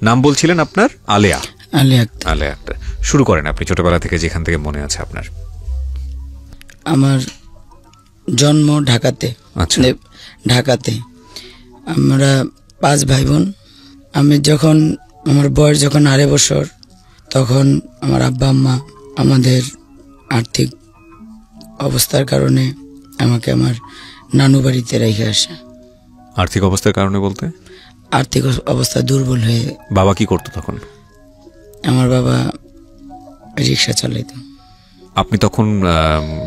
নাম বলছিলেন আপনার? আলেয়া। আলেয়া আক্তার। শুরু করেন আপনি ছোটবেলা থেকে, যেখান থেকে মনে আছে আপনার। আমার জন্ম ঢাকাতে। আচ্ছা। ঢাকাতে আমরা 5 ভাই বোন। আমি যখন আমার বয়স যখন 2.5 বছর, তখন আমার আব্বা আম্মা আমাদের আর্থিক অবস্থার কারণে আমাকে আমার নানু বাড়িতে রেখে আসে। আর্থিক অবস্থার কারণে বলতে? আর্থিক অবস্থা দুর্বল হয়ে। বাবা কি করতো তখন? আমার বাবা রিক্সা চালাইতো। আপনি তখন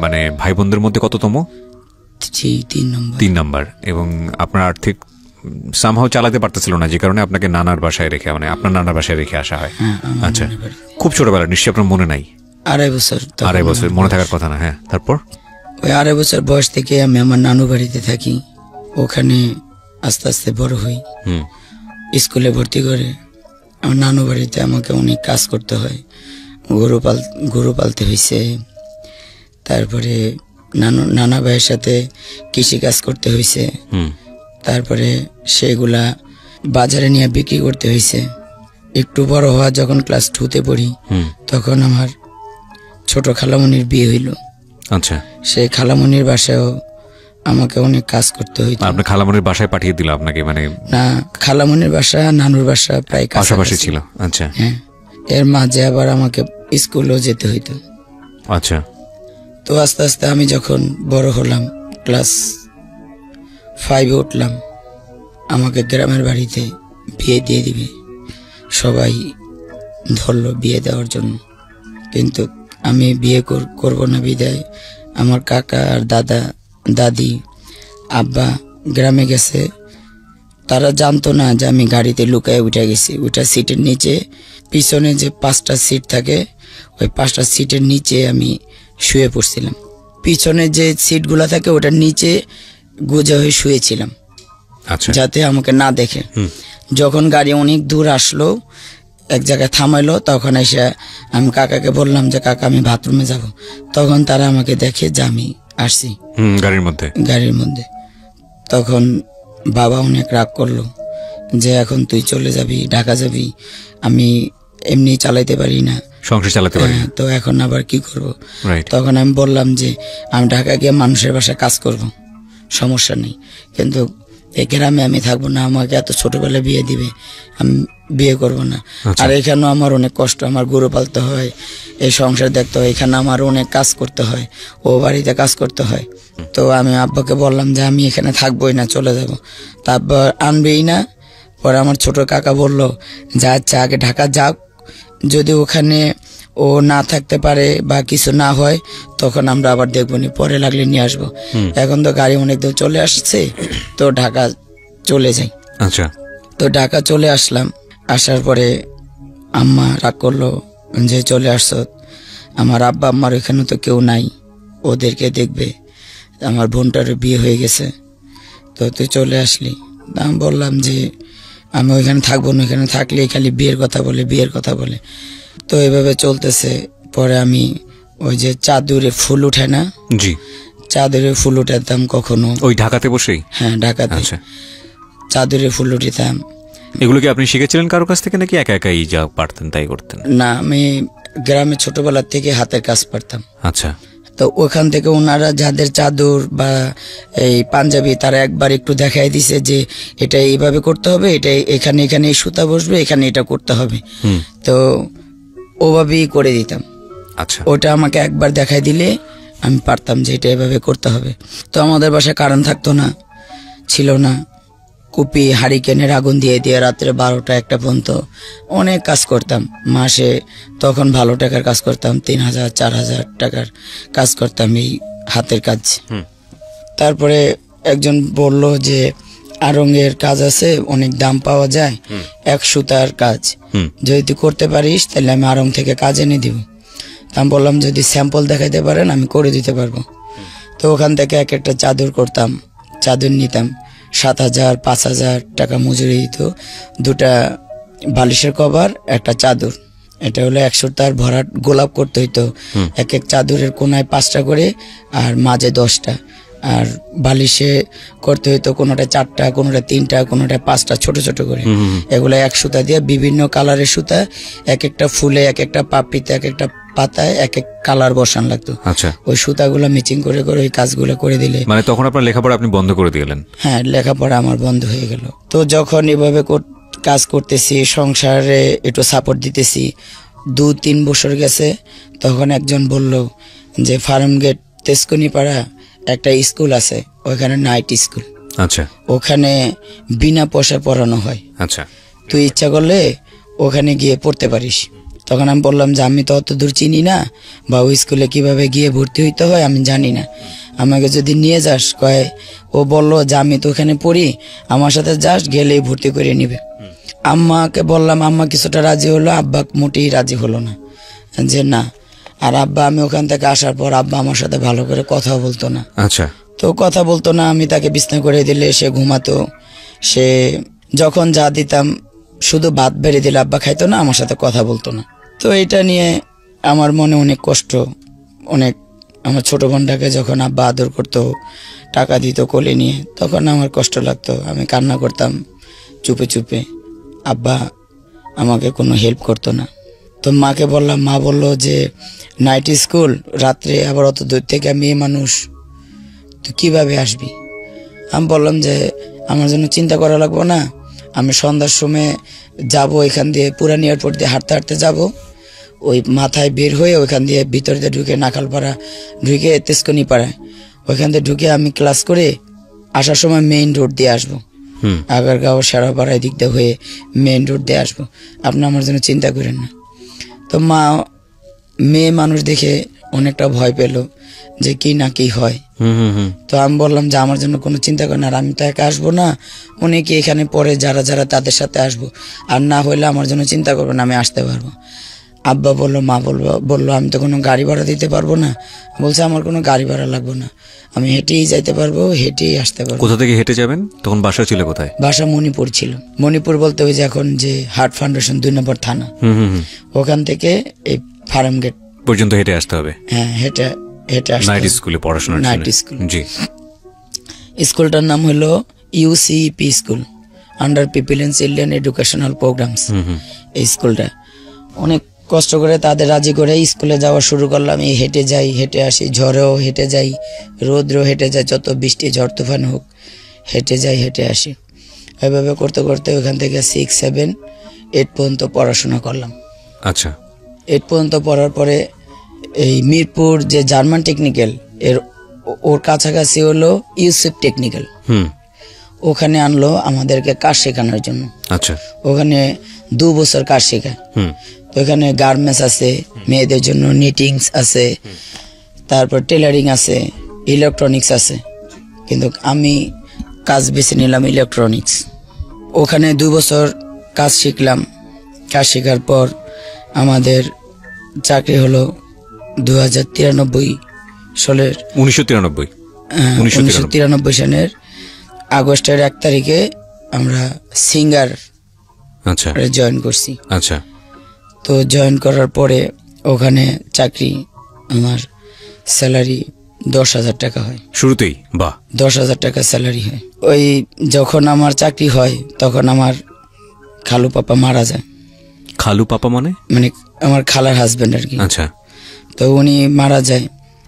মানে ভাই বোনদের মধ্যে কততম? 3 নম্বর। এবং আপনার আর্থিক সামহাও চালাতে পারতেছিল না, যে কারণে আপনাকে নানার বাসায় রেখে, মানে আপনার নানার বাসায় রেখে আসা হয়। আচ্ছা, খুব ছোটবেলা, নিশ্চয়ই আপনার মনে নাই? 2.5 বছর। 2.5 বছর মনে থাকার কথা না? হ্যাঁ, তারপর? ওই 2.5 বছর বয়স থেকে আমি আমার নানু বাড়িতে থাকি। ওখানে আস্তে আস্তে বড় হই। স্কুলে ভর্তি করে আমার নানু বাড়িতে আমাকে অনেক কাজ করতে হয়। গরু পালতে হয়েছে, তারপরে নানা ভাইয়ের সাথে কৃষি কাজ করতে হয়েছে, তারপরে সেগুলা বাজারে নিয়ে বিক্রি করতে হয়েছে। একটু বড় হওয়া যখন ক্লাস 2তে পড়ি, তখন আমার ছোট খালামণির বিয়ে হইল। আচ্ছা। সেই খালামণির বাসায়ও আমাকে অনেক কাজ করতে হইতো। আপনার খালামণির বাসায় পাঠিয়ে দিল আপনাকে? মানে না, খালামণির বাসা নানুর বাসা প্রায় পাশাপাশি ছিল। আচ্ছা। হ্যাঁ, এর মাঝে আবার আমাকে স্কুলেও যেতে হইতো। আচ্ছা। তো আস্তে আস্তে আমি যখন বড় হলাম, ক্লাস 5-এ উঠলাম, আমাকে গ্রামের বাড়িতে বিয়ে দিয়ে দিবে সবাই ধরলো বিয়ে দেওয়ার জন্য। কিন্তু আমি বিয়ে করব না বিদায় আমার কাকা আর দাদা দাদি আব্বা গ্রামে গেছে। তারা জানতো না যে আমি গাড়িতে লুকায় উঠে গেছি। ওইটা সিটের নিচে, পিছনে যে 5টা সিট থাকে, ওই 5টা সিটের নিচে আমি শুয়ে পড়ছিলাম। পিছনে যে সিটগুলা থাকে ওটার নিচে গোজা হয়ে শুয়েছিলাম, যাতে আমাকে না দেখে। যখন গাড়ি অনেক দূর আসলো, এক জায়গায় থামাইলো, তখন এসে আমি কাকাকে বললাম যে কাকা আমি বাথরুমে যাব। তখন তারা আমাকে দেখে যে আমি আসছি গাড়ির মধ্যে। তখন বাবা অনেক রাগ করলো যে এখন তুই চলে যাবি, ঢাকা যাবি, আমি এমনি চালাইতে পারি না, সংসার চালাতে পারি না, তো এখন আবার কি করব। তখন আমি বললাম যে আমি ঢাকা গিয়ে মানুষের বাসায় কাজ করব, সমস্যা নেই, কিন্তু এই গ্রামে আমি থাকবো না, আমাকে এত ছোটবেলায় বিয়ে দিবে, আমি বিয়ে করব না। আর এখানেও আমার অনেক কষ্ট, আমার গরু পালতে হয়, এই সংসার দেখতে হয়, এখানে আমার অনেক কাজ করতে হয়, ও বাড়িতে কাজ করতে হয়। তো আমি আব্বাকে বললাম যে আমি এখানে থাকবোই না, চলে যাব। তারপর আনবেই না। পরে আমার ছোট কাকা বলল যে আচ্ছা আগে ঢাকা যাক, যদি ওখানে ও না থাকতে পারে বা কিছু না হয় তখন আমরা আবার দেখবো, নি পরে লাগলে নিয়ে আসবো। এখন তো গাড়ি অনেক দূর চলে আসছে, তো ঢাকা চলে যাই। আচ্ছা। তো ঢাকা চলে আসলাম। আসার পরে আম্মা রাগ করলো যে চলে আসছ, আমার আব্বা আম্মার ওইখানে তো কেউ নাই, ওদেরকে দেখবে, আমার বোনটারও বিয়ে হয়ে গেছে, তো তুই চলে আসলি। আমি বললাম যে আমি ওইখানে থাকবো না, ওইখানে থাকলে খালি বিয়ের কথা বলে, বিয়ের কথা বলে। তো এইভাবে চলতেছে। পরে আমি ওই যে চাদরে ফুল উঠে না, জি, চাদরে ফুল উঠাতাম কখনো, ওই ঢাকাতে বসেই? হ্যাঁ, ঢাকাতে চাদরে ফুল উঠিতাম। এগুলো কি আপনি শিখেছিলেন কারো কাছ থেকে, নাকি একা একাই যা পারতেন তাই করতেন? না, আমি গ্রামে ছোটবেলা থেকে হাতের কাজ পারতাম। আচ্ছা। তো ওখান থেকে ওনারা যাদের চাদর বা এই পাঞ্জাবি, তারা একবার একটু দেখাই দিছে যে এটা এইভাবে করতে হবে, এটা এখানে এখানে এই সুতা বসবে, এখানে এটা করতে হবে, তো ওভাবেই করে দিতাম। আচ্ছা। ওটা আমাকে একবার দেখাই দিলে আমি পারতাম যে এটা এভাবে করতে হবে। তো আমাদের বাসায় কারেন্ট থাকতো না, ছিল না, কুপি হারিকেনের আগুন দিয়ে দিয়ে রাত্রে 12টা-1টা পর্যন্ত অনেক কাজ করতাম। মাসে তখন ভালো টাকার কাজ করতাম, 3000-4000 টাকার কাজ করতাম এই হাতের কাজ। তারপরে একজন বলল যে আড়ঙের কাজ আছে, অনেক দাম পাওয়া যায়, 1 সুতার কাজ, যদি তুই করতে পারিস তাহলে আমি আড়ং থেকে কাজ এনে দিব। আমি বললাম যদি স্যাম্পল দেখাইতে পারেন আমি করে দিতে পারবো। তো ওখান থেকে এক একটা চাদর করতাম, চাদর নিতাম, 7000-5000 টাকা মজুরি দিত। 2টা বালিশের কভার, একটা চাদর, এটা হলো 100টার ভরাট গোলাপ করতে হইতো। এক এক চাদরের কোনায় 5টা করে আর মাঝে 10টা, আর বালিশে করতে হইতো কোনোটা 4টা, কোনোটা 3টা, কোনোটা 5টা, ছোট ছোট করে। এগুলো এক সুতা দিয়ে বিভিন্ন কালারের সুতা, এক একটা ফুলে, এক একটা পাপড়িতে, এক একটা পাতায় এক এক কালার বসান লাগতো। আচ্ছা, ওই সুতাগুলো ম্যাচিং করে করে ওই কাজগুলো করে দিলে মানে তখন আপনার লেখাপড়া আপনি বন্ধ করে দিলেন? হ্যাঁ, লেখাপড়া আমার বন্ধ হয়ে গেল। তো যখন এভাবে কাজ করতেছি, সংসারে একটু সাপোর্ট দিতেছি, 2-3 বছর গেছে, তখন একজন বলল যে ফার্ম গেট তেজকুনিপাড়া একটা স্কুল আছে, ওইখানে নাইট স্কুল। আচ্ছা, ওখানে বিনা পয়সায় পড়ানো হয়, আচ্ছা, তুই ইচ্ছা করলে ওখানে গিয়ে পড়তে পারিস। তখন আমি বললাম যে আমি তো অত দূর চিনি না, বা ওই স্কুলে কিভাবে গিয়ে ভর্তি হইতে হয় আমি জানি না, আমাকে যদি নিয়ে যাস। কয়, ও বললো যে আমি তো ওখানে পড়ি, আমার সাথে যাস, গেলেই ভর্তি করে নিবে। আম্মাকে বললাম, আম্মা কিছুটা রাজি হলো, আব্বা মোটেই রাজি হলো না, যে না। আর আব্বা, আমি ওখান থেকে আসার পর আব্বা আমার সাথে ভালো করে কথা বলতো না। আচ্ছা, তো কথা বলতো না, আমি তাকে বিছনা করে দিলে সে ঘুমাতো। সে যখন যা দিতাম, শুধু ভাত বেড়ে দিলে আব্বা খাইতো না, আমার সাথে কথা বলতো না। তো এটা নিয়ে আমার মনে অনেক কষ্ট, অনেক। আমার ছোট বোনটাকে যখন আব্বা আদর করতো, টাকা দিত কোলে নিয়ে, তখন আমার কষ্ট লাগতো, আমি কান্না করতাম চুপে চুপে। আব্বা আমাকে কোনো হেল্প করতো না। তো মাকে বললাম, মা বললো যে নাইট স্কুল, রাত্রে, আবার অত দূর থেকে, মেয়ে মানুষ, তুই কিভাবে আসবি? আমি বললাম যে আমার জন্য চিন্তা করা লাগবো না, আমি সন্ধ্যার সময় যাব, এখান দিয়ে পুরান এয়ারপোর্ট দিয়ে হাঁটতে হাঁটতে যাব, ওই মাথায় বের হয়ে ওইখান দিয়ে ভিতর দিয়ে ঢুকে, নাকালপাড়া ঢুকে তেজকুনিপাড়ায়, ওইখান দিয়ে ঢুকে আমি ক্লাস করে আসার সময় মেইন রোড দিয়ে আসবো, আগারগাঁও সারাপাড়ায় দিক দিয়ে হয়ে মেইন রোড দিয়ে আসবো, আপনি আমার জন্য চিন্তা করেন না। তো মা মেয়ে মানুষ দেখে অনেকটা ভয় পেল যে কি না কি হয়। তো আমি বললাম যে আমার জন্য কোনো চিন্তা করেন না, আর আমি তো একা আসবো না, অনেকে এখানে পড়ে, যারা যারা, তাদের সাথে আসবো, আর না হইলে আমার জন্য চিন্তা করবেন, আমি আসতে পারবো। আব্বা বললো, মা বললো আমি তো কোনো গাড়ি ভাড়া দিতে পারবো না। বলছে আমার কোনো গাড়ি ভাড়া লাগবে না, আমি হেঁটেই যাইতে পারবো, হেঁটেই আসতে পারবো। কোথা থেকে হেঁটে যাবেন? তখন বাসা ছিল কোথায়? বাসা মণিপুর ছিল। মণিপুর বলতে ওই যে এখন যে হার্ট ফাউন্ডেশন 2 নম্বর থানা, ওখান থেকে এই ফার্ম গেট পর্যন্ত হেঁটে আসতে হবে। হ্যাঁ, হেঁটে হেঁটে আসতে নাইট হবে। স্কুলে পড়াশোনা? Night school. জি। স্কুলটার নাম হলো UCP school, under people and children educational programmes. এই স্কুলটা অনেক কষ্ট করে তাদের রাজি করে স্কুলে যাওয়া শুরু করলাম। এই হেঁটে যাই, হেঁটে আসি, ঝড়েও হেঁটে যাই, রৌদ্রেও হেঁটে যাই, যত বৃষ্টি ঝড় তুফান হোক হেঁটে যাই, হেঁটে আসি। এভাবে করতে করতে ওখান থেকে 6, 7, 8 পর্যন্ত পড়াশোনা করলাম। আচ্ছা। 8 পর্যন্ত পড়ার পরে এই মিরপুর যে জার্মান টেকনিক্যাল, ওর কাছাকাছি হলো ইউসুফ টেকনিক্যাল, ওখানে আনলো আমাদেরকে কাজ শেখানোর জন্য। আচ্ছা। ওখানে 2 বছর কাজ শেখায়। তো ওখানে গার্মেন্টস আছে, মেয়েদের জন্য নিটিংস আছে, তারপর টেলারিং আছে, ইলেকট্রনিক্স আছে, কিন্তু আমি কাজ বেছে নিলাম ইলেকট্রনিক্স। ওখানে 2 বছর কাজ শিখলাম। কাজ শেখার পর আমাদের চাকরি হলো 2093 সালের 1993 সালের আগস্টের 1 তারিখে আমরা সিঙ্গার জয়েন করছি। আচ্ছা। তো জয়েন করার পরে ওখানে চাকরি, আমার স্যালারি 10,000 টাকা হয় শুরুতেই। বাহ। 10,000 টাকা স্যালারি হয়। ওই যখন আমার চাকরি হয় তখন আমার খালু পাপা মারা যায়। খালু পাপা মানে? মানে আমার খালার হাজবেন্ড আর কি। আচ্ছা। তো উনি মারা যায়।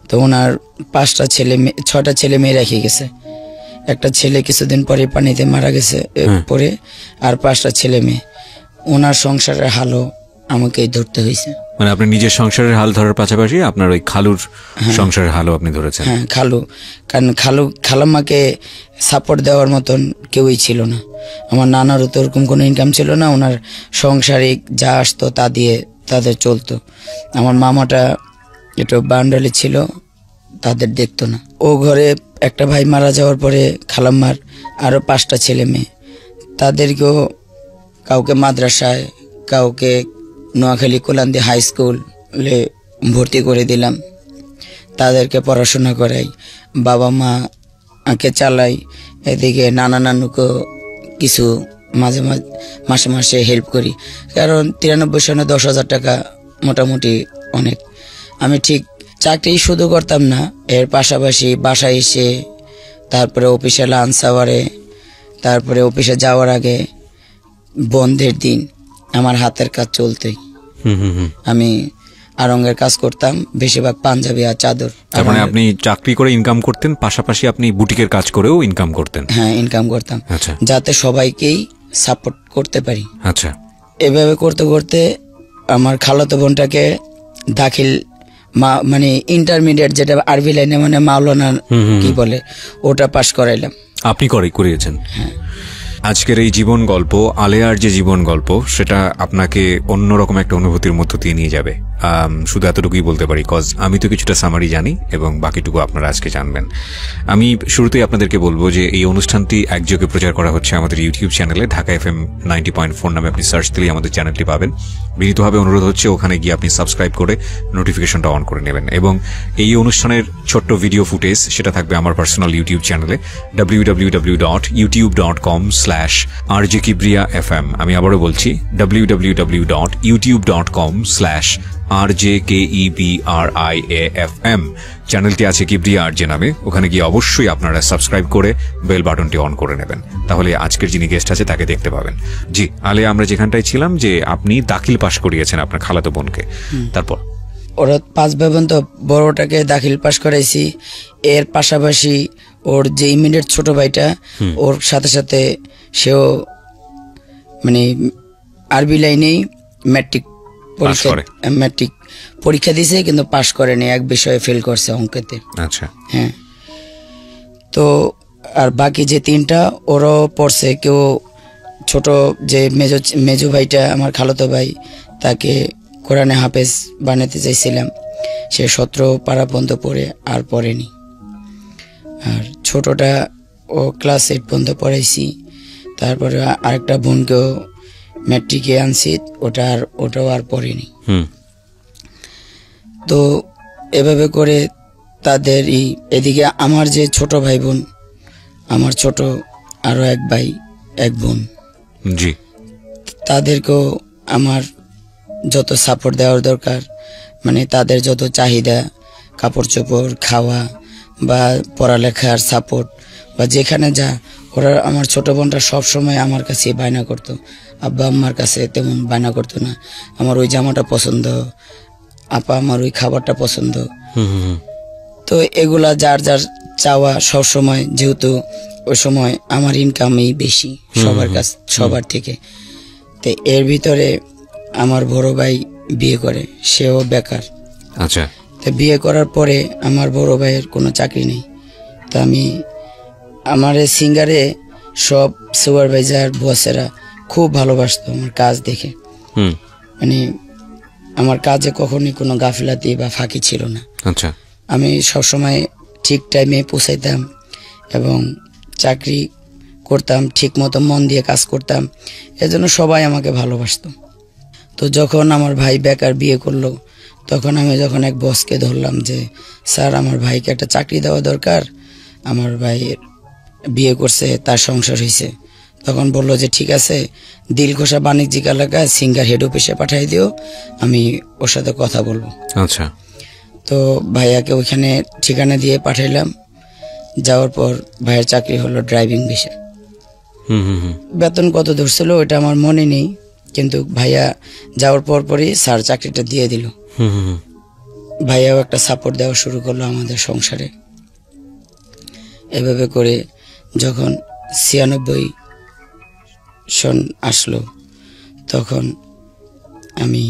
তো ওনার 6টা ছেলে মেয়ে রেখে গেছে। একটা ছেলে কিছুদিন পরে পানিতে মারা গেছে পরে, আর 5টা ছেলে মেয়ে। ওনার সংসারের হালও আমাকেই ধরতে হয়েছে। মানে আপনি নিজের সংসারের হাল ধরার পাশাপাশি আপনার ওই খালুর সংসারের হালও আপনি ধরেছেন? হ্যাঁ, খালু, কারণ খালাম্মাকে সাপোর্ট দেওয়ার মতন কেউই ছিল না। আমার নানারও তো ওরকম কোনো ইনকাম ছিল না, ওনার সংসারিক যা আসতো তা দিয়ে তাদের চলতো। আমার মামাটা একটু বান্ডালি ছিল, তাদের দেখতো না। ও ঘরে একটা ভাই মারা যাওয়ার পরে খালাম্মার আরও 5টা ছেলে মেয়ে, তাদেরকেও কাউকে মাদ্রাসায়, কাউকে নোয়াখালী কোলান্দি হাই স্কুলে ভর্তি করে দিলাম। তাদেরকে পড়াশোনা করাই, বাবা মাকে চালাই, এদিকে নানা নানুকেও কিছু মাঝে মাসে হেল্প করি। কারণ 93 সালে 10,000 টাকা মোটামুটি অনেক। আমি ঠিক চাকরি শুধু করতাম না, এর পাশাপাশি বাসায় এসে তারপরে অফিসে লাঞ্চ আওয়ারে, তারপরে অফিসে যাওয়ার আগে, বন্ধের দিন আমার হাতের কাজ চলতোই। আমি আড়ঙ্গের কাজ করতাম, বেশিরভাগ পাঞ্জাবি আর চাদর। তার মানে আপনি চাকরি করে ইনকাম করতেন, পাশাপাশি আপনি বুটিকের কাজ করেও ইনকাম করতেন? হ্যাঁ, ইনকাম করতাম, আচ্ছা, যাতে সবাইকেই সাপোর্ট করতে পারি। আচ্ছা। এভাবে করতে করতে আমার খালাতো বোনটাকে দাখিল মানে ইন্টারমিডিয়েট, যেটা আরবি লাইনে মানে মাওলানা কি বলে, ওটা পাশ করাইলাম। আপনি করিয়েছেন? হ্যাঁ। আজকের এই জীবন গল্প, আলেয়ার যে জীবন গল্প, সেটা আপনাকে অন্যরকম একটা অনুভূতির মধ্য দিয়ে নিয়ে যাবে। শুধু এতটুকুই বলতে পারি, কজ আমি তো কিছুটা সামারি জানি এবং বাকিটুকু আপনারা আজকে জানবেন। আমি শুরুতেই আপনাদেরকে বলবো যে এই অনুষ্ঠানটি একযোগে প্রচার করা হচ্ছে আমাদের ইউটিউব চ্যানেলে, ঢাকা FM 90.4 নামে আপনি সার্চ দিলেই আমাদের চ্যানেলটি পাবেন। বিনীতভাবে অনুরোধ হচ্ছে ওখানে গিয়ে আপনি সাবস্ক্রাইব করে নোটিফিকেশনটা অন করে নেবেন। এবং এই অনুষ্ঠানের ছোট্ট ভিডিও ফুটেজ সেটা থাকবে আমার পার্সোনাল ইউটিউব চ্যানেলে www.youtube.com/rjkibriafm। আমি আবারও বলছি www.youtube.com/rjkibriafm। চ্যানেলটি আছে কিবরিয়া আরজে নামে, ওখানে গিয়ে অবশ্যই আপনারা সাবস্ক্রাইব করে বেল বাটনটি অন করে নেবেন, তাহলে আজকের যিনি গেস্ট আছে তাকে দেখতে পাবেন। জি আলে, আমরা যেখানটায় ছিলাম যে আপনি দাখিল পাশ করিয়েছেন আপনার খালাতো বোনকে, তারপর? ওরা 5 ভাই বোন, তো বড়টাকে দাখিল পাশ করাইছি, এর পাশাপাশি ওর যে ইমিডিয়েট ছোট ভাইটা, ওর সাথে সাথে সেও মানে আরবি লাইনেই ম্যাট্রিক পরীক্ষা দিয়েছে, কিন্তু পাশ করেনি, এক বিষয়ে ফেল করছে, অঙ্কেতে। আচ্ছা, হ্যাঁ। তো আর বাকি যে 3টা ওরও পড়ছে। কেউ ছোট যে মেজো ভাইটা আমার খালাতো ভাই, তাকে কোরআনে হাফেজ বানাতে চাইছিলাম, সে 17 পারা পর্যন্ত পড়ে আর পড়েনি। আর ছোটটা ও ক্লাস 8 পর্যন্ত পড়াইছি। তারপরে আরেকটা বোনকেও ম্যাট্রিকে আনছি, ওটাও আর পড়েনি। তো এভাবে করে তাদের এদিকে আমার যে ছোট ভাই বোন, আমার ছোট আরো এক ভাই এক বোন, জি, তাদেরকেও আমার যত সাপোর্ট দেওয়ার দরকার, মানে তাদের যত চাহিদা, কাপড় চোপড়, খাওয়া বা পড়ালেখার সাপোর্ট বা যেখানে যা, ওরা আমার ছোট বোনটা সবসময় আমার কাছে বায়না করতো, আব্বা আম্মার কাছে তেমন বায়না করতো না। আমার ওই জামাটা পছন্দ, আপা আমার ওই খাবারটা পছন্দ। তো এগুলা যার যার চাওয়া সবসময়, যেহেতু ওই সময় আমার ইনকামই বেশি সবার থেকে। তো এর ভিতরে আমার বড় ভাই বিয়ে করে, সেও বেকার। আচ্ছা। তো বিয়ে করার পরে আমার বড় ভাইয়ের কোনো চাকরি নেই। তো আমার সিঙ্গারে সব সুপারভাইজার বসেরা খুব ভালোবাসতো আমার কাজ দেখে। মানে আমার কাজে কখনই কোনো গাফিলাতি বা ফাঁকি ছিল না। আচ্ছা। আমি সবসময় ঠিক টাইমে পৌঁছাইতাম এবং চাকরি করতাম, ঠিক মতো মন দিয়ে কাজ করতাম, এজন্য সবাই আমাকে ভালোবাসতো। তো যখন আমার ভাই বেকার বিয়ে করলো, তখন আমি যখন এক বসকে ধরলাম যে স্যার আমার ভাইকে একটা চাকরি দেওয়া দরকার, আমার ভাইয়ের বিয়ে করছে, তার সংসার হয়েছে, তখন বললো যে ঠিক আছে, দিলখোসা বাণিজ্যিক এলাকায় সিঙ্গার হেড অফিসে পাঠিয়ে দিও, আমি ওর সাথে কথা বলবো। আচ্ছা। তো ভাইয়াকে ওইখানে ঠিকানা দিয়ে পাঠাইলাম। যাওয়ার পর ভাইয়ের চাকরি হলো ড্রাইভিং বিষয়। বেতন কত ধরছিল ওইটা আমার মনে নেই, কিন্তু ভাইয়া যাওয়ার পরই স্যার চাকরিটা দিয়ে দিল। ভাইয়াও একটা সাপোর্ট দেওয়া শুরু করলো আমাদের সংসারে। এভাবে করে যখন 96 সন আসলো, তখন আমি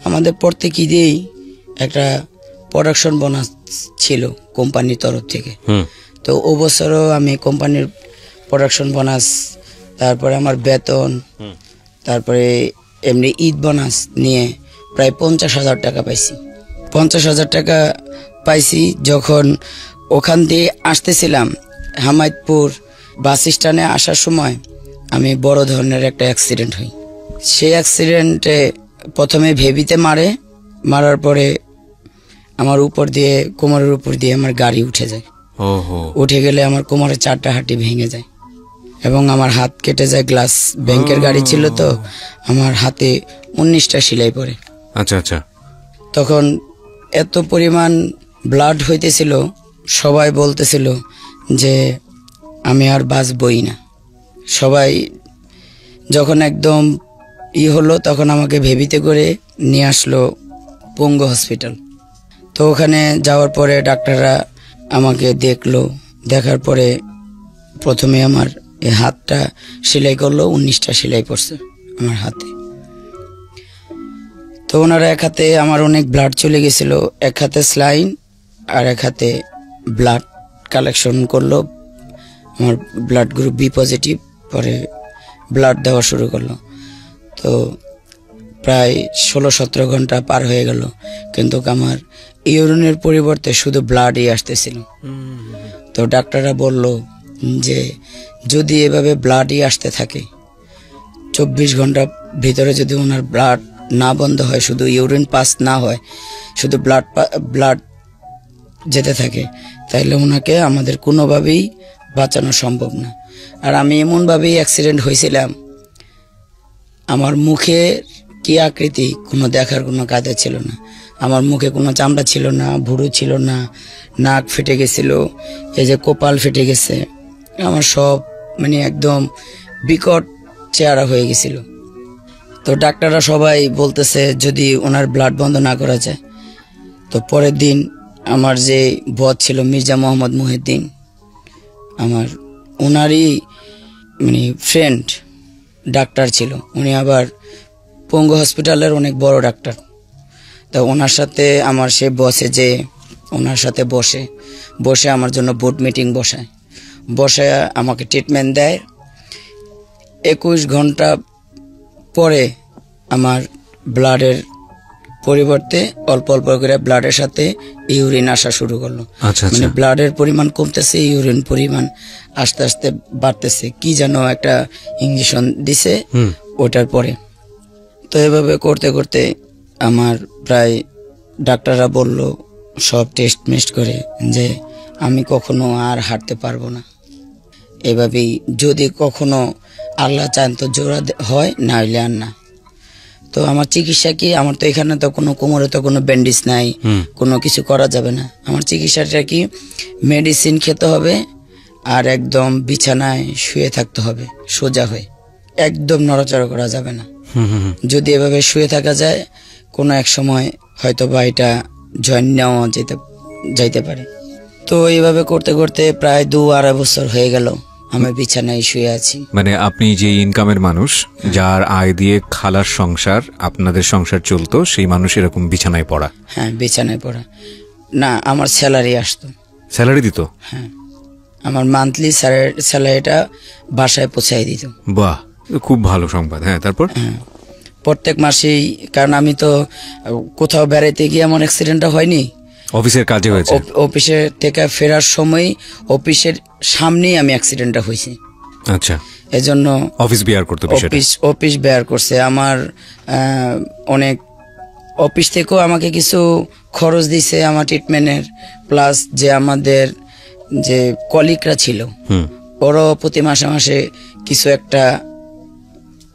আমাদের প্রত্যেক ঈদেই একটা প্রোডাকশন বোনাস ছিল কোম্পানির তরফ থেকে। তো ও বছরও আমি কোম্পানির প্রোডাকশন বোনাস, তারপরে আমার বেতন, তারপরে এমনি ঈদ বোনাস নিয়ে প্রায় 50,000 টাকা পাইছি। 50,000 টাকা পাইছি। যখন ওখান দিয়ে আসতেছিলাম হামায়তপুর বাস স্ট্যান্ডে আসার সময় আমি বড় ধরনের একটা অ্যাক্সিডেন্ট হই। সেই অ্যাক্সিডেন্টে প্রথমে ভেবিতে মারার পরে আমার উপর দিয়ে, কোমরের উপর দিয়ে আমার গাড়ি উঠে যায়। উঠে গেলে আমার কোমরের 4টা হাঁটি ভেঙে যায় এবং আমার হাত কেটে যায়। গ্লাস ব্যাংকের গাড়ি ছিল, তো আমার হাতে 19টা সেলাই পড়ে। আচ্ছা আচ্ছা। তখন এত পরিমাণ ব্লাড হইতেছিল সবাই বলতেছিল যে আমি আর বাঁচবই না। সবাই যখন একদম হলো তখন আমাকে ভেবিতে করে নিয়ে আসলো পঙ্গু হসপিটাল। তো ওখানে যাওয়ার পরে ডাক্তাররা আমাকে দেখলো, দেখার পরে প্রথমে আমার এই হাতটা সেলাই করলো, 19টা সেলাই পড়ছে আমার হাতে। তো ওনারা এক হাতে আমার অনেক ব্লাড চলে গেছিল, এক হাতে স্লাইন আর এক হাতে ব্লাড কালেকশন করলো। আমার ব্লাড গ্রুপ বি পজিটিভ, পরে ব্লাড দেওয়া শুরু করলো। তো প্রায় 16-17 ঘন্টা পার হয়ে গেল, কিন্তু আমার ইউরিনের পরিবর্তে শুধু ব্লাডই আসতেছিল। তো ডাক্তাররা বলল যে যদি এভাবে ব্লাডই আসতে থাকে, 24 ঘন্টার ভিতরে যদি ওনার ব্লাড না বন্ধ হয়, শুধু ইউরিন পাস না হয়, শুধু ব্লাড যেতে থাকে, তাহলে ওনাকে আমাদের কোনোভাবেই বাঁচানো সম্ভব না। আর আমি এমনভাবেই অ্যাক্সিডেন্ট হয়েছিলাম, আমার মুখে কি আকৃতি কোনো দেখার কোনো কায়দা ছিল না। আমার মুখে কোনো চামড়া ছিল না, ভুরু ছিল না, নাক ফেটে গেছিল, এই যে কপাল ফেটে গেছে, আমার সব মানে একদম বিকট চেহারা হয়ে গেছিল। তো ডাক্তাররা সবাই বলতেছে যদি ওনার ব্লাড বন্ধ না করা যায়। তো পরের দিন আমার যে বস ছিল মির্জা মোহাম্মদ মুহিউদ্দিন, আমার ওনারই মানে ফ্রেন্ড ডাক্তার ছিল, উনি আবার পঙ্গু হসপিটালের অনেক বড় ডাক্তার। তো ওনার সাথে আমার সে বসে যে ওনার সাথে বসে আমার জন্য বোর্ড মিটিং বসে আমাকে ট্রিটমেন্ট দেয়। 21 ঘন্টা পরে আমার ব্লাডের পরিবর্তে অল্প অল্প করে ব্লাডের সাথে ইউরিন আসা শুরু করলো। মানে ব্লাডের পরিমাণ কমতেছে, ইউরিন পরিমাণ আস্তে আস্তে বাড়তেছে। কি যেন একটা ইঞ্জেকশন দিছে ওটার পরে। তো এভাবে করতে করতে আমার প্রায় ডাক্তাররা বলল সব টেস্ট মেস্ট করে যে আমি কখনো আর হাঁটতে পারবো না। এভাবেই যদি কখনো আল্লাহ চান তো জোড়া হয়, না হইলে আর না। তো আমার চিকিৎসা কি, আমার তো এখানে তো কোনো কোমরে তো কোনো ব্যান্ডেজ নাই, কোনো কিছু করা যাবে না। আমার চিকিৎসাটা কি, মেডিসিন খেতে হবে আর একদম বিছানায় শুয়ে থাকতে হবে সোজা হয়ে, একদম নড়াচড়া করা যাবে না। যদি এভাবে শুয়ে থাকা যায়, কোনো এক সময় হয়তো বা এটা জয়েন্ট নেওয়া যাইতে পারে। তো এইভাবে করতে করতে প্রায় 2-2.5 বছর হয়ে গেল আমি বিছানায় শুয়ে আছি। মানে আপনি যে ইনকামের মানুষ, যার আয় দিয়ে খালার সংসার, আপনাদের সংসার চলতো, সেই মানুষ এরকম বিছানায় পড়া? হ্যাঁ, বিছানায় পড়া না, আমার স্যালারি আসতো। স্যালারি দিত? হ্যাঁ, আমার মান্থলি স্যালারিটা বাসায় পৌঁছাই দিত। বাহ, খুব ভালো সংবাদ। হ্যাঁ, তারপর? হ্যাঁ, প্রত্যেক মাসেই, কারণ আমি তো কোথাও বেড়াইতে গিয়ে আমার অ্যাক্সিডেন্টটা হয়নি, অফিসের কাজে হয়েছে। অফিসে থেকে ফেরার সময় অফিসের সামনেই আমি অ্যাক্সিডেন্টটা হয়েছি। আচ্ছা, এজন্য অফিস বিয়ার করতে, অফিস বেয়ার করছে আমার অনেক। অফিস থেকেও আমাকে কিছু খরচ দিছে আমার ট্রিটমেন্টের, প্লাস যে আমাদের যে কলিগরা ছিল ওরাও প্রতি মাসে মাসে কিছু একটা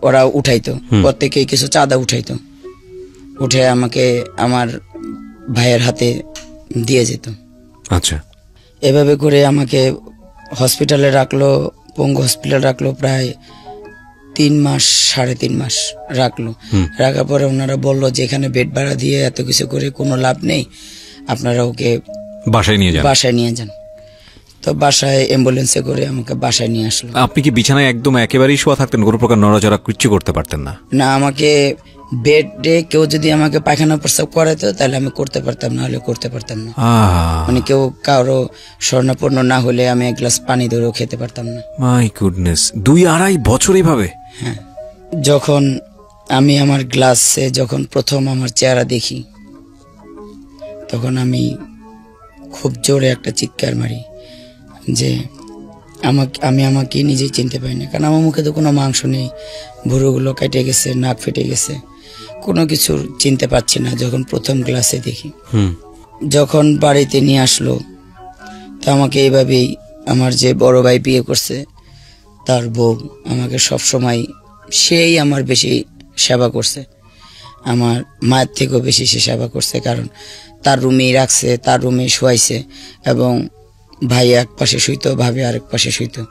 ওরা উঠাইতো, প্রত্যেকে কিছু চাঁদা উঠে আমাকে আমার ভাইয়ের হাতে দিয়ে যেত। আচ্ছা, এভাবে করে আমাকে হসপিটালে রাখলো, পঙ্গু হসপিটাল রাখলো প্রায় 3 মাস 3.5 মাস রাখলো। রাখার পরে ওনারা বললো যে এখানে বেড ভাড়া দিয়ে এত কিছু করে কোনো লাভ নেই, আপনারা ওকে বাসায় নিয়ে যান। তো বাসায় অ্যাম্বুলেন্সে করে আমাকে বাসায় নিয়ে আসলো। আপনি কি বিছানায় একদম একেবারেই শোয়া থাকতেন, কোনো প্রকার নড়াচড়া কিচ্ছু করতে পারতেন না? না, আমাকে বেডে কেউ যদি আমাকে পায়খানা প্রস্রাব করাতো তাহলে আমি করতে পারতাম, না হলে করতে পারতাম না। মানে কেউ কারো স্বর্ণাপন্ন না হলে আমি 1 গ্লাস পানি ধরেও খেতে পারতাম না। মাই গুডনেস, 2-2.5 বছর এইভাবে? হ্যাঁ, যখন আমি আমার গ্লাসে যখন প্রথম আমার চেহারা দেখি, তখন আমি খুব জোরে একটা চিৎকার মারি যে আমি আমাকে নিজেই চিনতে পারি না, কারণ আমার মুখে তো কোনো মাংস নেই, ভুরুগুলো কেটে গেছে, নাক ফেটে গেছে, কোনো কিছু চিনতে পারছি না। যখন প্রথম গ্লাসে দেখি, যখন বাড়িতে নিয়ে আসলো, তো আমাকে এইভাবেই আমার যে বড় ভাই বিয়ে করছে তার বউ আমাকে সবসময়, সেই আমার বেশি সেবা করছে, আমার মায়ের থেকেও বেশি সে সেবা করছে, কারণ তার রুমেই রাখছে, তার রুমে শোয়াইছে এবং ভাই এক পাশে শুইতো, ভাবি আরেক পাশে শুইতো,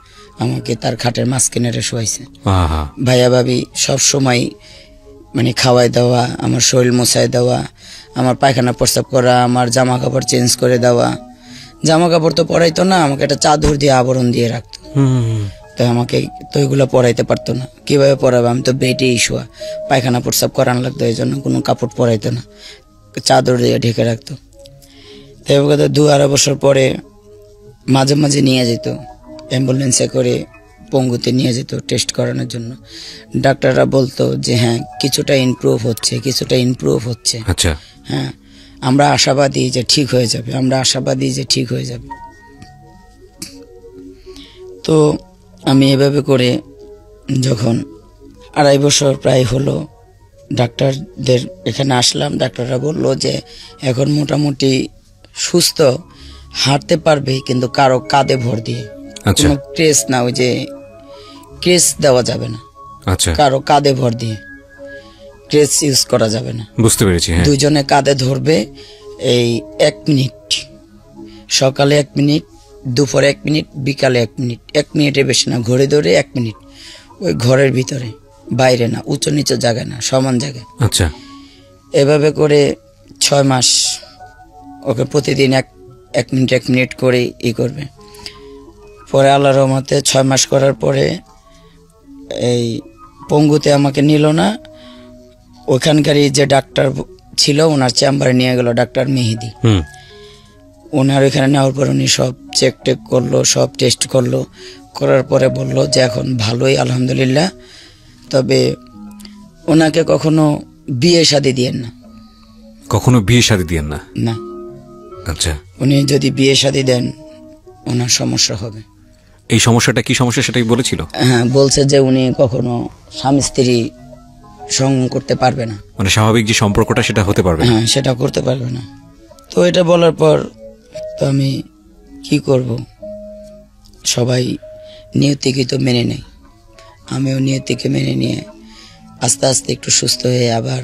আমাকে তার খাটের মাঝখানে শোয়াইছে। ভাইয়া ভাবি সব সময় মানে খাওয়াই দেওয়া, আমার শরীর মোছাই দেওয়া, আমার পায়খানা প্রস্রাব করা, আমার জামা কাপড় চেঞ্জ করে দেওয়া। জামা কাপড় তো পরাইতো না, আমাকে একটা চাদর দিয়ে আবরণ দিয়ে রাখতো। তো আমাকে তো এগুলো পরাইতে পারতো না, কিভাবে পরাবো? আমি তো বেডেই শোয়া, পায়খানা প্রস্রাব করানো লাগতো, এই জন্য কোনো কাপড় পরাইতো না, চাদর দিয়ে ঢেকে রাখতো। তো এবার 2-2.5 বছর পরে মাঝে মাঝে নিয়ে যেত, অ্যাম্বুলেন্সে করে পঙ্গুতে নিয়ে যেত টেস্ট করানোর জন্য। ডাক্তাররা বলতো যে হ্যাঁ কিছুটা ইমপ্রুভ হচ্ছে, কিছুটা ইমপ্রুভ হচ্ছে। আচ্ছা, হ্যাঁ আমরা আশাবাদী যে ঠিক হয়ে যাবে, আমরা আশাবাদী যে ঠিক হয়ে যাবে। তো আমি এভাবে করে যখন 2.5 বছর প্রায় হলো, ডাক্তারদের এখানে আসলাম। ডাক্তাররা বললো যে এখন মোটামুটি সুস্থ, হাঁটতে পারবে, কিন্তু কারো কাঁধে ভর দিয়ে, কোনো ক্রেস না, ওই যে ক্রেস দেওয়া যাবে না। আচ্ছা, কারো কাঁধে ভর দিয়ে ক্রেস ইউজ করা যাবে না। বুঝতে পেরেছি। দুজনে কাঁধে ধরবে, এই 1 মিনিট, সকালে 1 মিনিট, দুপুরে 1 মিনিট, বিকালে 1 মিনিট, 1 মিনিটের বেশি না, ঘড়ি ধরে 1 মিনিট, ওই ঘরের ভিতরে, বাইরে না, উঁচু নিচু জায়গায় না, সমান জায়গায়। আচ্ছা, এভাবে করে 6 মাস ওকে প্রতিদিন 1 মিনিট 1 মিনিট করে করবে। পরে আল্লাহর রহমতে 6 মাস করার পরে এই পঙ্গুতে আমাকে নিল না, ওখানকারই যে ডাক্তার ছিল ওনার চেম্বারে নিয়ে গেল, ডাক্তার মেহেদি। ওনার ওইখানে নেওয়ার পর উনি সব চেক টেক করলো, সব টেস্ট করলো, করার পরে বলল যে এখন ভালোই আলহামদুলিল্লাহ, তবে ওনাকে কখনো বিয়ে শাদী দিয়েন না। কখনো বিয়ে শাদী দিয়েন না? না। আচ্ছা, উনি যদি বিয়ে শাদী দেন ওনার সমস্যা হবে। এই সমস্যাটা কি সমস্যা সেটাই বলেছিল? হ্যাঁ, বলছে যে উনি কখনো স্বামী স্ত্রী সঙ্গ করতে পারবে না, মানে স্বাভাবিক যে সম্পর্কটা সেটা হতে পারবে না। হ্যাঁ, সেটা করতে পারবে না। তো এটা বলার পর তো আমি কি করব, সবাই নিয়তিকে তো মেনে নেই, আমিও নিয়তিকে মেনে নিয়ে আস্তে আস্তে একটু সুস্থ হয়ে আবার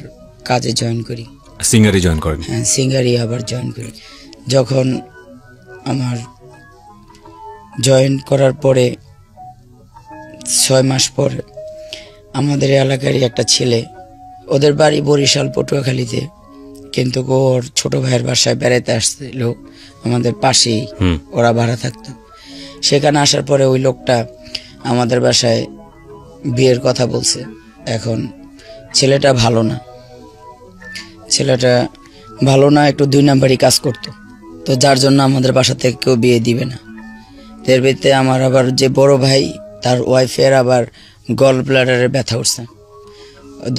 কাজে জয়েন করি। সিঙ্গারি জয়েন করেন? হ্যাঁ, সিঙ্গারি আবার জয়েন করি। যখন আমার জয়েন করার পরে 6 মাস পর আমাদের এলাকারই একটা ছেলে, ওদের বাড়ি বরিশাল পটুয়াখালীতে, কিন্তু ওর ছোট ভাইয়ের বাসায় বেড়াতে আসছিল আমাদের পাশেই, ওরা ভাড়া থাকতো। সেখানে আসার পরে ওই লোকটা আমাদের বাসায় বিয়ের কথা বলছে। এখন ছেলেটা ভালো না, একটু 2 নাম্বারই কাজ করতো, তো যার জন্য আমাদের বাসা থেকে কেউ বিয়ে দিবে না। এর ভিতরে আমার আবার যে বড় ভাই, তার ওয়াইফের আবার গল ব্লাডারের ব্যথা উঠছে,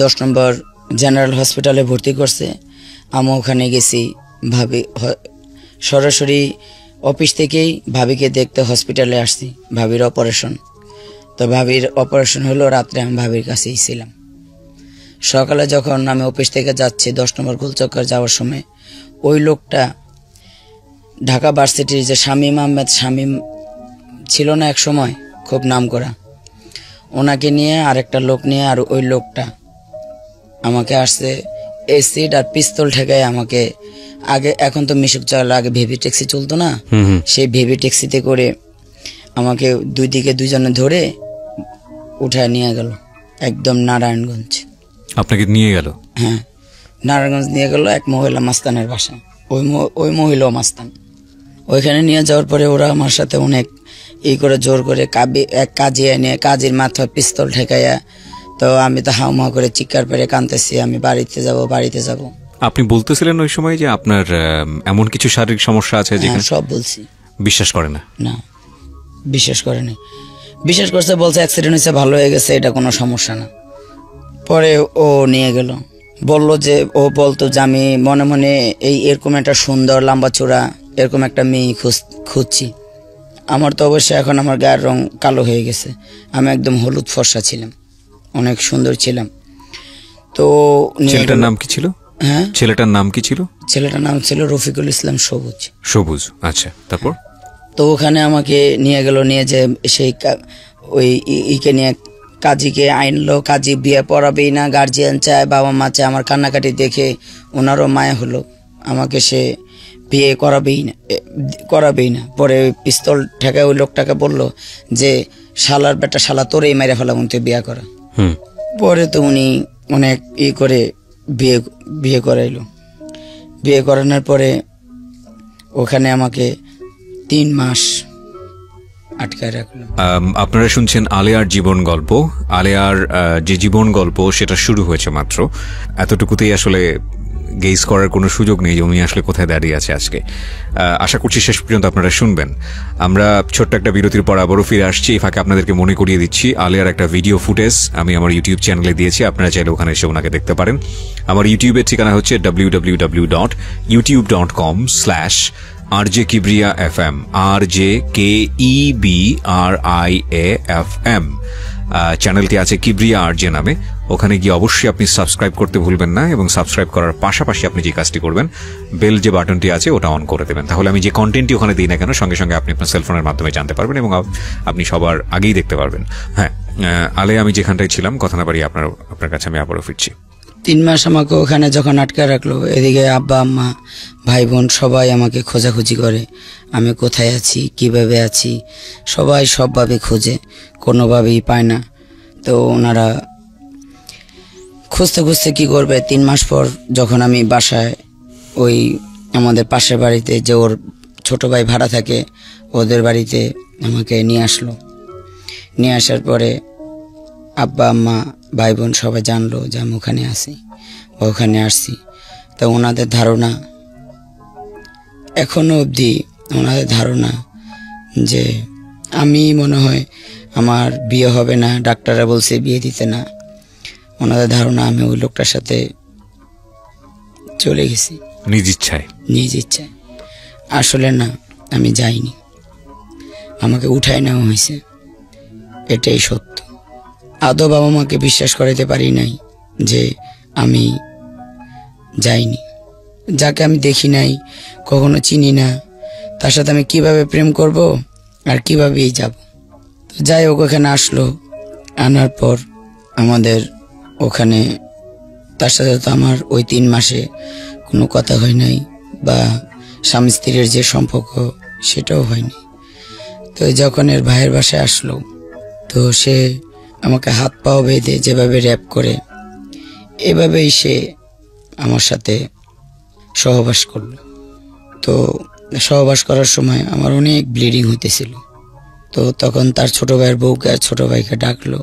10 নম্বর জেনারেল হসপিটালে ভর্তি করছে। আমি ওখানে গেছি, ভাবি সরাসরি অফিস থেকেই ভাবিকে দেখতে হসপিটালে আসছি, ভাবির অপারেশন। তো ভাবির অপারেশন হলো রাত্রে, আমি ভাবির কাছেই ছিলাম। সকালে যখন আমি অফিস থেকে যাচ্ছি 10 নম্বর গোলচক্কর যাওয়ার সময়, ওই লোকটা ঢাকা ভার্সিটির যে শামীম আহমেদ, শামীম ছিল না এক সময়, খুব নাম করা, ওনাকে নিয়ে আরেকটা লোক নিয়ে, আর ওই লোকটা আমাকে আসছে এসিড আর পিস্তল ঠেকায় আমাকে। আগে, এখন তো মিশুক চালা, আগে ভেবি ট্যাক্সি চলতো না, সেই ভেবি ট্যাক্সিতে করে আমাকে 2 দিকে 2 জনে ধরে উঠায় নিয়ে গেল একদম নারায়ণগঞ্জ। আপনাকে নিয়ে গেল? হ্যাঁ, নারায়ণগঞ্জ নিয়ে গেল এক মহিলা মাস্তানের বাসায়। ওই মহিলাও মাস্তান। ওইখানে নিয়ে যাওয়ার পরে ওরা আমার সাথে অনেক করে জোর করে এক কাজে এনে, কাজের মাথায় পিস্তল ঠেকাইয়া, তো আমি তো হাউমা করে চিৎকার পেরে কাঁদতেছি, আমি বাড়িতে যাব। আপনি বলতেছিলেন ওই সময় যে আপনার এমন কিছু শারীরিক সমস্যা আছে যেখানে? সব বলছি। বিশ্বাস করে না? না, বিশ্বাস করেনি। বিশ্বাস করছে, বলছে অ্যাক্সিডেন্ট হয়েছে, ভালো হয়ে গেছে, এটা কোনো সমস্যা না। পরে ও নিয়ে গেল, বললো যে, ও বলতো যে আমি মনে মনে এরকম একটা সুন্দর লম্বা চূড়া এরকম একটা মেয়ে খুঁজছি। আমার তো অবশ্যই এখন আমার গায়ের রং কালো হয়ে গেছে, আমি একদম হলুদ ফর্সা ছিলাম, অনেক সুন্দর ছিলাম। তো ছেলেটার নাম কি ছিল? হ্যাঁ, ছেলেটার নাম কি ছিল? ছেলেটার নাম ছিল রফিকুল ইসলাম সবুজ। আচ্ছা, তারপর? তো ওখানে আমাকে নিয়ে গেল, নিয়ে যে সেই ওই ইকে নিয়ে কাজীকে আইনলো। কাজী বিয়ে পড়াবেই না, গার্জিয়ান চায়, বাবা মা চায়। আমার কান্নাকাটি দেখে ওনারও মায়া হলো, আমাকে সে বিয়ে করাবেই না। পরে ওই পিস্তল ঠেকায় ওই লোকটাকে বললো যে শালার বেটা, শালা তোরেই মেরে ফেলাম, তুই বিয়ে করা। পরে তো উনি অনেক করে বিয়ে করাইলো। বিয়ে করানোর পরে ওখানে আমাকে 3 মাস আটকায় রাখলো। আপনারা শুনছেন আলেয়ার জীবন গল্প। আলেয়ার যে জীবন গল্প সেটা শুরু হয়েছে মাত্র, এতটুকুতেই আসলে গেজ করার কোনো সুযোগ নেই যে উনি আসলে কোথায় দাঁড়িয়ে আছে আজকে। আশা করছি শেষ পর্যন্ত আপনারা শুনবেন। আমরা ছোট্ট একটা বিরতির পর আবারও ফিরে আসছি। এই ফাঁকে আপনাদেরকে মনে করিয়ে দিচ্ছি, আলেয়ার একটা ভিডিও ফুটেজ আমি আমার ইউটিউব চ্যানেলে দিয়েছি, আপনারা চাইলে ওখানে এসে ওনাকে দেখতে পারেন। আমার ইউটিউবের ঠিকানা হচ্ছে www.youtube.com/RJ Kibriya FM, RJKEBRIAFM। চ্যানেলটি আছে কিব্রিয়া আরজে নামে। ওখানে গিয়ে অবশ্যই আপনি সাবস্ক্রাইব করতে ভুলবেন না, এবং সাবস্ক্রাইব করার পাশাপাশি আপনি যে কাজটি করবেন, বেল যে বাটনটি আছে ওটা অন করে দেবেন। তাহলে আমি যে কন্টেন্টটি ওখানে দিই না কেন, সঙ্গে সঙ্গে আপনি আপনার সেলফোনের মাধ্যমে জানতে পারবেন এবং আপনি সবার আগেই দেখতে পারবেন। হ্যাঁ, আলে আমি যেখানটায় ছিলাম, কথা না বাড়িয়ে আপনার কাছে আমি আবারও ফিরছি। 3 মাস আমাকে ওখানে যখন আটকে রাখলো, এদিকে আব্বা আম্মা ভাই বোন সবাই আমাকে খোঁজাখুঁজি করে, আমি কোথায় আছি, কিভাবে আছি, সবাই সবভাবে খোঁজে, কোনোভাবেই পায় না। তো ওনারা খুঁজতে খুঁজতে কী করবে, 3 মাস পর যখন আমি বাসায় ওই আমাদের পাশের বাড়িতে যে ওর ছোট ভাই ভাড়া থাকে, ওদের বাড়িতে আমাকে নিয়ে আসলো। নিয়ে আসার পরে আব্বা আম্মা ভাই বোন সবাই জানলো যে আমি ওখানে আছি বা ওখানে আসছি। তো ওনাদের ধারণা, এখনো অবধি ওনাদের ধারণা যে আমি মনে হয় আমার বিয়ে হবে না, ডাক্তাররা বলছে বিয়ে দিতে না। ওনাদের ধারণা আমি ওই লোকটার সাথে চলে গেছি নিজ ইচ্ছায়। আসলে না, আমি যাইনি, আমাকে উঠায় নেওয়া হয়েছে, এটাই সত্য। আদৌ বাবা মাকে বিশ্বাস করাতে পারি নাই যে আমি যাইনি। যাকে আমি দেখি নাই, কখনো চিনি না, তার সাথে আমি কিভাবে প্রেম করব আর কিভাবেই যাব। তো যাই হোক, ওখানে আসলো। আনার পর আমাদের ওখানে তার সাথে তো আমার ওই 3 মাসে কোনো কথা হয় নাই, বা স্বামী স্ত্রীর যে সম্পর্ক সেটাও হয়নি। তো যখন এর ভাইয়ের বাসায় আসলো, তো সে আমাকে হাত পাও বেঁধে যেভাবে র্যাপ করে, এভাবেই সে আমার সাথে সহবাস করলো। তো সহবাস করার সময় আমার অনেক ব্লিডিং হইতেছিল। তো তখন তার ছোট ভাইয়ের বউকে আর ছোট ভাইকে ডাকলো,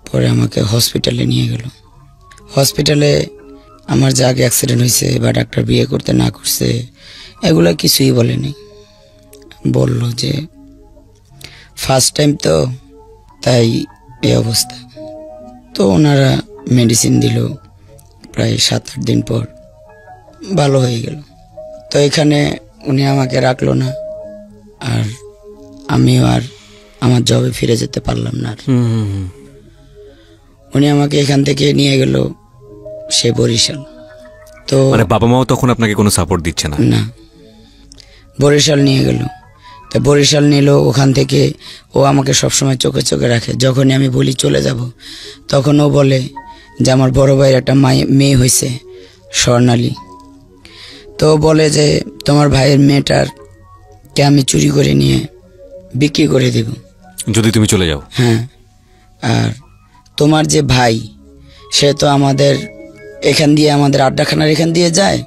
পরে আমাকে হসপিটালে নিয়ে গেল। হসপিটালে আমার যে আগে অ্যাক্সিডেন্ট হয়েছে বা ডাক্তার বিয়ে করতে না করছে এগুলো কিছুই বলেনি। বলল যে ফার্স্ট টাইম তো, তাই এই অবস্থা। তো ওনারা মেডিসিন দিল, প্রায় 7-8 দিন পর ভালো হয়ে গেল। তো এখানে উনি আমাকে রাখলো না, আর আমিও আর আমার জবে ফিরে যেতে পারলাম না। উনি আমাকে এখান থেকে নিয়ে গেল সে বরিশাল। তো মানে বাবা মাও তখন আপনাকে কোনো সাপোর্ট দিচ্ছে না? না, বরিশাল নিয়ে গেল। তো বরিশাল নিল, ওখান থেকে ও আমাকে সবসময় চোখে চোখে রাখে। যখনই আমি বলি চলে যাব, তখন ও বলে যে আমার বড় ভাইয়ের একটা মেয়ে হয়েছে স্বর্ণালী। তো বলে যে তোমার ভাইয়ের মেয়েটারকে আমি চুরি করে নিয়ে বিক্রি করে দেব যদি তুমি চলে যাও। হ্যাঁ, আর তোমার যে ভাই সে তো আমাদের এখান দিয়ে, আমাদের আড্ডাখানার এখান দিয়ে যায়,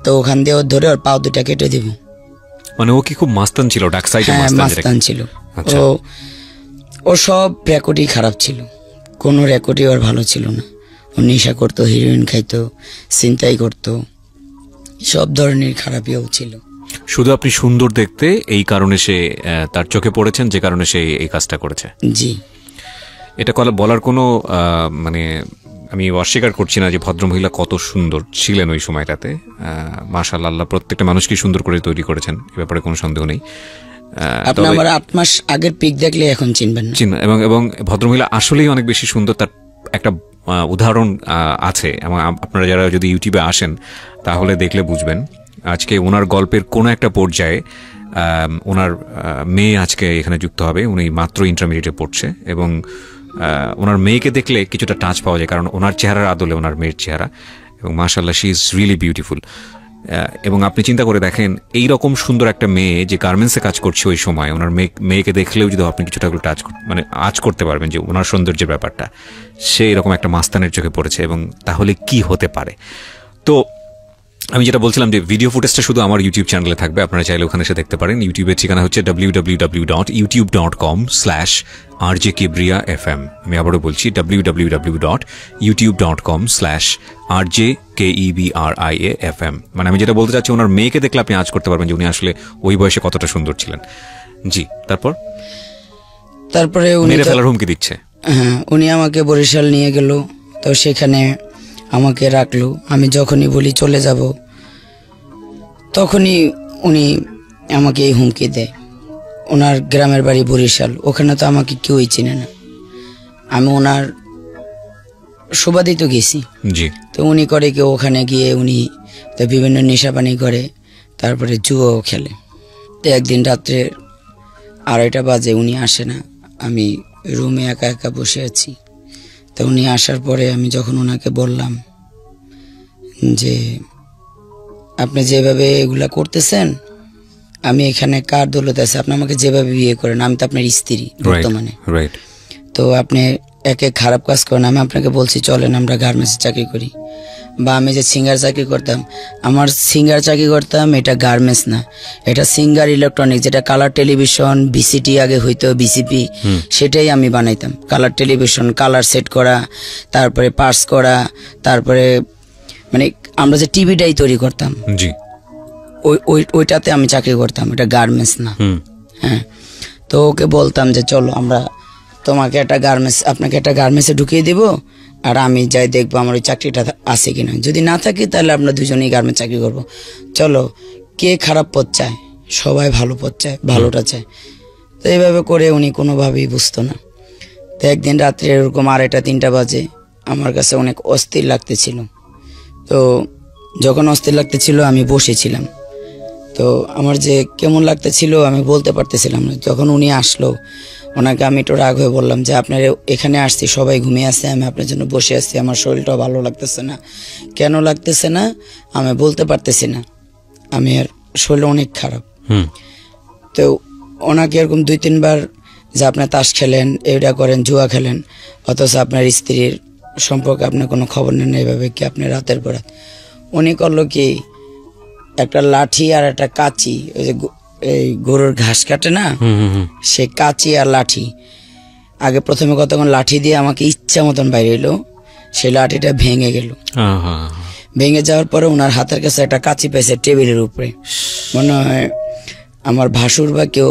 তো ওখান দিয়ে ওর ধরে ওর পাও 2টা কেটে দেব। মানে ও কি খুব মাস্তান ছিল? ডাক সাইডে মাস্তান ছিল। ও সব রেকর্ডই খারাপ ছিল, কোনো রেকর্ডই ওর ভালো ছিল না। ও নেশা করতো, হিরোইন খাইতো, ছিনতাই করতো, সব ধরনের খারাপিও ছিল। শুধু আপনি সুন্দর দেখতে, এই কারণে সে তার চোখে পড়েছেন, যে কারণে সে এই কাজটা করেছে। জি, এটা বলার কোনো মানে আমি অস্বীকার করছি না যে ভদ্রমহিলা কত সুন্দর ছিলেন ওই সময়টাতে। মাশাআল্লাহ, আল্লাহ প্রত্যেকটা মানুষকে সুন্দর করে তৈরি করেছেন, এ ব্যাপারে কোনো সন্দেহ নেই। আপনি আমার 8 মাস আগের পিক দেখলে এখন চিনবেন না। এবং ভদ্রমহিলা আসলেই অনেক বেশি সুন্দর। তার একটা উদাহরণ আছে, এবং আপনারা যারা যদি ইউটিউবে আসেন তাহলে দেখলে বুঝবেন। আজকে ওনার গল্পের কোনো একটা পর্যায়ে ওনার মেয়ে আজকে এখানে যুক্ত হবে। উনি মাত্র ইন্টারমিডিয়েটে পড়ছে, এবং ওনার মেয়েকে দেখলে কিছুটা টাচ পাওয়া যায়, কারণ ওনার চেহারার আদলে ওনার মেয়ের চেহারা, এবং মাশাআল্লাহ শি ইজ রিয়েলি বিউটিফুল। এবং আপনি চিন্তা করে দেখেন এই রকম সুন্দর একটা মেয়ে যে গার্মেন্টসে কাজ করছে ওই সময়, ওনার মেয়েকে দেখলেও যদি আপনি কিছুটা মানে আঁচ করতে পারবেন যে ওনার সৌন্দর্যের ব্যাপারটা, সে এরকম একটা মাস্তানের চোখে পড়েছে, এবং তাহলে কি হতে পারে। তো আমি যেটা বলছিলাম যে ভিডিও ফুটেজটা শুধু আমার ইউটিউব চ্যানেলে থাকবে, আপনারা চাইলে ওখানে এসে দেখতে পারেন। ইউটিউবের ঠিকানা হচ্ছে www.youtube.com/rjkebria.fm। আমি আবারও বলছি www.youtube.com/rjkebria.fm। মানে আমি যেটা বলতে চাচ্ছি, ওনার মেয়েকে দেখলে আপনি আজ করতে পারবেন যে উনি আসলে ওই বয়সে কতটা সুন্দর ছিলেন। জি, তারপরে মেরে ফেলার হুমকি দিচ্ছে। হ্যাঁ, উনি আমাকে বরিশাল নিয়ে গেল, তো সেখানে আমাকে রাখলো। আমি যখনই বলি চলে যাব, তখনই উনি আমাকে এই হুমকি দেয়। ওনার গ্রামের বাড়ি বরিশাল, ওখানে তো আমাকে কেউই চিনে না। আমি ওনার সুবাদে তো গেছি, তো উনি করে কি ওখানে গিয়ে উনি তো বিভিন্ন নেশাপানি করে, তারপরে জুয়াও খেলে। তো একদিন রাত্রে 2:30 বাজে, উনি আসে না, আমি রুমে একা একা বসে আছি। তো উনি আসার পরে আমি যখন ওনাকে বললাম যে আপনি যেভাবে এগুলা করতেছেন, আমি এখানে কার দৌলতে আছে, আপনি আমাকে যেভাবে বিয়ে করেন, আমি তো আপনার স্ত্রী বর্তমানে, তো আপনি একে খারাপ কাজ করেন। আমি আপনাকে বলছি চলেন আমরা গার্মেন্টসে চাকরি করি, বা আমি যে সিঙ্গার চাকরি করতাম, আমার সিঙ্গার চাকরি করতাম, এটা গার্মেন্টস না, এটা সিঙ্গার ইলেকট্রনিক, যেটা কালার টেলিভিশন বিসিটি আগে হইতো, বিসিপি, সেটাই আমি বানাইতাম। কালার টেলিভিশন, কালার সেট করা, তারপরে পার্টস করা, তারপরে মানে আমরা যে টিভিটাই তৈরি করতাম, ওইটাতে আমি চাকরি করতাম, এটা গার্মেন্টস না। হ্যাঁ, তো ওকে বলতাম যে চলো আমরা তোমাকে একটা গার্মেন্টস, আপনাকে একটা গার্মেন্টসে ঢুকিয়ে দিব, আর আমি যাই দেখবো আমার ওই চাকরিটা আছে কিনা, যদি না থাকে তাহলে আমরা দুজনেই গার্মেন্টস চাকরি করবো। চলো, কে খারাপ পথ চায়, সবাই ভালো পথ চায়, ভালোটা চায়। তো এইভাবে করে উনি কোনোভাবেই বুঝতো না। তো একদিন রাত্রে এরকম 2:30-3টা বাজে, আমার কাছে অনেক অস্থির লাগতেছিল। তো যখন অস্থির লাগতেছিল আমি বসেছিলাম, তো আমার যে কেমন লাগতেছিল আমি বলতে পারতেছিলাম না। যখন উনি আসলো, ওনাকে আমি একটু রাগ হয়ে বললাম যে আপনার এখানে আসছি, সবাই ঘুমিয়ে আছে, আমি আপনার জন্য বসে আছি, আমার শরীরটাও ভালো লাগতেছে না। কেন লাগতেছে না আমি বলতে পারতেছি না, আমি আর শরীর অনেক খারাপ। তো ওনাকে এরকম 2-3 বার যে আপনি তাস খেলেন, এটা করেন, জুয়া খেলেন, অথচ আপনার স্ত্রীর সম্পর্কে আপনার কোনো খবর নেন, এইভাবে কি আপনি রাতের পর রাত। উনি করলো কি, একটা লাঠি আর একটা কাঁচি, ওই যে এই গরুর ঘাস কাটে না, সে কাঁচি আর লাঠি, আগে প্রথমে কতক্ষণ লাঠি দিয়ে আমাকে ইচ্ছা মতন বাইরে এলো, সেই লাঠিটা ভেঙে গেল। ভেঙে যাওয়ার পরে ওনার হাতের কাছে একটা কাঁচি পেয়েছে টেবিলের উপরে, মনে হয় আমার ভাসুর বা কেউ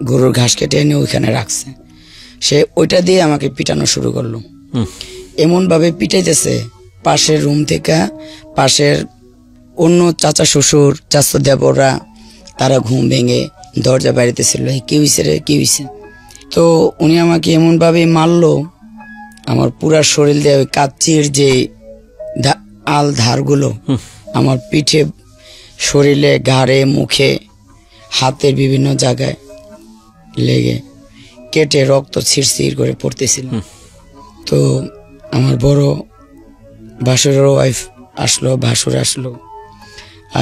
গরুর ঘাস কেটে এনে ওইখানে রাখছে। সে ওইটা দিয়ে আমাকে পিটানো শুরু করলো। এমন ভাবে পিটাইতেছে, পাশের রুম থেকে পাশের অন্য চাচা শ্বশুর, চাচা দেবররা, তারা ঘুম ভেঙে দরজা বাইরেতে ছিল, কি হইছে রে, কি হইছে। তো উনি আমাকে এমন ভাবে মারলো, আমার পুরা শরীর দিয়ে ওই কাচির যে আল ধারগুলো আমার পিঠে, শরীরে, ঘাড়ে, মুখে, হাতের বিভিন্ন জায়গায় লেগে কেটে রক্ত ছিড়ছিড় করে পড়তেছিল। তো আমার বড় ভাসুরের ওয়াইফ আসলো, ভাসুর আসলো,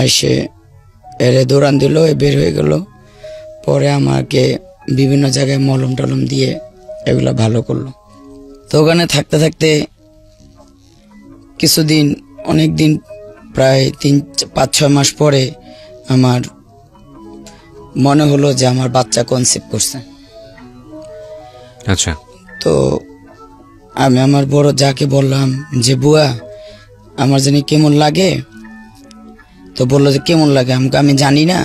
এসে এরে দৌড়ান দিল, বের হয়ে গেল। পরে আমাকে বিভিন্ন জায়গায় মলম টলম দিয়ে এগুলো ভালো করলো। তো ওখানে থাকতে থাকতে কিছুদিন, অনেক দিন, প্রায় 5-6 মাস পরে আমার মনে হলো যে আমার বাচ্চা কনসেপ্ট করছে। আচ্ছা। তো আমি আমার বড় যাকে বললাম যে বুয়া আমার জানি কেমন লাগে। তো বললো যে কেমন লাগে, আমাকে আমি জানি না,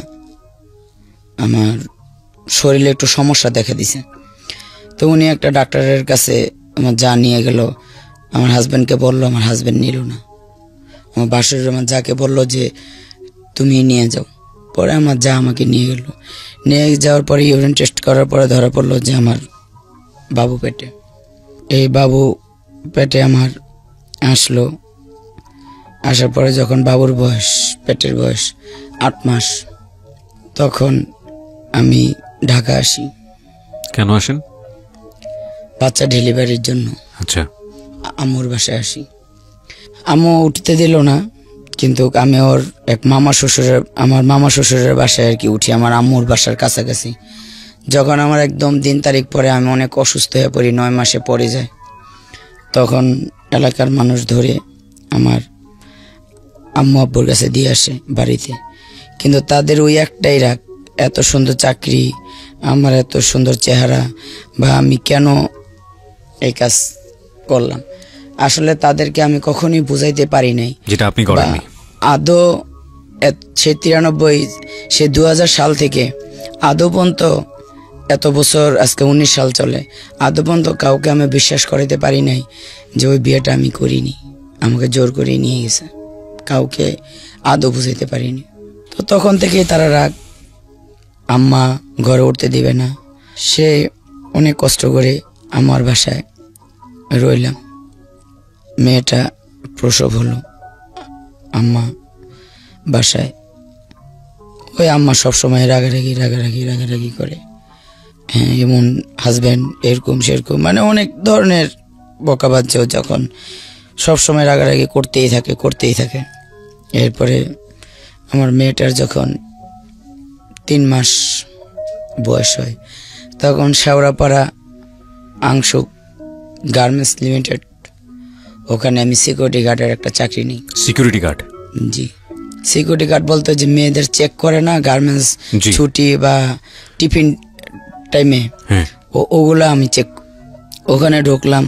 আমার শরীরে একটু সমস্যা দেখা দিছে। তো উনি একটা ডাক্তারের কাছে আমার যা নিয়ে গেল, আমার হাজব্যান্ডকে বললো, আমার হাজব্যান্ড নিল না। আমার বাসুর আমার যাকে বললো যে তুমি নিয়ে যাও। পরে আমার যা আমাকে নিয়ে গেল, নিয়ে যাওয়ার পরে ইউরিন টেস্ট করার পরে ধরা পড়লো যে আমার বাবু পেটে। এই বাবু পেটে আমার আসলো। আসার পরে যখন বাবুর বয়স, পেটের বয়স 8 মাস, তখন আমি ঢাকা আসি। কেন আসেন? বাচ্চা ডেলিভারির জন্য। আচ্ছা। আম্মুর বাসায় আসি। আম্মু উঠতে দিল না, কিন্তু আমি ওর এক আমার মামা শ্বশুরের বাসায় আর কি উঠি, আমার আম্মুর বাসার কাছাকাছি। যখন আমার একদম দিন তারিখ পরে আমি অনেক অসুস্থ হয়ে পড়ি, 9 মাসে পড়ে যায়, তখন এলাকার মানুষ ধরে আমার আম্মু আব্বুর কাছে দিয়ে আসে বাড়িতে। কিন্তু তাদের ওই একটাই রাগ, এত সুন্দর চাকরি, আমার এত সুন্দর চেহারা, বা আমি কেন এই কাজ করলাম। আসলে তাদেরকে আমি কখনোই বুঝাইতে পারি নাই, যেটা আপনি করেননি। আদৌ সে 93 সে 2000 সাল থেকে আদৌ পর্যন্ত, এত বছর আজকে 19 সাল চলে, আদৌ পর্যন্ত কাউকে আমি বিশ্বাস করাইতে পারি নাই যে ওই বিয়েটা আমি করিনি, আমাকে জোর করে নিয়ে গেছে। কাউকে আদৌ বুঝাইতে পারিনি। তো তখন থেকেই তারা রাগ, আম্মা ঘরে উঠতে দিবে না। সে অনেক কষ্ট করে আমার বাসায় রইলাম। মেয়েটা প্রসব হলো আম্মা বাসায়। ওই আম্মা সবসময় রাগারাগি করে, হ্যাঁ এমন হাজব্যান্ড, এরকম সেরকম, মানে অনেক ধরনের বকাবাজ্য, যখন সবসময় রাগারাগি করতেই থাকে। এরপরে আমার মেয়েটার যখন 3 মাস বয়স হয়, তখন শেওড়াপাড়া আংশুক গার্মেন্টস লিমিটেড, ওখানে আমি সিকিউরিটি গার্ডের একটা চাকরি নিই। Security guard? জি, সিকিউরিটি গার্ড বলতে যে মেয়েদের চেক করে না গার্মেন্টস ছুটি বা টিফিন টাইমে, ওগুলো আমি চেক। ওখানে ঢুকলাম।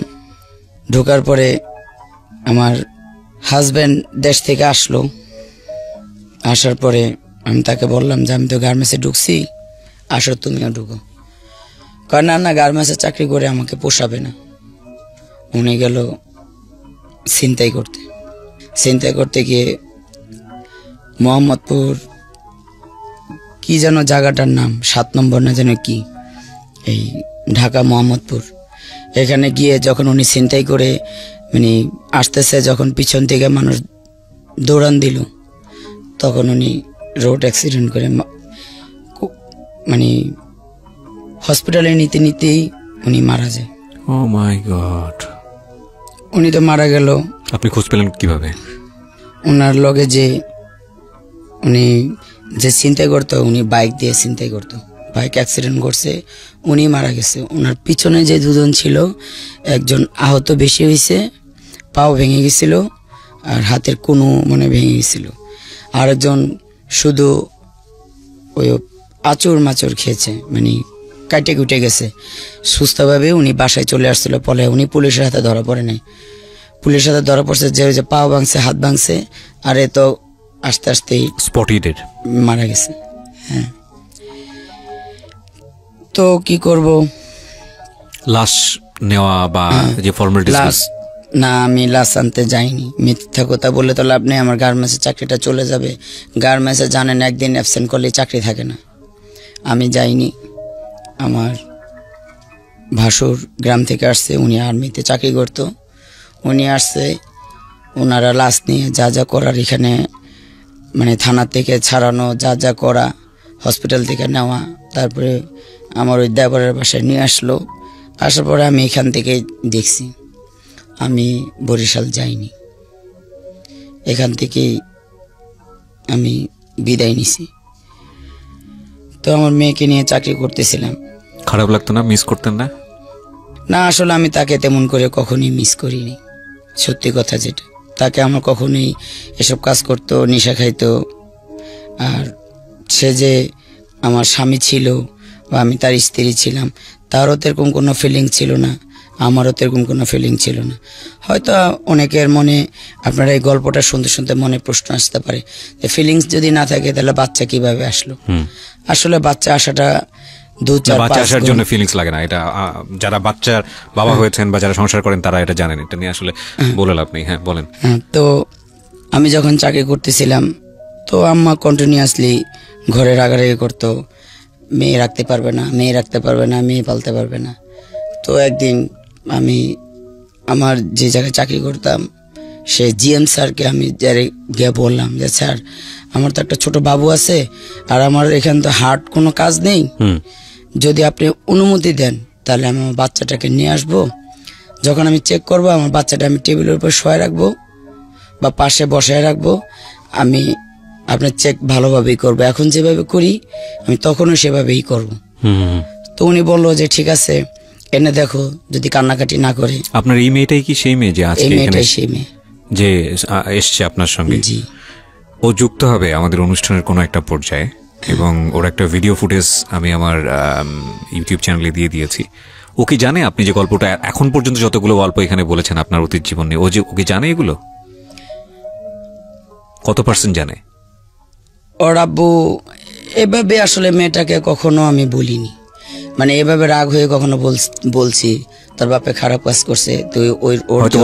ঢোকার পরে আমার হাজব্যান্ড দেশ থেকে আসলো। আসার পরে আমি তাকে বললাম যে আমি তো গার্মেন্টসে ঢুকছি, আসো তুমিও ঢুকো। কারণ না গার্মেন্টসে চাকরি করে আমাকে পোষাবে না। উনি গেল ছিনতাই করতে গিয়ে মোহাম্মদপুর কি যেন জায়গাটার নাম, 7 নম্বর না যেন কি, এই ঢাকা মোহাম্মদপুর, এখানে গিয়ে যখন উনি ছিনতাই করে মানে আসতেছে, যখন পিছন থেকে মানুষ দৌড়ান দিল, তখন উনি রোড অ্যাক্সিডেন্ট করে মানে হসপিটালে নিতেই উনি মারা যায়। ও মাই গড! উনি তো মারা গেল। আপনি খোঁজ পেলেন কিভাবে? ওনার লগে যে উনি যে ছিনতাই করতো, উনি বাইক দিয়ে ছিনতাই করতো, বাইক অ্যাক্সিডেন্ট করছে, উনি মারা গেছে। ওনার পিছনে যে 2 জন ছিল, একজন আহত বেশি হয়েছে, পাও ভেঙে গেছিল আর হাতের কোনো মানে ভেঙে গেছিল, আরেকজন শুধু ওই আচর খেয়েছে, মানে কাটে কুটে গেছে। সুস্থভাবে উনি বাসায় চলে আসছিল, ফলে উনি পুলিশের হাতে ধরা পড়ে নাই। পুলিশের হাতে ধরা পড়ছে যে পাও ভাঙছে, হাত ভাঙছে, আর এ তো আস্তে আস্তেই স্পটেড মারা গেছে। হ্যাঁ, তো কি করব? লাশ নেওয়া বা যে ফর্মালিটিস? না, আমি লাশ আনতে যাইনি। মিথ্যা কথা বলে তো লাভ নেই, আমার গার্মেন্টসের চাকরিটা চলে যাবে। গার্মেন্টসে জানেন একদিন অ্যাবসেন্ট করলে চাকরি থাকে না। আমি যাইনি। আমার ভাসুর গ্রাম থেকে আসছে, উনি আর্মিতে চাকরি করত। উনি আসছে, ওনারা লাশ নিয়ে যা করার এখানে মানে থানা থেকে ছাড়ানো, যা করা, হসপিটাল থেকে নেওয়া, তারপরে আমার ওই দেবরের বাসায় নিয়ে আসলো। আসার পরে আমি এখান থেকে দেখছি, আমি বরিশাল যাইনি। এখান থেকেই আমি বিদায় নিছি। তো আমার মেয়েকে নিয়ে চাকরি করতেছিলাম। খারাপ লাগতো না? মিস করতেন না? না, আসলে আমি তাকে তেমন করে কখনোই মিস করিনি। সত্যি কথা যেটা, তাকে আমার কখনোই এসব কাজ করতো, নেশা খাইতো, আর সে যে আমার স্বামী ছিল বা আমি তার স্ত্রী ছিলাম, তারও তেরকম কোনো ফিলিং ছিল না, আমারও তেরকম কোনো ফিলিং ছিল না। হয়তো অনেকের মনে আপনারা এই গল্পটা শুনতে মনে প্রশ্ন আসতে পারে যে ফিলিংস যদি না থাকে তাহলে বাচ্চা কিভাবে আসলো? আসলে বাচ্চা আসাটা 2-4-5 আসার জন্য ফিলিংস লাগে না। এটা যারা বাচ্চার বাবা হয়েছেন বা যারা সংসার করেন তারা এটা জানেন। এটা নিয়ে আসলে বলে লাভ নেই। হ্যাঁ, বলেন। তো আমি যখন চাকরি করতেছিলাম, তো আম্মা কন্টিনিউয়াসলি ঘরে রাগারাগি করতো, মেয়ে রাখতে পারবে না, মেয়ে পালতে পারবে না। তো একদিন আমি আমার যে জায়গায় চাকরি করতাম, সে জিএম স্যারকে আমি গিয়ে বললাম যে স্যার, আমার তো একটা ছোট বাবু আছে, আর আমার এখানে তো হার্ট কোনো কাজ নেই, যদি আপনি অনুমতি দেন তাহলে আমি আমার বাচ্চাটাকে নিয়ে আসবো। যখন আমি চেক করবো, আমার বাচ্চাটা আমি টেবিলের উপর শোয়া রাখবো বা পাশে বসায় রাখবো, আমি আপনার চেক ভালোভাবেই করবো, এখন যেভাবে করি আমি তখনও সেভাবেই করব। তো উনি বললো যে ঠিক আছে এনে দেখো, যদি কান্নাকাটি না করে। আপনার এই মেয়েটাই কি সেই মেয়ে যে আজকে এই এখানে মেয়েটাই সেই মেয়ে যে এসছে আপনার সঙ্গে? জি। ও যুক্ত হবে আমাদের অনুষ্ঠানের কোনো একটা পর্যায়ে, এবং ওর একটা ভিডিও ফুটেজ আমি আমার ইউটিউব চ্যানেলে দিয়ে দিয়েছি। ও কি জানে আপনি যে গল্পটা এখন পর্যন্ত যতগুলো গল্প এখানে বলেছেন আপনার অতীত জীবন নিয়ে, ওকে জানে এগুলো? কত % জানে? ওর আব্বু এভাবে আসলে মেয়েটাকে কখনো আমি বলিনি, মানে এভাবে রাগ হয়ে কখনো বলছি তোর বাপে খারাপ কাজ করছে, তুই ওর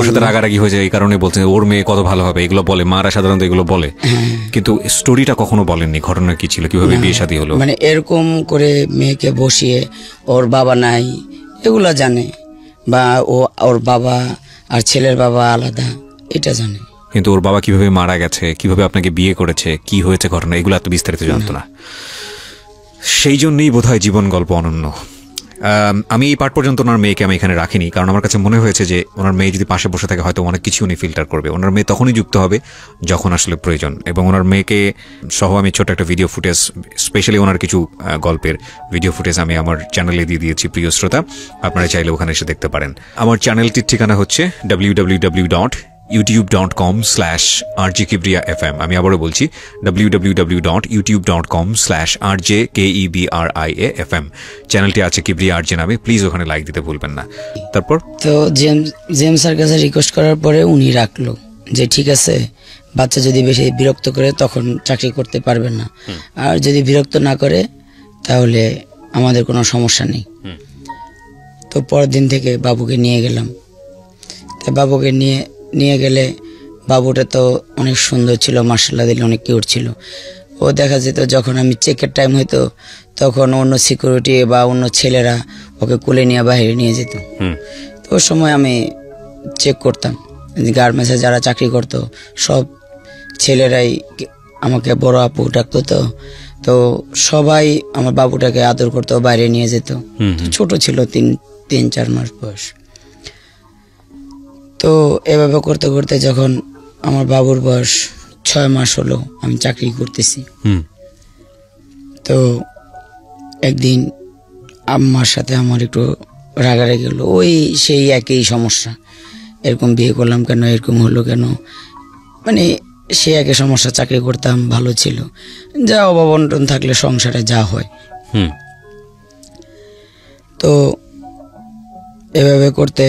সাথে রাগারাগি হয়ে যায় এই কারণে বলছেন ওর মেয়ে কত ভালো হবে, এগুলো বলে মারা সাধারণত এগুলো বলে, কিন্তু স্টোরিটা কখনো বলেননি, ঘটনা কি ছিল, কিভাবে বিয়ে শাদী হলো। মানে এরকম করে মেয়েকে বসিয়ে ওর বাবা নাই এগুলা জানে, বা ওর বাবা আর ছেলের বাবা আলাদা এটা জানে, কিন্তু ওর বাবা কিভাবে মারা গেছে, কিভাবে আপনাকে বিয়ে করেছে, কি হয়েছে ঘটনা, এগুলো এত বিস্তারিত জানতো না। সেই জন্যই বোধহয় জীবন গল্প অনন্য। আমি এই পার্ট পর্যন্ত ওনার মেয়েকে আমি এখানে রাখিনি, কারণ আমার কাছে মনে হয়েছে যে ওনার মেয়ে যদি পাশে বসে থাকে হয়তো অনেক কিছু উনি ফিল্টার করবে। ওনার মেয়ে তখনই যুক্ত হবে যখন আসলে প্রয়োজন, এবং ওনার মেয়েকে সহ আমি ছোট একটা ভিডিও ফুটেজ, স্পেশালি ওনার কিছু গল্পের ভিডিও ফুটেজ আমি আমার চ্যানেলে দিয়ে দিয়েছি। প্রিয় শ্রোতা, আপনারা চাইলে ওখানে এসে দেখতে পারেন। আমার চ্যানেলটির ঠিকানা হচ্ছে www.youtube.com/rjkibriafm। আমি আবারও বলছি www.youtube.com/rjkibriafm। চ্যানেলটি আছে কিবরিয়া আরজে নামে, প্লিজ ওখানে লাইক দিতে ভুলবেন না। তারপর তো জেমস স্যার কাছে রিকোয়েস্ট করার পরে উনি রাখলো যে ঠিক আছে, বাচ্চা যদি বেশি বিরক্ত করে তখন চাকরি করতে পারবেন না, আর যদি বিরক্ত না করে তাহলে আমাদের কোনো সমস্যা নেই। তো পরের দিন থেকে বাবুকে নিয়ে গেলাম। তো বাবুকে নিয়ে গেলে বাবুটা তো অনেক সুন্দর ছিল, মার্শাল্লাহ দিলে অনেক কিউট ছিল। ও দেখা যেত যখন আমি চেকের টাইম হইতো তখন অন্য সিকিউরিটি বা অন্য ছেলেরা ওকে কোলে নিয়ে বাইরে নিয়ে যেত। তো ওই সময় আমি চেক করতাম, গার্মেন্টসে যারা চাকরি করতো সব ছেলেরাই আমাকে বড় আপু ডাকতো, তো সবাই আমার বাবুটাকে আদর করতো, বাইরে নিয়ে যেত। ছোট ছিল, 3-4 মাস বয়স। তো এভাবে করতে করতে যখন আমার বাবুর বয়স 6 মাস হলো, আমি চাকরি করতেছি। তো একদিন আম্মার সাথে আমার একটু রাগারাগি হলো, ওই সেই একই সমস্যা, এরকম বিয়ে করলাম কেন, এরকম হলো কেন, মানে সে একই সমস্যা। চাকরি করতাম, ভালো ছিল, যা অভাব অনটন থাকলে সংসারে যা হয়। তো এভাবে করতে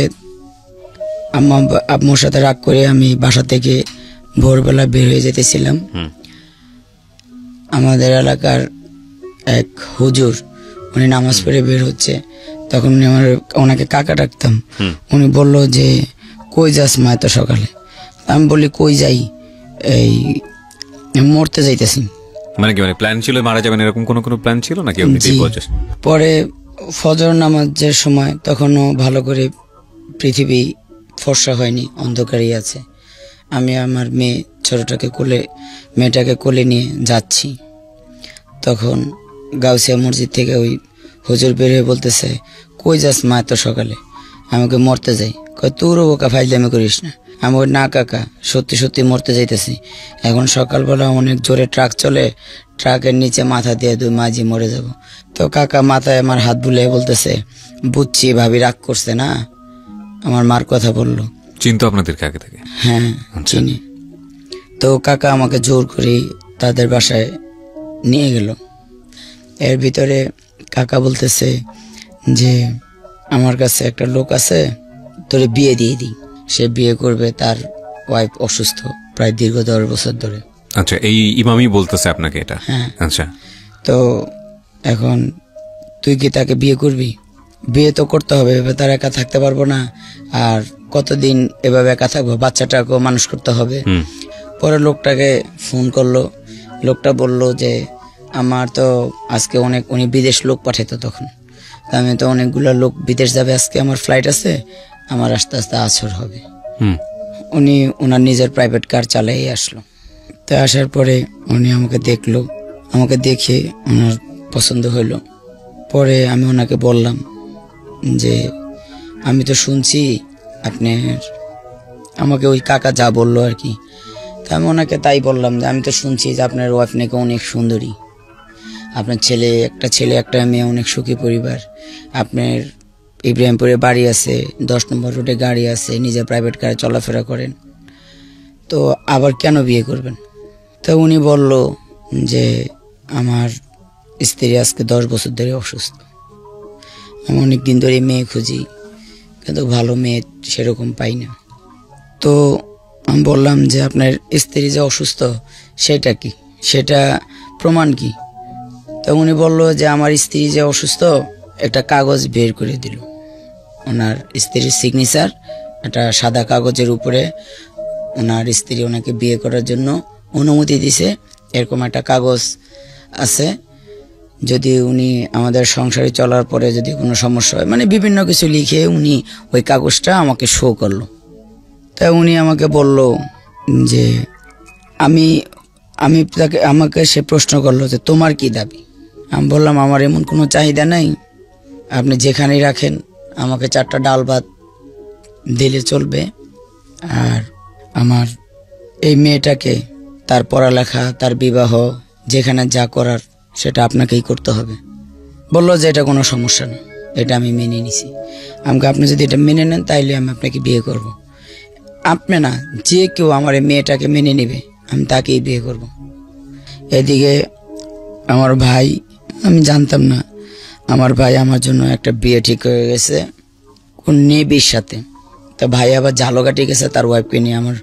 আম্মুর সাথে রাগ করে আমি বাসা থেকে ভোরবেলা বের হয়ে যেতেছিলাম। আমাদের এলাকার এক হুজুর, উনি নামাজ পড়ে বের হচ্ছে, তখন উনি ওনাকে কাকা ডাকতাম। উনি বললো যে কই যাস মা এত সকালে? আমি বলি কই যাই, এই মরতে যাইতেছি। মানে কি, মানে প্ল্যান ছিল মারা যাবেন এরকম কোনো প্ল্যান ছিল নাকি? পরে ফজর নামাজের সময় তখনও ভালো করে পৃথিবী ফর্সা হয়নি, অন্ধকারই আছে। আমি আমার মেয়েটাকে কোলে নিয়ে যাচ্ছি, তখন গাউসিয়া মসজিদ থেকে ওই হুজুর বের হয়ে বলতেছে কই যাস মা এত সকালে? আমাকে মরতে যাই। কয় তোরও বোকা ফাইজলামি করিস না। আমি ওই না কাকা, সত্যি সত্যি মরতে যাইতেছি। এখন সকালবেলা অনেক জোরে ট্রাক চলে, ট্রাকের নিচে মাথা দিয়ে 2 মাঝি মরে যাব। তো কাকা মাথায় আমার হাত বুলিয়ে বলতেছে বুঝছি ভাবি রাগ করছে না, আমার মার কথা বললো। চিন্তা আপনাদেরকে আগে থেকে? হ্যাঁ চিনি। তো কাকা আমাকে জোর করে তাদের বাসায় নিয়ে গেল। এর ভিতরে কাকা বলতেছে যে আমার কাছে একটা লোক আছে, তোরে বিয়ে দিয়ে দিই, সে বিয়ে করবে, তার ওয়াইফ অসুস্থ প্রায় দীর্ঘ 10 বছর ধরে। আচ্ছা, এই ইমামই বলতেছে আপনাকে এটা? হ্যাঁ। আচ্ছা, তো এখন তুই কি তাকে বিয়ে করবি? বিয়ে তো করতে হবে, এভাবে তার একা থাকতে পারবো না, আর কতদিন এভাবে একা থাকবো, বাচ্চাটাকেও মানুষ করতে হবে। পরে লোকটাকে ফোন করলো, লোকটা বলল যে আমার তো আজকে উনি বিদেশ লোক পাঠাইতো তখন, আমি তো অনেকগুলো লোক বিদেশ যাবে, আজকে আমার ফ্লাইট আছে, আমার আস্তে আস্তে আসর হবে। উনি ওনার নিজের প্রাইভেট কার চালাই আসলো। তো আসার পরে উনি আমাকে দেখলো, আমাকে দেখে ওনার পছন্দ হইল। পরে আমি ওনাকে বললাম যে আমি তো শুনছি আপনার, আমাকে ওই কাকা যা বললো আর কি, তা আমি ওনাকে তাই বললাম যে আমি তো শুনছি যে আপনার ওয়াইফ নাকি অনেক সুন্দরী, আপনার একটা ছেলে একটা মেয়ে, অনেক সুখী পরিবার, আপনার ইব্রাহিমপুরে বাড়ি আছে, 10 নম্বর রোডে গাড়ি আছে, নিজে প্রাইভেট কারে চলাফেরা করেন, তো আবার কেন বিয়ে করবেন? তো উনি বলল যে আমার স্ত্রী আজকে 10 বছর ধরে অসুস্থ, আমি অনেক দিন ধরে মেয়ে খুঁজি, কিন্তু ভালো মেয়ে সেরকম পাই না। তো আমি বললাম যে আপনার স্ত্রী যে অসুস্থ সেটা কি, সেটা প্রমাণ কি? তো উনি বলল যে আমার স্ত্রী যে অসুস্থ একটা কাগজ বের করে দিল, ওনার স্ত্রীর সিগনেচার একটা সাদা কাগজের উপরে ওনার স্ত্রী ওনাকে বিয়ে করার জন্য অনুমতি দিছে, এরকম একটা কাগজ আছে। যদি উনি আমাদের সংসারে চলার পরে যদি কোনো সমস্যা হয়, মানে বিভিন্ন কিছু লিখে উনি ওই কাগজটা আমাকে শো করলো। তাই উনি আমাকে বলল যে আমাকে সে প্রশ্ন করলো যে তোমার কি দাবি? আমি বললাম আমার এমন কোনো চাহিদা নাই, আপনি যেখানেই রাখেন আমাকে 4টা ডাল ভাত দিলে চলবে, আর আমার এই মেয়েটাকে তার পড়ালেখা, তার বিবাহ, যেখানে যা করার সেটা আপনাকেই করতে হবে। বললো যে এটা কোনো সমস্যা না, এটা আমি মেনে নিছি। আমাকে আপনি যদি এটা মেনে নেন তাইলে আমি আপনাকে বিয়ে করব। আপনি না, যে কেউ আমার এই মেয়েটাকে মেনে নেবে আমি তাকেই বিয়ে করব। এদিকে আমার ভাই, আমি জানতাম না আমার ভাই আমার জন্য একটা বিয়ে ঠিক হয়ে গেছে কোন নেবির সাথে। তো ভাই আবার ঝালকাঠি গেছে তার ওয়াইফকে নিয়ে, আমার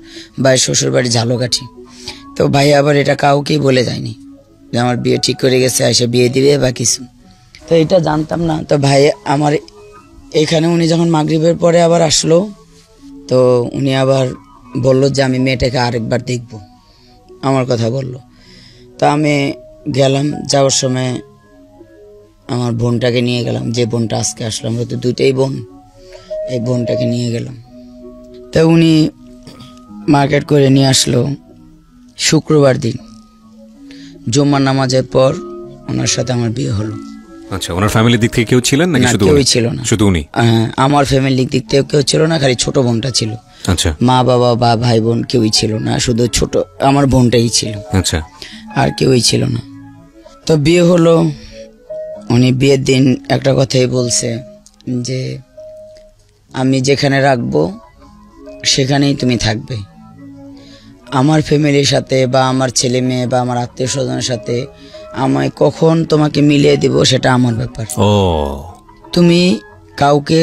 ভাইয়ের শ্বশুর বাড়ি ঝালকাঠি। তো ভাই আবার এটা কাউকেই বলে যায়নি যে আমার বিয়ে ঠিক করে গেছে, এসে বিয়ে দিবে বা কিছু, তো এটা জানতাম না। তো ভাই আমার এখানে উনি যখন মাগরিবের পরে আবার আসলো, তো উনি আবার বলল যে আমি মেয়েটাকে আরেকবার দেখব, আমার কথা বলল। তো আমি গেলাম, যাওয়ার সময় আমার বোনটাকে নিয়ে গেলাম, যে বোনটা আজকে আসলো, আমরা তো 2টাই বোন, এই বোনটাকে নিয়ে গেলাম। তো উনি মার্কেট করে নিয়ে আসলো শুক্রবার দিন, জুম্মার নামাজের পর ওনার সাথে আমার বিয়ে হলো। আচ্ছা, ওনার ফ্যামিলির দিক থেকে কেউ ছিলেন নাকি শুধু কেউই ছিল না? শুধু উনি? আমার ফ্যামিলির দিক থেকে কেউ ছিল না, খালি ছোট বোনটা ছিল। আচ্ছা, মা বাবা বা ভাই বোন কেউই ছিল না, শুধু ছোট আমার বোনটাই ছিল। আচ্ছা, আর কেউই ছিল না। তো বিয়ে হলো। উনি বিয়ের দিন একটা কথাই বলছে যে আমি যেখানে রাখবো সেখানেই তুমি থাকবে, আমার ফ্যামিলির সাথে বা আমার ছেলে মেয়ে বা আমার আত্মীয় স্বজনের সাথে আমায় কখন তোমাকে মিলিয়ে দিব সেটা আমার ব্যাপার। তুমি কাউকে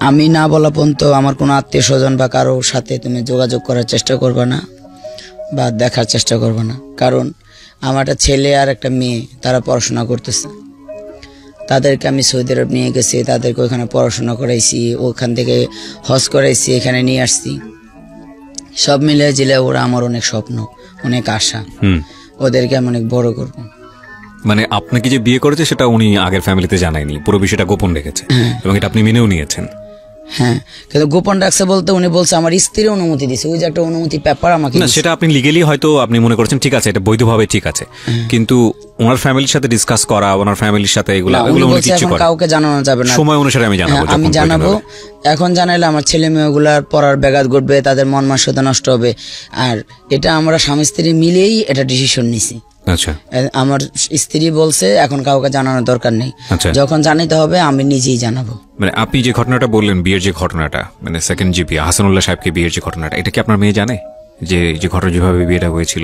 আমি না বলা পর্যন্ত আমার কোনো আত্মীয় স্বজন বা কারোর সাথে তুমি যোগাযোগ করার চেষ্টা করবে না বা দেখার চেষ্টা করবে না, কারণ আমার একটা ছেলে আর একটা মেয়ে, তারা পড়াশোনা করতেছে, তাদেরকে আমি সৌদি আরব নিয়ে গেছি, তাদেরকে ওইখানে পড়াশোনা করাইছি, ওখান থেকে হজ করাইছি, এখানে নিয়ে আসছি, সব মিলে জিলে ওরা আমার অনেক স্বপ্ন, অনেক আশা, ওদেরকে আমি অনেক বড় করব। মানে আপনাকে যে বিয়ে করেছে সেটা উনি আগের ফ্যামিলিতে জানায়নি, পুরো বিষয়টা গোপন রেখেছে এবং এটা আপনি মেনেও নিয়েছেন। হ্যাঁ, কিন্তু গোপন রাখছে বলতে উনি বলছে আমার স্ত্রীর অনুমতি দিয়েছে, ওই যে একটা অনুমতি পেপার আমাকে। না, সেটা আপনি লিগেলি হয়তো আপনি মনে করছেন ঠিক আছে, এটা বৈধভাবে ঠিক আছে, কিন্তু ওনার ফ্যামিলির সাথে ডিসকাস করা, ওনার ফ্যামিলির সাথে এগুলো উনি কিছু করে কাউকে জানানো যাবে না, সময় অনুসারে আমি জানাবো। আমি জানাবো, এখন জানাইলে আমার ছেলে মেয়েগুলার পড়ার ব্যাঘাত ঘটবে, তাদের মন মানসিকতা নষ্ট হবে। আর এটা আমরা স্বামী স্ত্রী মিলেই এটা ডিসিশন নিছি। আচ্ছা, আমার স্ত্রী বলছে এখন কাউকে জানানোর দরকার নেই, যখন জানাইতে হবে আমি নিজেই জানাবো। মানে আপনি যে ঘটনাটা বললেন, বিয়ের যে ঘটনাটা, মানে সেকেন্ড জিপি হাসানুল্লাহ সাহেবকে বিয়ের যে ঘটনাটা, এটা কি আপনার মেয়ে জানে যে ঘটনা যেভাবে বিয়েটা হয়েছিল?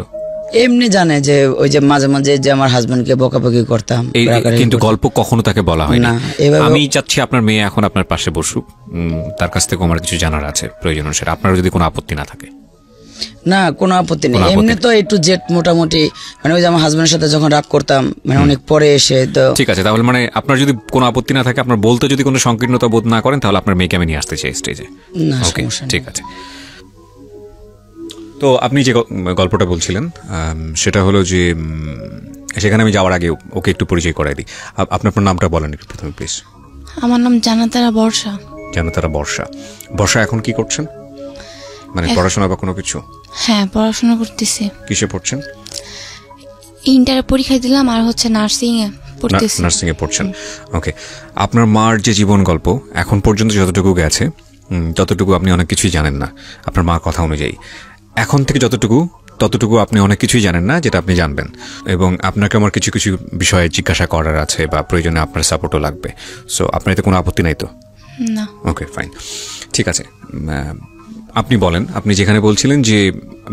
এমনি জানে যে ওই যে মাঝে মাঝে যে আমার হাজবেন্ডকে বকাবকি করতাম, কিন্তু গল্প কখনো তাকে বলা হয় না। আমি চাচ্ছি আপনার মেয়ে এখন আপনার পাশে বসুক, তার কাছ থেকে আমার কিছু জানার আছে প্রয়োজন অনুসারে, আপনার যদি কোনো আপত্তি না থাকে। না, কোনো আপত্তি নেই, এমনি তো একটু জেট মোটামুটি, মানে ওই যে আমার হাজবেন্ডের সাথে যখন রাগ করতাম, মানে অনেক পরে এসে। তো ঠিক আছে, তাহলে মানে আপনার যদি কোনো আপত্তি না থাকে, আপনার বলতে যদি কোনো সংকীর্ণতা বোধ না করেন, তাহলে আপনার মেয়েকে আমি নিয়ে আসতে চাই স্টেজে। ওকে, ঠিক আছে। তো আপনি যে গল্পটা বলছিলেন সেটা হলো যে সেখানে আমি যাওয়ার আগে ওকে একটু পরিচয় করাই দিই। আপনার নামটা বলেন একটু প্রথমে প্লিজ। আমার নাম জানাতারা বর্ষা। জানাতারা বর্ষা। বর্ষা এখন কি করছেন, মানে পড়াশোনা বা কোনো কিছু? হ্যাঁ, পড়াশোনা করতেছি। কিসে পড়ছেন? ইন্টারে পরীক্ষা দিলাম, আর হচ্ছে নার্সিং এ পড়তেছি। নার্সিং এ পড়ছেন, ওকে। আপনার মার যে জীবন গল্প এখন পর্যন্ত যতটুকু গেছে ততটুকু আপনি অনেক কিছুই জানেন না আপনার মার কথা অনুযায়ী। এখন থেকে ততটুকু আপনি অনেক কিছুই জানেন না যেটা আপনি জানবেন, এবং আপনাকে আমার কিছু কিছু বিষয়ে জিজ্ঞাসা করার আছে বা প্রয়োজনে আপনার সাপোর্টও লাগবে। সো আপনার এতে কোনো আপত্তি নাই তো? না। ওকে, ফাইন, ঠিক আছে। আপনি বলেন, আপনি যেখানে বলছিলেন যে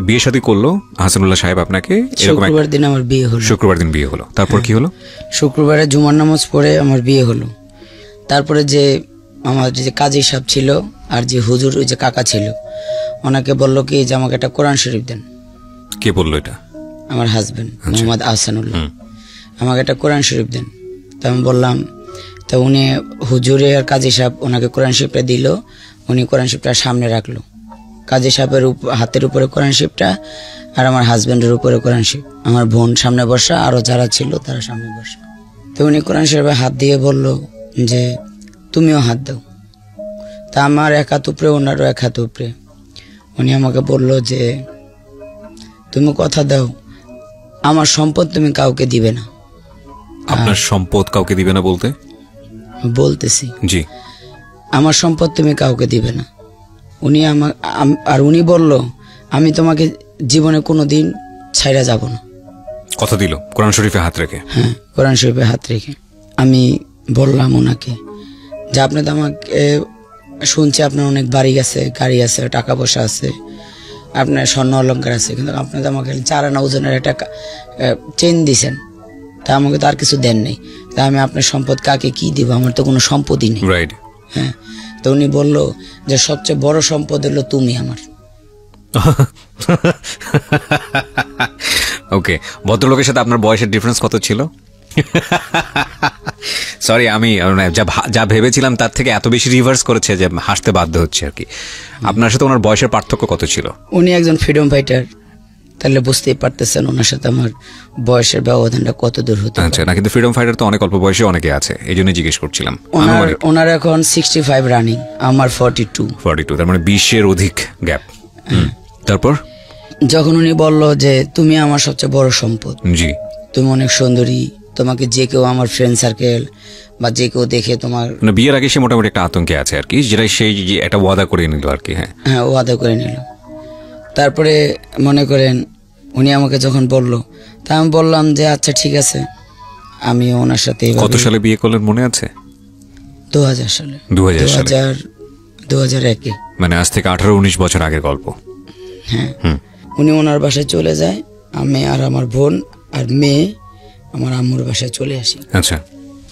বিয়ে শাদী করলো হাসানুল্লাহ সাহেব আপনাকে, এরকম শুক্রবার দিন আমার বিয়ে হলো। শুক্রবার দিন বিয়ে হলো, তারপর কি হলো? শুক্রবারে জুমার নামাজ পড়ে আমার বিয়ে হলো। তারপরে যে আমার যে কাজী সাহেব ছিল আর যে হুজুর ওই যে কাকা ছিল, ওনাকে বললো কি যে আমাকে একটা কোরআন শরীফ দেন। কে বললো এটা? আমার হাজবেন্ড মোহাম্মদ আহসানুল্লাহ, আমাকে একটা কোরআন শরীফ দেন। তো আমি বললাম, তো উনি হুজুরে আর কাজী সাহেব ওনাকে কোরআন শরীফটা দিল, উনি কোরআন শরীফটা সামনে রাখলো, কাজী সাহেবের হাতের উপরে কোরআন শরীফটা আর আমার হাজবেন্ডের উপরে কোরআন শরীফ, আমার বোন সামনে বসা, আরো যারা ছিল তারা সামনে বসা। তো উনি কোরআন শরীফে হাত দিয়ে বলল যে তুমিও হাত দাও। তা আমার এক হাত উপরে, ওনারও এক হাত উপরে। উনি আমাকে বলল যে তুমি কথা দাও আমার সম্পদ তুমি কাউকে দিবে না। আপনার সম্পদ কাউকে দিবে না বলতে? বলতেছি জি। আমার সম্পদ তুমি কাউকে দিবে না। উনি আর উনি বলল আমি তোমাকে জীবনে কোনোদিন ছাইরা যাব না। কথা দিল কোরআন শরীফে হাত রেখে? হ্যাঁ, কোরআন শরীফে হাত রেখে। আমি বললাম ওনাকে যে আপনি তো আমাকে শুনছি আপনার অনেক বাড়ি আছে, গাড়ি আছে, টাকা পয়সা আছে, আপনার স্বর্ণ অলঙ্কার আছে, কিন্তু আপনি তো আমাকে 4 আনা ওজনের একটা চেন দিছেন, তা আমাকে তো আর কিছু দেন নেই। তা আমি আপনার সম্পদ কাকে কি দিব? আমার তো কোনো সম্পদই নেই। রাইট। হ্যাঁ, তো উনি বললো যে সবচেয়ে বড় সম্পদ হলো তুমি আমার। ওকে, ভদ্রলোকের সাথে আপনার বয়সের ডিফারেন্স কত ছিল? সরি, আমি যা ভেবেছিলাম তার থেকে এত বেশি রিভার্স করেছে যে হাসতে বাধ্য হচ্ছে আর কি। আপনার সাথে ওনার বয়সের পার্থক্য কত ছিল? উনি একজন ফ্রিডম ফাইটার, তাহলে বুঝতেই পারতেছেন ওনার সাথে আমার বয়সের ব্যবধানটা কত দূর হতে পারে। আচ্ছা, না কিন্তু ফ্রিডম ফাইটার তো অনেক অল্প বয়সে অনেকে আছে, এই জন্য জিজ্ঞেস করছিলাম। ওনার এখন 65 রানিং, আমার 42, তার মানে 20-এর অধিক গ্যাপ। তারপর যখন উনি বলল যে তুমি আমার সবচেয়ে বড় সম্পদ, জি, তুমি অনেক সুন্দরী, তোমাকে যে কেউ আমার ফ্রেন্ড সার্কেল বা যে কেউ দেখে তোমার, মানে বিয়ের আগে সে মোটামুটি একটা আতঙ্কে আছে আর কি, যেটা সেই একটা ওয়াদা করে নিল আর কি। হ্যাঁ হ্যাঁ, ওয়াদা করে নিল। তারপরে মনে করেন উনি আমাকে যখন বলল, তা আমি বললাম যে আচ্ছা ঠিক আছে, আমি ওনার সাথে। কত সালে বিয়ে করলেন মনে আছে? 2000 সালে। 2001-এ, মানে আজ থেকে 18-19 বছর আগের গল্প। হ্যাঁ, উনি ওনার বাসায় চলে যায়, আমি আর আমার বোন আর মেয়ে আমার আম্মুর বাসায় চলে আসি। আচ্ছা,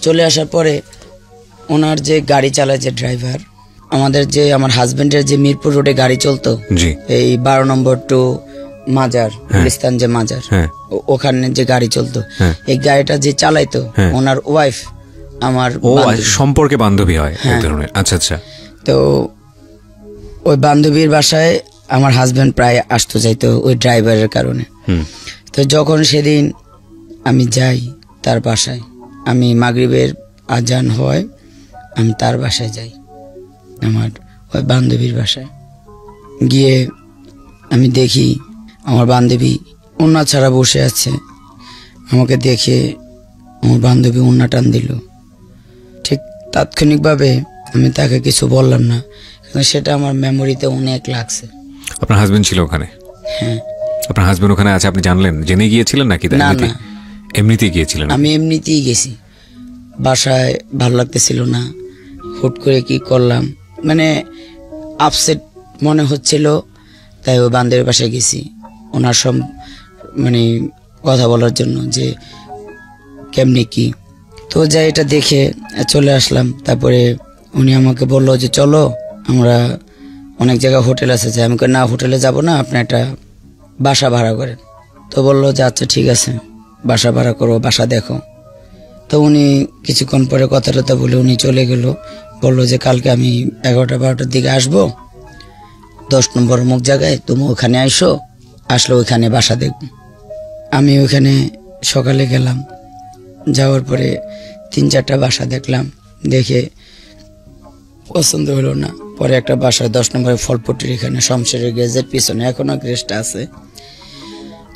চলে আসার পরে ওনার যে গাড়ি চালায় যে ড্রাইভার, আমাদের যে আমার হাজবেন্ডের যে মিরপুর রোডে গাড়ি চলতো, জি, এই 12 নম্বর টু মাজার, গুলিস্তান যে মাজার, ওখানে যে গাড়ি চলতো, এই গাড়িটা যে চালাইতো ওনার ওয়াইফ আমার সম্পর্কে বান্ধবী হয় এক ধরনের। আচ্ছা আচ্ছা। তো ওই বান্ধবীর বাসায় আমার হাজবেন্ড প্রায় আসতো যাইতো ওই ড্রাইভারের কারণে। তো যখন সেদিন আমি যাই তার বাসায়, আমি মাগরিবের আজান হয়, আমি তার বাসায় যাই, আমার ওই বান্ধবীর বাসায় গিয়ে আমি দেখি আমার বান্ধবী ওন্না ছাড়া বসে আছে। আমাকে দেখে আমার বান্ধবী ওন্না টান দিল। ঠিক তাৎক্ষণিকভাবে আমি তাকে কিছু বললাম না, কিন্তু সেটা আমার মেমোরিতে অনেক লাগছে। আপনার হাজবেন্ড ছিল ওখানে? হ্যাঁ। আপনার হাজবেন্ড ওখানে আছে আপনি জানলেন? জেনে গিয়েছিলেন নাকি? না না, এমনিতেই গিয়েছিলেন? আমি এমনিতেই গেছি। বাসায় ভালো লাগতেছিল না, হুট করে কি করলাম, মানে আপসেট মনে হচ্ছিল, তাই ওই বান্ধবীর বাসায় গেছি ওনার সব মানে কথা বলার জন্য যে কেমনি কি। তো যাই এটা দেখে চলে আসলাম। তারপরে উনি আমাকে বললো যে চলো আমরা অনেক জায়গায় হোটেল আছে, যে আমি না হোটেলে যাব না, আপনি একটা বাসা ভাড়া করেন। তো বললো যে আচ্ছা ঠিক আছে, বাসা ভাড়া করো, বাসা দেখো। তো উনি কিছুক্ষণ পরে কথা টথা বলে উনি চলে গেল। বললো যে কালকে আমি 11টা-12টার দিকে আসবো 10 নম্বর অমুক জায়গায়, তুমি ওখানে আইসো, আসলে ওইখানে বাসা দেখব। আমি ওইখানে সকালে গেলাম, যাওয়ার পরে 3-4টা বাসা দেখলাম, দেখে পছন্দ হলো না। পরে একটা বাসায় 10 নম্বরের ফলপট্টির এখানে শমশেরের গ্যাজের পিছনে, এখনো গ্যাসটা আছে,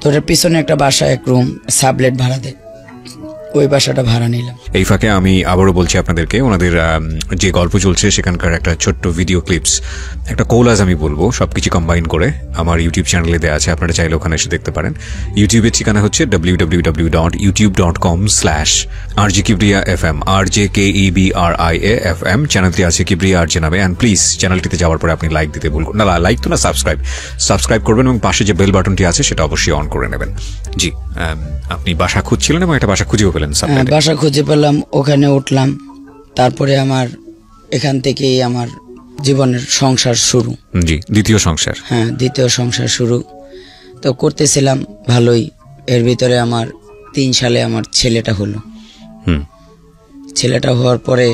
তো ওটার পিছনে একটা বাসা, এক রুম সাবলেট ভাড়া দেয়। ওই বাসাটা ভাড়া নিলাম। এই ফাঁকে আমি আবারও বলছি আপনাদেরকে, ওনাদের যে গল্প চলছে সেখানকার একটা ছোট্ট ভিডিও ক্লিপস, একটা কোলাজ আমি বলবো, সবকিছু কম্বাইন করে আমার ইউটিউব চ্যানেলে দেওয়া আছে, আপনারা চাইলে ওখানে এসে দেখতে পারেন। ইউটিউবের ঠিকানা হচ্ছে www.youtube.com/RJKibriya.fm, RJKEBRIA.FM। চ্যানেলটি আছে কিবরিয়া আরজে নামে। অ্যান্ড প্লিজ চ্যানেলটিতে যাওয়ার পরে আপনি লাইক দিতে ভুলবেন না, লাইক তো না, সাবস্ক্রাইব করবেন এবং পাশে যে বেল বাটনটি আছে সেটা অবশ্যই অন করে নেবেন। জি, আপনি বাসা খুঁজছিলেন এবং একটা বাসা খুঁজেও পেলেন। বাসা খুঁজে পেলাম, ওখানে উঠলাম। তারপরে আমার এখান থেকেই আমার জীবনের সংসার শুরু। জি, দ্বিতীয় সংসার। হ্যাঁ, দ্বিতীয় সংসার শুরু তো করতেছিলাম ভালোই। এর ভিতরে আমার 3 সালে আমার ছেলেটা হলো। ছেলেটা হওয়ার পরে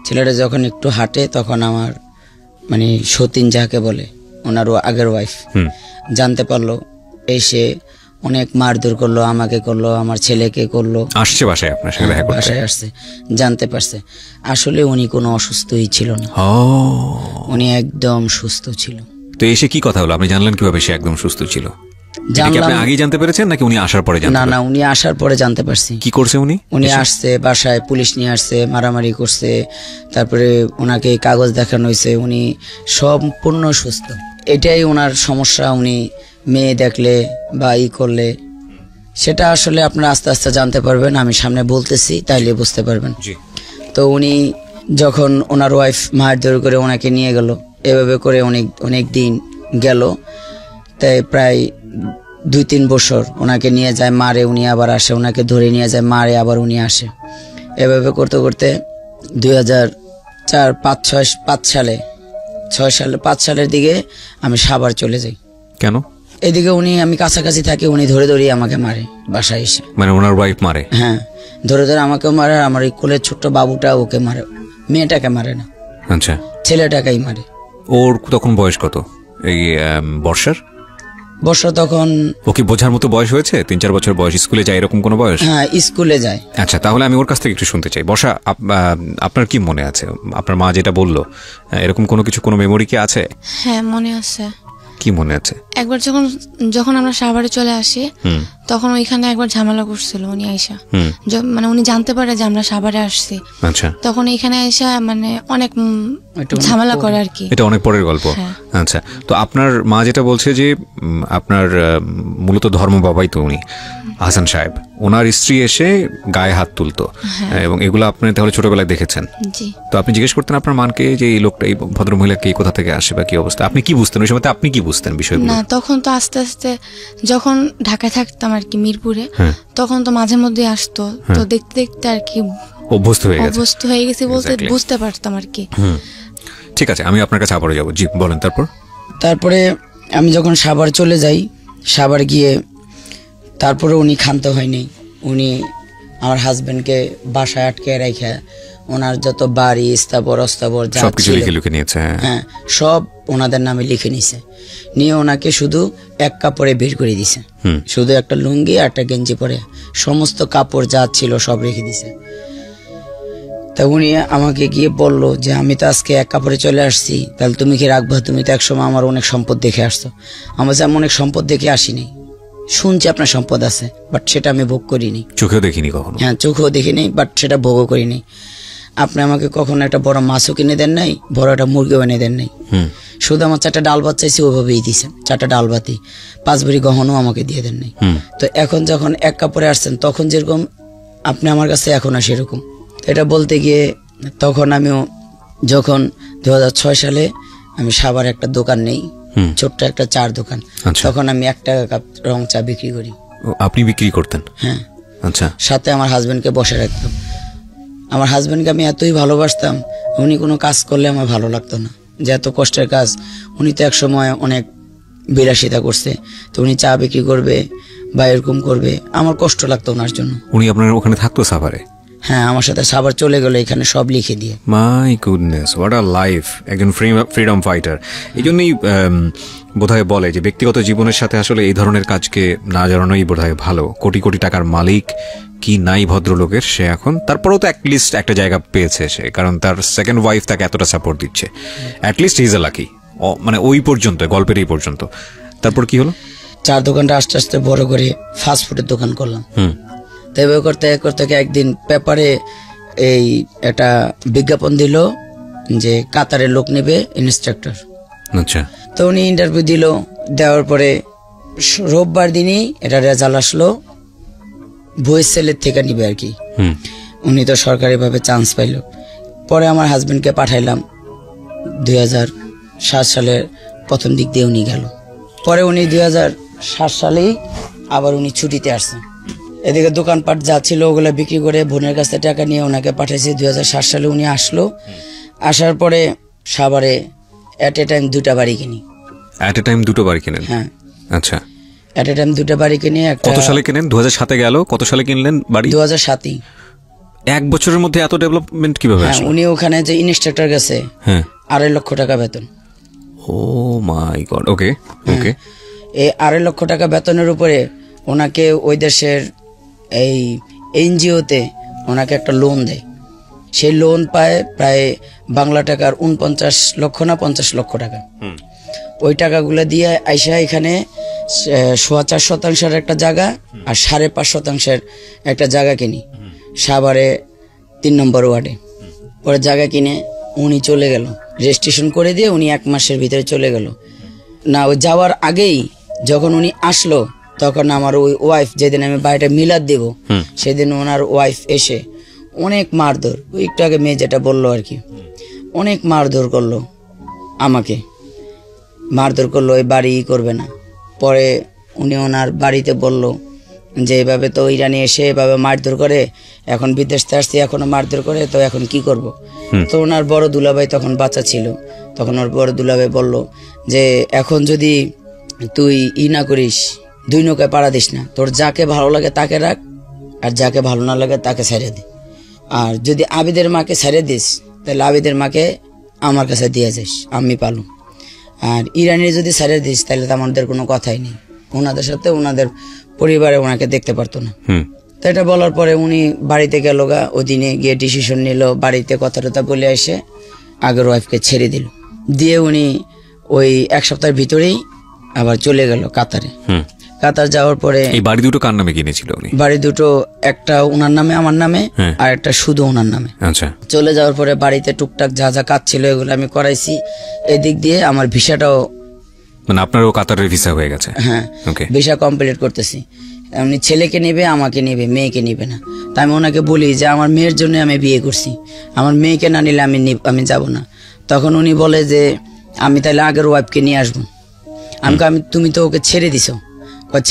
ছেলেটা যখন একটু হাঁটে তখন আমার মানে সতীন যাকে বলে, ওনার আগের ওয়াইফ জানতে পারলো, এসে অনেক মারধর করলো, আমাকে করলো, আমার ছেলেকে করলো। আসছে বাসায় আপনার সাথে দেখা করতে? বাসায় আসছে, জানতে পারছে। আসলে উনি কোনো অসুস্থই ছিল না, উনি একদম সুস্থ ছিল। তো এসে কি কথা হলো, আপনি জানলেন কিভাবে সে একদম সুস্থ ছিল? জানলাম। আপনি আগেই জানতে পেরেছেন নাকি উনি আসার পরে জানতে? না, উনি আসার পরে জানতে পারছি। কি করছে উনি? উনি আসছে, বাসায় পুলিশ নিয়ে আসছে, মারামারি করছে, তারপরে ওনাকে কাগজ দেখানো হয়েছে, উনি সম্পূর্ণ সুস্থ। এটাই ওনার সমস্যা। উনি মেয়ে দেখলে বা করলে সেটা আসলে আপনারা আস্তে আস্তে জানতে পারবেন, আমি সামনে বলতেছি তাইলে বুঝতে পারবেন। তো উনি যখন ওনার ওয়াইফ মারধর করে ওনাকে নিয়ে গেল, এভাবে করে অনেক দিন গেল, তাই প্রায় 2-3 বছর ওনাকে নিয়ে যায়, মারে, উনি আবার আসে, ওনাকে ধরে নিয়ে যায়, মারে, আবার উনি আসে। এভাবে করতে করতে 2005 সালের দিকে আমি সাভার চলে যাই। কেন? এদিকে আমি কাছাকাছি থাকি, উনি ধরে ধরে আমাকে মারে বাসায় এসে। মানে ওনার ওয়াইফ মারে? হ্যাঁ, ধরে ধরে আমাকে মারে, আমার এই কোলের ছোট্ট বাবুটা ওকে মারে, মেয়েটাকে মারে না। আচ্ছা, ছেলেটাকেই মারে। ওর তখন বয়স কত? এই বর্ষা তখন ওকে বোঝার মতো বয়স হয়েছে? 3-4 বছর বয়স, স্কুলে যায় এরকম কোনো বয়স? হ্যাঁ, স্কুলে যায়। আচ্ছা, তাহলে আমি ওর কাছ থেকে একটু শুনতে চাই। বর্ষা, আপনার কি মনে আছে, আপনার মা যেটা বললো, এরকম কোনো মেমোরি কি আছে? হ্যাঁ, মনে আছে। কি মনে আছে? একবার যখন আমরা সাভারে চলে আসি, তখন ওইখানে একবার ঝামেলা করছিল উনি আইসা। মানে উনি জানতে পারে যে আমরা সাভারে আসছি। আচ্ছা, তখন এখানে আইসা মানে অনেক ঝামেলা করে আর কি। এটা অনেক পরের গল্প। আচ্ছা, তো আপনার মা যেটা বলছে যে আপনার মূলত ধর্ম বাবাই তো উনি, হাসান সাহেব, ওনার স্ত্রী এসে গায়ে হাত তুলতো, এবং এগুলো আপনি তাহলে ছোটবেলায় দেখেছেন? জি। তো আপনি জিজ্ঞেস করতেন আপনার মানকে যে এই লোকটা, এই ভদ্রমহিলাকে কোথা থেকে আসে বা কি অবস্থা? আপনি কি বুঝতেন ওই সময়? আপনি কি বুঝতেন বিষয়গুলো? না, তখন তো আস্তে আস্তে যখন ঢাকায় থাকতাম আর কি, মিরপুরে, তখন তো মাঝে মধ্যে আসতো, তো দেখতে দেখতে আর কি অভ্যস্ত হয়ে গেছি বলতে বুঝতে পারতাম আর কি। ঠিক আছে, আমি আপনার কাছে আবারও যাবো। জি, বলেন। তারপরে আমি যখন সাভার চলে যাই, সাভার গিয়ে তারপরে উনি ক্ষান্ত হয়নি। উনি আমার হাজবেন্ডকে বাসায় আটকে রেখে ওনার যত বাড়ি, স্থাবর অস্থাবর যা ছিল হ্যাঁ সব ওনাদের নামে লিখে নিছে। নিয়ে ওনাকে শুধু এক কাপড়ে বের করে দিছে, শুধু একটা লুঙ্গি আর একটা গেঞ্জি পরে, সমস্ত কাপড় যা ছিল সব রেখে দিছে। তা উনি আমাকে গিয়ে বললো যে আমি তো আজকে এক কাপড়ে চলে আসছি, তাহলে তুমি কি রাখবা? তুমি তো একসময় আমার অনেক সম্পদ দেখে আসছো। আমার যে আমি অনেক সম্পদ দেখে আসিনি, শুনছি আপনার সম্পদ আছে, বাট সেটা আমি ভোগ করিনি, চোখেও দেখিনি কখনো। হ্যাঁ, চোখেও দেখিনি, বাট সেটা ভোগও করিনি। আপনি আমাকে কখনো একটা বড় মাছও কিনে দেন নাই, বড় একটা মুরগিও এনে দেন নাই, শুধু আমার 4টা ডাল ভাত চাইছি, ওইভাবেই দিয়েছেন। 4টা ডাল ভাতই, 5 ভরি গহনও আমাকে দিয়ে দেন নাই। তো এখন যখন এক কাপড়ে আসছেন, তখন যেরকম আপনি আমার কাছে এখন আর সেরকম। এটা বলতে গিয়ে তখন আমিও যখন 2006 সালে আমি সাভার একটা দোকান নেই, ছোট্ট একটা চার দোকান, তখন আমি 1 টাকা কাপ রং চা বিক্রি করি। আপনি বিক্রি করতেন? হ্যাঁ। আচ্ছা। সাথে আমার হাজবেন্ডকে বসে রাখতাম। আমার হাজবেন্ডকে আমি এতই ভালোবাসতাম, উনি কোনো কাজ করলে আমার ভালো লাগতো না, যে এত কষ্টের কাজ। উনি তো এক সময় অনেক বিলাসিতা করছে, তো উনি চা বিক্রি করবে বা এরকম করবে, আমার কষ্ট লাগতো ওনার জন্য। উনি আপনার ওখানে থাকতো সাভারে? হ্যাঁ, আমার সাথে সাভার চলে গেল, এখানে সব লিখে দিয়ে। My goodness, what a life! একজন ফ্রিডম ফাইটার। এই জন্যই বোধহয় বলে যে ব্যক্তিগত জীবনের সাথে আসলে এই ধরনের কাজকে না জানানোই বোধহয় ভালো। কোটি কোটি টাকার মালিক কি নাই ভদ্রলোকের, সে এখন তারপরেও তো অ্যাটলিস্ট একটা জায়গা পেয়েছে সে, কারণ তার সেকেন্ড ওয়াইফ তাকে এতটা সাপোর্ট দিচ্ছে। At least he is a lucky. মানে ওই পর্যন্ত, গল্পের এই পর্যন্ত। তারপর কি হলো? চার দোকানটা আস্তে আস্তে বড় করে ফাস্টফুডের দোকান করলাম। তো এভাবে করতে করতে একদিন পেপারে এই একটা বিজ্ঞাপন দিল যে কাতারে লোক নেবে ইনস্ট্রাক্টর। আচ্ছা। তো উনি ইন্টারভিউ দিল, দেওয়ার পরে রোববার দিনই এটা রেজাল্ট আসলো, ভয়েস সেলের থেকে নিবে আর কি। উনি তো সরকারিভাবে চান্স পাইল। পরে আমার হাজবেন্ডকে পাঠাইলাম, 2007 সালের প্রথম দিক দিয়ে উনি গেল। পরে উনি 2007 সালেই আবার উনি ছুটিতে আসছে। এদিকে দোকানপাট যা ছিল ওগুলো বিক্রি করে বোনের কাছে টাকা নিয়ে ওনাকে পাঠাইছে। 2007 সালে উনি আসলো। আসার পরে সাভারে এট এ টাইম 2টা বাড়ি কিনি। এট এ টাইম 2টো বাড়ি কিনেন? হ্যাঁ। আচ্ছা। এট এ টাইম 2টা বাড়ি কিনে। কত সালে কিনেন? 2007-এ গেল। কত সালে কিনলেন বাড়ি? 2007-ই। 1 বছরের মধ্যে এত ডেভেলপমেন্ট কিভাবে আসলো? উনি ওখানে যে ইনস্ট্রাক্টর গেছে, হ্যাঁ, 2.5 লক্ষ টাকা বেতন। ও মাই গড। ওকে ওকে। এই 2.5 লক্ষ টাকা বেতনের উপরে ওনাকে ওই দেশের এই এনজিওতে ওনাকে একটা লোন দেয়। সেই লোন পায় প্রায় বাংলা টাকার 49 লক্ষ না 50 লক্ষ টাকা। ওই টাকাগুলো দিয়ে আইসা এখানে 4.25% একটা জায়গা আর 5.5% একটা জায়গা কিনি সাভারে 3 নম্বর ওয়ার্ডে। পরে জায়গা কিনে উনি চলে গেল, রেজিস্ট্রেশন করে দিয়ে উনি 1 মাসের ভিতরে চলে গেল। না, ওই যাওয়ার আগেই যখন উনি আসলো তখন আমার ওই ওয়াইফ, যেদিন আমি বাড়িটা মিলাদ দিব সেদিন ওনার ওয়াইফ এসে অনেক মারধর, একটু আগে মেয়ে যেটা বললো আর কি, অনেক মারধর করলো আমাকে, মারধর করলো, ওই বাড়ি করবে না। পরে উনি ওনার বাড়িতে বলল যে এভাবে তো ইরানি এসে এভাবে মারধর করে, এখন বিদেশ থেকে আসছি এখনো মারধর করে, তো এখন কি করব। তো ওনার বড় দুলাভাই তখন বাচ্চা ছিল, তখন ওর বড় দুলাভাই বলল যে এখন যদি তুই না করিস, 2 নৌকায় পাড়া দিস না, তোর যাকে ভালো লাগে তাকে রাখ আর যাকে ভালো না লাগে তাকে ছেড়ে দে। আর যদি আবিদের মাকে ছেড়ে দিস তাহলে আবিদের মাকে আমার কাছে দিয়ে যাস, আমি পালু। আর ইরানির যদি ছেড়ে দিস তাহলে তো আমাদের কোনো কথাই নেই, ওনাদের সাথে ওনাদের পরিবারে ওনাকে দেখতে পারতো না। তো এটা বলার পরে উনি বাড়িতে গেল গা, ওই দিনে গিয়ে ডিসিশন নিল, বাড়িতে কথা টথা বলে এসে আগের ওয়াইফকে ছেড়ে দিল। দিয়ে উনি ওই 1 সপ্তাহের ভিতরেই আবার চলে গেল কাতারে। কাতার যাওয়ার পরে এই বাড়ি দুটো কার নামে কিনেছিল উনি? বাড়ি দুটো, একটা ওনার নামে, আমার নামে, আর একটা শুধু ওনার নামে। আচ্ছা। চলে যাওয়ার পরে বাড়িতে টুকটাক যা যা কাজ ছিল এগুলো আমি করাইছি। এদিক দিয়ে আমার ভিসাটাও, মানে আপনারও কাতারের ভিসা হয়ে গেছে? হ্যাঁ, ভিসা কমপ্লিট করতেছি। এমনি ছেলেকে নেবে, আমাকে নেবে, মেয়েকে নেবে না। তা আমি ওনাকে বলি যে আমার মেয়ের জন্য আমি বিয়ে করছি, আমার মেয়েকে না নিলে আমি যাব না। তখন উনি বলে যে আমি তাহলে আগের ওয়াইফকে নিয়ে আসবো। আমি তুমি তো ওকে ছেড়ে দিছো,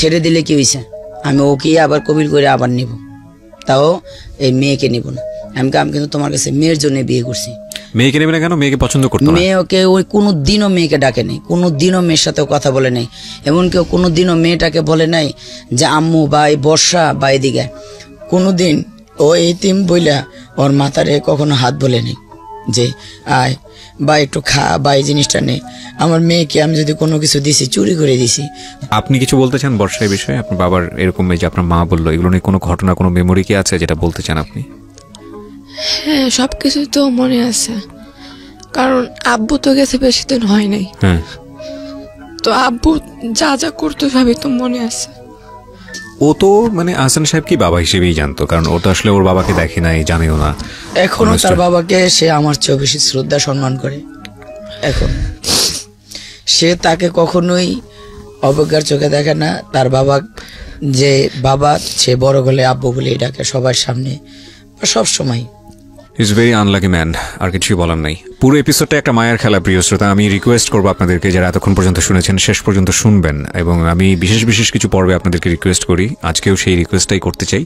ছেড়ে দিলে কি হয়েছে, আমি ওকে আবার কবিল করে আবার নিব, তাও এই মেয়েকে নিব না। আমি কিন্তু তোমার কাছে মেয়ের জন্য বিয়ে করছি। মেয়েকে নেবে না কেন? মেয়েকে পছন্দ করতো না? মেয়েকে ওই কোনোদিনও মেয়েকে ডাকে নাই, কোনোদিনও মেয়ের সাথেও কথা বলে নাই, এমনকি কোনোদিনও মেয়েটাকে বলে নাই যে আম্মু বা এই বর্ষা বা এদিকে, কোনোদিন ও এতিম বইলা ওর মাথারে কখনো হাত বলে নেই যে আয় বা একটু খা বা এই জিনিসটা নেই। আমার মেয়েকে আমি যদি কোনো কিছু দিছি, চুরি করে দিছি। আপনি কিছু বলতে চান বর্ষার বিষয়ে? আপনার বাবার এরকম, যে আপনার মা বললো, এগুলো নিয়ে কোনো ঘটনা, কোনো মেমোরি কি আছে যেটা বলতে চান আপনি? হ্যাঁ, সবকিছু তো মনে আছে, কারণ আব্বু তো গেছে বেশি দিন হয় নাই। তো আব্বু যা যা করতো সবই তো মনে আছে। ও তো মানে আহসান সাহেব কি বাবা হিসেবেই জানতো, কারণ ও তো আসলে ওর বাবাকে দেখে নাই, জানেও না। এখনো তার বাবাকে সে আমার চেয়ে বেশি শ্রদ্ধা সম্মান করে। এখন সে তাকে কখনোই অবজ্ঞার চোখে দেখে না। তার বাবা যে বাবা, সে বড় হলে আব্বু বলে ডাকে সবার সামনে, সব সময়। ইজ ভেরি আনলাকি ম্যান, আর কিছুই বলার নাই। পুরো এপিসোডটা একটা মায়ের খেলা, প্রিয় শ্রোতা। আমি রিকোয়েস্ট করবো আপনাদেরকে, যারা এতক্ষণ পর্যন্ত শুনেছেন, শেষ পর্যন্ত শুনবেন। এবং আমি বিশেষ কিছু পর্বে আপনাদেরকে রিকোয়েস্ট করি, আজকেও সেই রিকোয়েস্টটাই করতে চাই।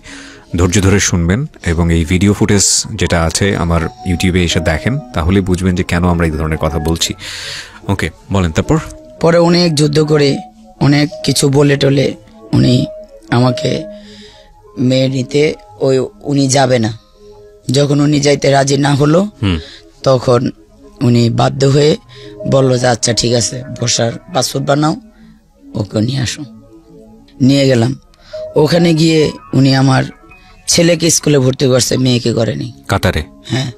ধৈর্য ধরে শুনবেন এবং এই ভিডিও ফুটেজ যেটা আছে আমার ইউটিউবে এসে দেখেন, তাহলে বুঝবেন যে কেন আমরা এই ধরনের কথা বলছি। ওকে, বলেন। তারপর পরে অনেক যুদ্ধ করে, অনেক কিছু বলে টলে উনি আমাকে মেয়ে নিতে, উনি যাবে না। যখন উনি যাইতে রাজি না হলো, তখন উনি বাধ্য হয়ে বলল যে আচ্ছা ঠিক আছে, বর্ষার পাসপোর্ট বানাও, ওকে নিয়ে আসো। নিয়ে গেলাম। ওখানে গিয়ে উনি আমার ছেলেকে স্কুলে ভর্তি করছে, মেয়েকে করেনি। কাতারে? হ্যাঁ।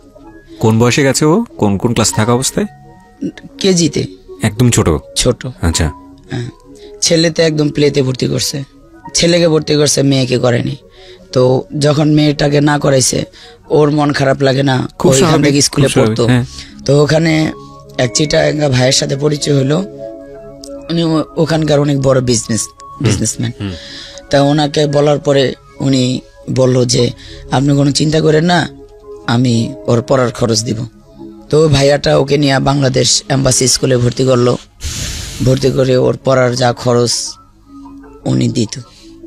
কোন বয়সে গেছে ও? কোন ক্লাস থাকা অবস্থায়? কেজিতে। একদম ছোট? ছোট। আচ্ছা। হ্যাঁ, ছেলেতে একদম প্লেতে ভর্তি করছে। ছেলেকে ভর্তি করছে, মেয়েকে করেনি। তো যখন মেয়েটাকে না করাইছে ওর মন খারাপ লাগে না, ওইখান থেকে স্কুলে পড়তো। তো ওখানে এক চিটাগাঙ্গা ভাইয়ের সাথে পরিচয় হলো, উনি ওখানকার অনেক বড় বিজনেসম্যান। তা ওনাকে বলার পরে উনি বললো যে আপনি কোনো চিন্তা করেন না, আমি ওর পড়ার খরচ দিব। তো ভাইয়াটা ওকে নিয়ে বাংলাদেশ এম্বাসি স্কুলে ভর্তি করলো, ভর্তি করে ওর পড়ার যা খরচ উনি দিত।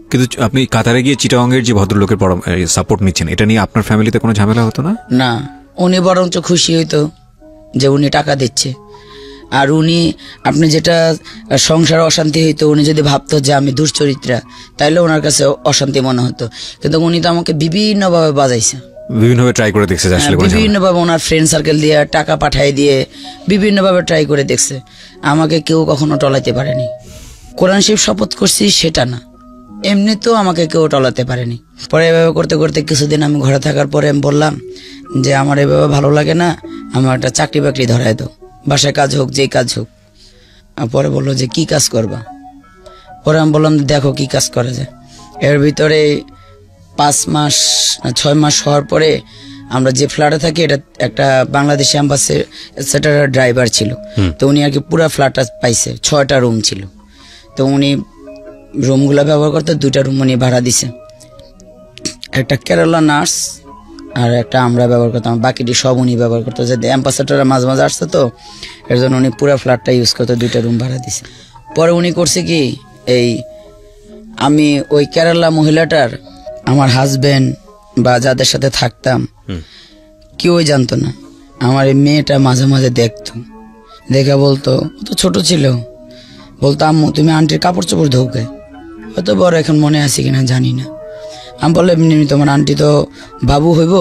কিন্তু আপনি কাতারে গিয়ে চিটাগাঙ্গের যে ভদ্রলোকের সাপোর্ট নিচ্ছেন, এটা নিয়ে আপনার ফ্যামিলিতে কোনো ঝামেলা হতো না? না, উনি বরঞ্চ খুশি হইতো যে উনি টাকা দিচ্ছে। আর উনি, আপনি যেটা সংসারে অশান্তি হইতো, উনি যদি ভাবতো যে আমি দুশ্চরিত্রা, তাইলে ওনার কাছে অশান্তি মনে হতো। কিন্তু উনি তো আমাকে বিভিন্নভাবে বাজাইছে, বিভিন্নভাবে ট্রাই করে দেখছে, বিভিন্নভাবে ওনার ফ্রেন্ড সার্কেল দিয়ে টাকা পাঠাই দিয়ে বিভিন্নভাবে ট্রাই করে দেখছে। আমাকে কেউ কখনো টলাইতে পারেনি। কোরআন শরীফ শপথ করছি সেটা না, এমনিতেও আমাকে কেউ টলাতে পারেনি। পরে এভাবে করতে করতে কিছুদিন আমি ঘরে থাকার পরে আমি বললাম যে আমার এভাবে ভালো লাগে না, আমার একটা চাকরি বাকরি ধরাই দাও, বাসায় কাজ হোক, যে কাজ হোক। পরে বললো যে কি কাজ করবা? পরে আমি বললাম দেখো কি কাজ করা যায়। এর ভিতরে 5 মাস 6 মাস হওয়ার পরে আমরা যে ফ্ল্যাটে থাকি, এটা একটা বাংলাদেশি অ্যাম্বাসির সেটা ড্রাইভার ছিল। তো উনি আর কি পুরো ফ্ল্যাটটা পাইছে, 6টা রুম ছিল। তো উনি রুমগুলো ব্যবহার করতে 2টা রুম উনি ভাড়া দিছে, একটা কেরালা নার্স আর একটা আমরা ব্যবহার করতাম, বাকিটি সব উনি ব্যবহার করতো। যে অ্যাম্বাসেডাররা মাঝে মাঝে আসতো, তো এর জন্য উনি পুরো ফ্ল্যাটটা ইউজ করতো, 2টা রুম ভাড়া দিছে। পরে উনি করছে কি, এই আমি ওই কেরালা মহিলাটার, আমার হাজবেন্ড বা যাদের সাথে থাকতাম কেউই জানতো না। আমার এই মেয়েটা মাঝে মাঝে দেখতো, দেখে বলতো, ও তো ছোট ছিল, বলতো আম্মু তুমি আন্টির কাপড় চোপড় ধোকে, হয়তো বড় এখন মনে আছে কিনা জানি না। আমি বললাম এমনি তোমার আন্টি তো বাবু হইব,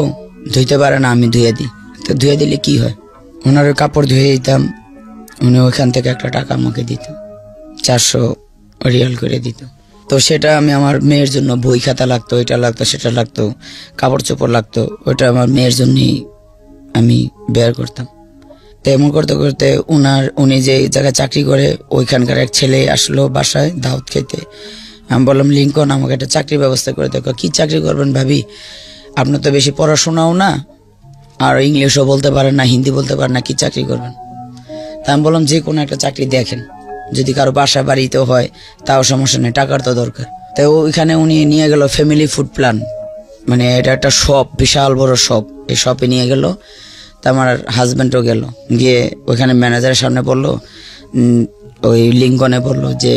ধুইতে পারে না, আমি ধুয়ে দিই। তো ধুয়ে দিলে কি হয়? ওনার কাপড় ধুয়ে দিতাম, উনি ওইখান থেকে একটা টাকা আমাকে দিত, 400 রিয়াল করে দিত। তো সেটা আমি আমার মেয়ের জন্য বই খাতা লাগতো, এটা লাগতো, সেটা লাগতো, কাপড় চোপড় লাগতো, ওইটা আমার মেয়ের জন্যই আমি বের করতাম। তো এমন করতে করতে উনি যে জায়গায় চাকরি করে, ওইখানকার এক ছেলে আসলো বাসায় দাওয়াত খেতে। আমি বললাম লিঙ্কন আমাকে একটা চাকরির ব্যবস্থা করে দেখো। কি চাকরি করবেন ভাবি, আপনার তো বেশি পড়াশোনাও না, আর ইংলিশও বলতে পারেন না, হিন্দি বলতে পারেন না, কি চাকরি করবেন? তা আমি বললাম যে কোনো একটা চাকরি দেখেন, যদি কারো বাসা বাড়িতেও হয় তাও সমস্যা নেই, টাকার তো দরকার। তো ওইখানে উনি নিয়ে গেল ফ্যামিলি ফুড প্ল্যান, মানে এটা একটা শপ, বিশাল বড় শপ। এই শপে নিয়ে গেল। তা আমার হাজব্যান্ডও গেল, গিয়ে ওইখানে ম্যানেজারের সামনে বললো, ওই লিঙ্কনে বললো যে